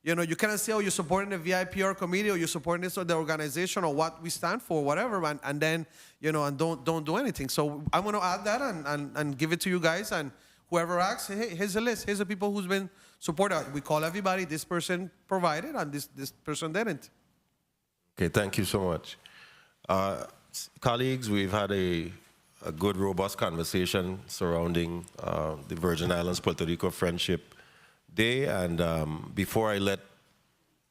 S3: you know, you cannot say, oh, you're supporting the VIPR committee or you're supporting this or the organization or what we stand for, whatever, and then, you know, and don't do anything. So I'm going to add that and give it to you guys, and whoever asks, hey, here's a list. Here's the people who's been supported. We call everybody. This person provided, and this person didn't.
S1: Okay, thank you so much. Colleagues, we've had a good, robust conversation surrounding the Virgin Islands Puerto Rico Friendship Day. And before I let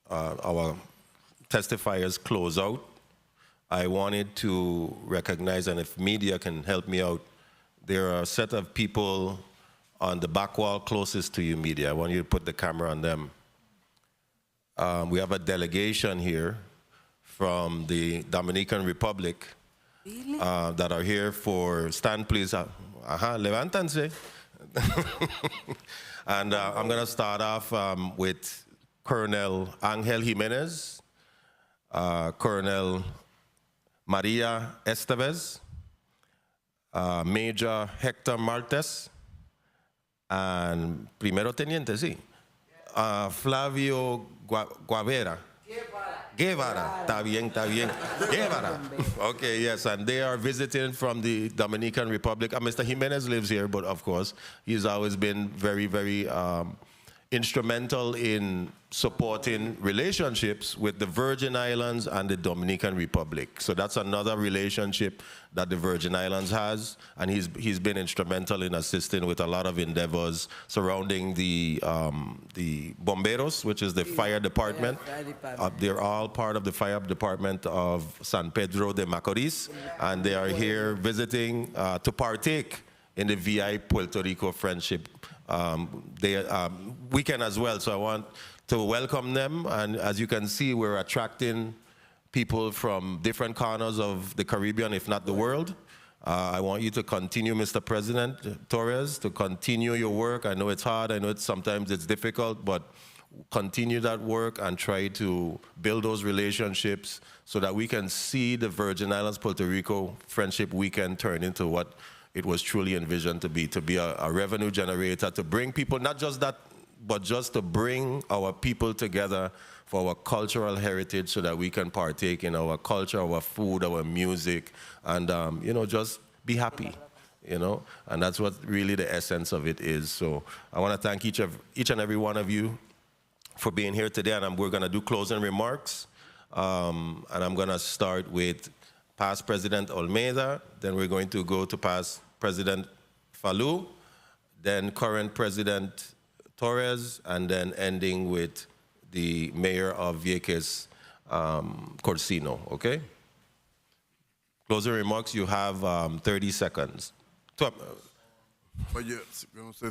S1: our testifiers close out, I wanted to recognize, and if media can help me out, there are a set of people on the back wall closest to you, media. I want you to put the camera on them. We have a delegation here from the Dominican Republic that are here for, stand please, levántanse. And I'm gonna start off with Colonel Angel Jimenez, Colonel Maria Estevez, Major Hector Martes, and Primero Teniente, sí. Flavio Guevara. Guevara. Está bien. Guevara. Okay, yes, and they are visiting from the Dominican Republic. Mr. Jimenez lives here, but of course, he's always been very, very instrumental in supporting relationships with the Virgin Islands and the Dominican Republic. So that's another relationship that the Virgin Islands has, and he's been instrumental in assisting with a lot of endeavors surrounding the bomberos, which is the fire department. They're all part of the fire department of San Pedro de Macorís, and they are here visiting to partake in the VI Puerto Rico Friendship weekend as well. So I want to welcome them. And as you can see, we're attracting people from different corners of the Caribbean, if not the world. I want you to continue, Mr. President Torres, to continue your work. I know it's hard, I know sometimes it's difficult, but continue that work and try to build those relationships so that we can see the Virgin Islands Puerto Rico Friendship Weekend turn into what it was truly envisioned to be a revenue generator, to bring people, not just that, but just to bring our people together for our cultural heritage so that we can partake in our culture, our food, our music, and you know, just be happy, you know, and that's what really the essence of it is. So I want to thank each and every one of you for being here today, and we're going to do closing remarks, and I'm going to start with past President Olmeda, then we're going to go to past President Falou, then current President Torres, and then ending with the mayor of Vieques, Corsino, okay? Closing remarks, you have 30 seconds.
S6: Oye,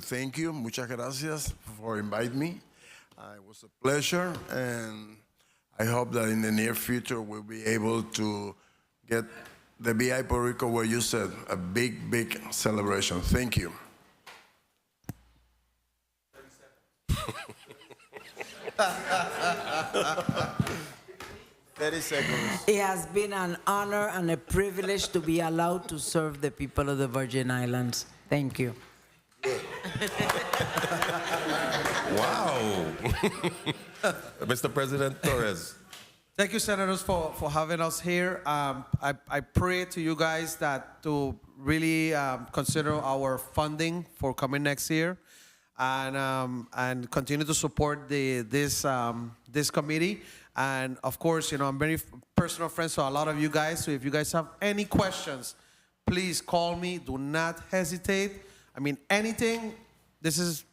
S6: thank you, muchas gracias for inviting me. It was a pleasure, and I hope that in the near future we'll be able to get the VI Puerto Rico, where you said, a big, big celebration. Thank you.
S1: 30 seconds.
S5: It has been an honor and a privilege to be allowed to serve the people of the Virgin Islands. Thank you.
S1: Wow. Mr. President Torres.
S3: Thank you, Senators, for having us here. I pray to you guys that to really consider our funding for coming next year, and continue to support this committee. And of course, you know, I'm very personal friends to a lot of you guys. So if you guys have any questions, please call me. Do not hesitate. I mean, anything. This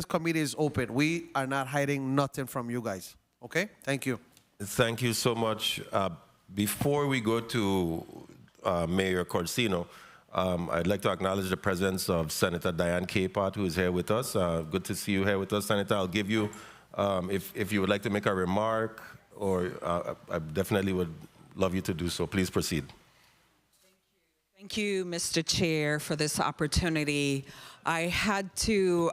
S3: committee is open. We are not hiding nothing from you guys. Okay? Thank you.
S1: Thank you so much. Before we go to Mayor Corsino, I'd like to acknowledge the presence of Senator Diane Capehart, who is here with us. Good to see you here with us, Senator. I'll give you, if you would like to make a remark, or I definitely would love you to do so. Please proceed.
S14: Thank you, Mr. Chair, for this opportunity. I had to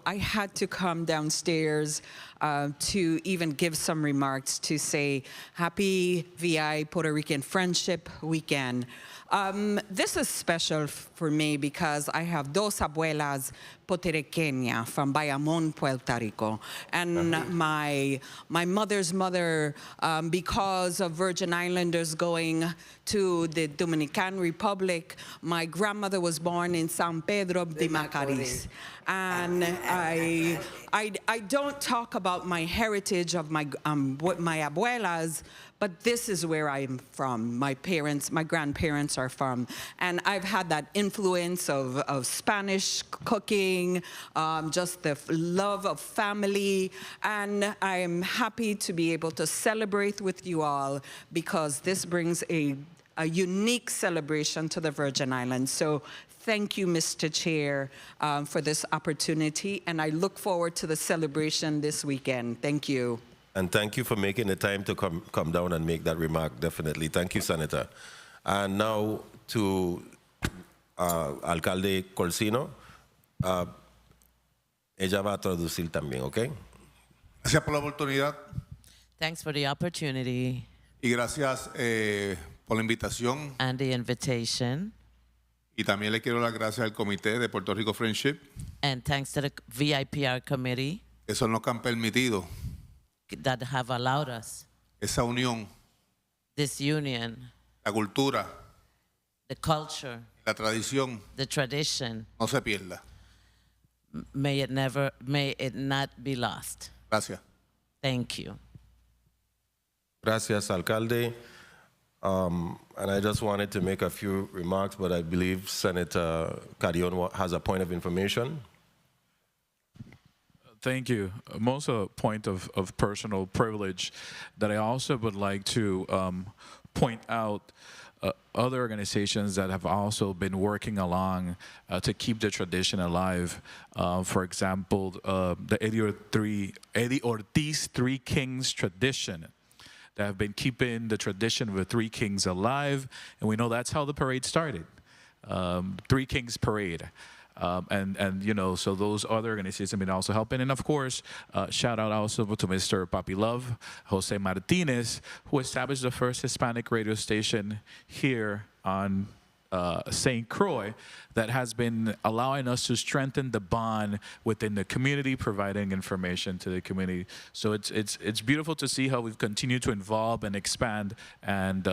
S14: come downstairs to even give some remarks to say happy VI Puerto Rican Friendship Weekend. This is special for me because I have dos abuelas puertorriqueñas from Bayamón, Puerto Rico. And my mother's mother, because of Virgin Islanders going to the Dominican Republic, my grandmother was born in San Pedro de Macorís. And I don't talk about my heritage of my abuelas, but this is where I'm from. My grandparents are from. And I've had that influence of Spanish cooking, just the love of family. And I'm happy to be able to celebrate with you all because this brings a unique celebration to the Virgin Islands. So thank you, Mr. Chair, for this opportunity. And I look forward to the celebration this weekend. Thank you.
S1: And thank you for making the time to come down and make that remark, definitely. Thank you, Senator. And now to Alcalde Corsino. Ella va a traducir también, ¿ok?
S4: Gracias por la oportunidad.
S2: Thanks for the opportunity.
S4: Y gracias por la invitación.
S2: And the invitation.
S4: Y también le quiero dar gracias al Comité de Puerto Rico Friendship.
S2: And thanks to the VIPR committee.
S4: Que son los que han permitido
S2: that have allowed us
S4: esa unión,
S2: this union,
S4: la cultura,
S2: the culture,
S4: la tradición,
S2: the tradition,
S4: no se pierda.
S2: May it not be lost.
S4: Gracias.
S2: Thank you.
S1: Gracias, Alcalde. And I just wanted to make a few remarks, but I believe Senator Carrion has a point of information.
S11: Thank you. Most a point of personal privilege that I also would like to point out other organizations that have also been working along to keep the tradition alive. For example, the Eddie Ortiz Three Kings tradition, that have been keeping the tradition of the Three Kings alive. And we know that's how the parade started, Three Kings Parade. And you know, so those other organizations have been also helping. And of course, shout out also to Mr. Papi Love, Jose Martinez, who established the first Hispanic radio station here on St. Croix, that has been allowing us to strengthen the bond within the community, providing information to the community. So it's beautiful to see how we've continued to evolve and expand and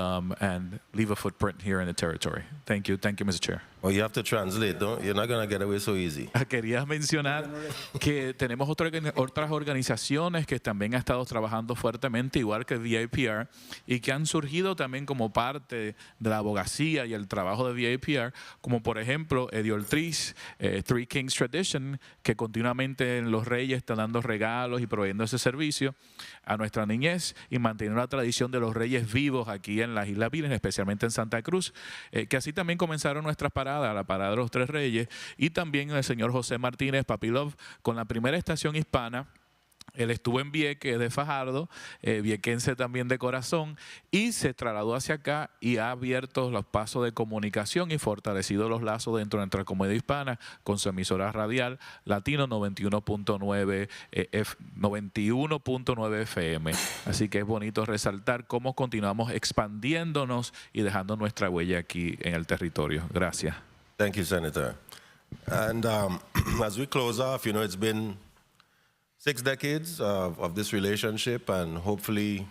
S11: leave a footprint here in the territory. Thank you, Mr. Chair.
S1: Well, you have to translate, don't? You're not going to get away so easy.
S11: Quería mencionar que tenemos otras organizaciones que también han estado trabajando fuertemente, igual que VIPR, y que han surgido también como parte de la abogacía y el trabajo de VIPR, como por ejemplo Eddie Ortiz, Three Kings Tradition, que continuamente en Los Reyes están dando regalos y proveyendo ese servicio a nuestra niñez y manteniendo la tradición de los Reyes vivos aquí en las Islas Vírgenes, especialmente en Santa Cruz, que así también comenzaron nuestras paradas, la parada de los Tres Reyes, y también el señor José Martínez, Papi Love, con la primera estación hispana. Él estuvo en Vieques de Fajardo, viequense también de corazón, y se trasladó hacia acá y ha abierto los pasos de comunicación y fortalecido los lazos dentro de nuestra comunidad hispana con su emisora radial Latino 91.9 FM. Así que es bonito resaltar cómo continuamos expandiéndonos y dejando nuestra huella aquí en el territorio. Gracias.
S1: Thank you, Senator. And as we close off, you know, it's been 6 decades of this relationship, and hopefully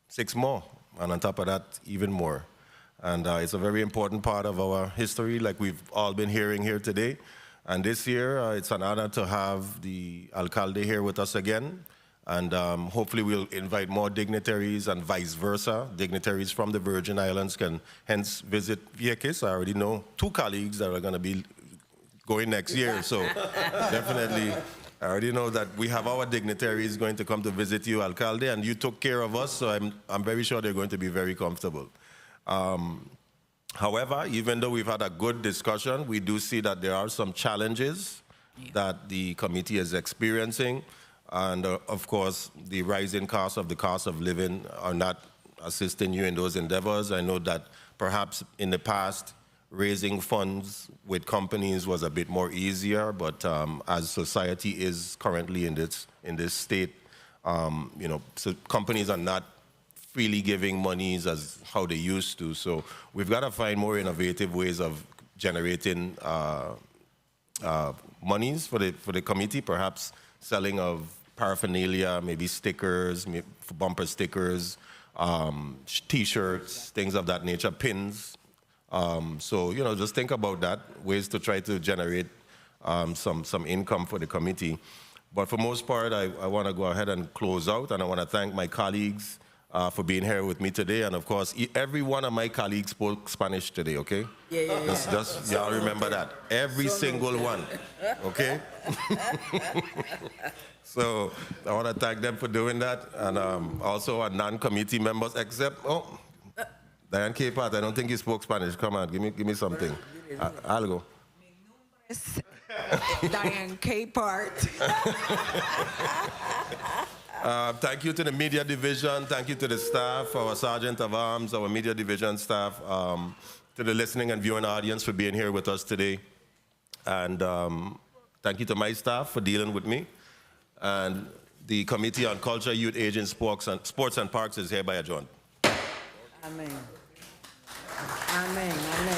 S1: 6 more, and on top of that, even more. And it's a very important part of our history, like we've all been hearing here today. And this year, it's an honor to have the alcalde here with us again. And hopefully we'll invite more dignitaries and vice versa. Dignitaries from the Virgin Islands can hence visit Vieques. I already know 2 colleagues that are going to be going next year, so definitely. I already know that we have our dignitaries going to come to visit you, Alcalde, and you took care of us, so I'm very sure they're going to be very comfortable. However, even though we've had a good discussion, we do see that there are some challenges that the committee is experiencing, and of course, the rising cost of living are not assisting you in those endeavors. I know that perhaps in the past, raising funds with companies was a bit more easier, but as society is currently in this state, you know, so companies are not freely giving monies as how they used to. So we've got to find more innovative ways of generating monies for the committee, perhaps selling of paraphernalia, maybe stickers, bumper stickers, T-shirts, things of that nature, pins. So, you know, just think about that, ways to try to generate some income for the committee. But for most part, I want to go ahead and close out, and I want to thank my colleagues for being here with me today. And of course, every one of my colleagues spoke Spanish today, okay?
S5: Yeah.
S1: Just y'all remember that. Every single one, okay? So I want to thank them for doing that. And also our non-committee members, except, Diane K. Part, I don't think you spoke Spanish. Come on, give me something. I'll go.
S5: Diane K. Part.
S1: Thank you to the media division. Thank you to the staff, our Sergeant of Arms, our media division staff, to the listening and viewing audience for being here with us today. And thank you to my staff for dealing with me. And the Committee on Culture, Youth, Aging, Sports and Parks is hereby adjourned.
S5: Amen. Amen. Amen.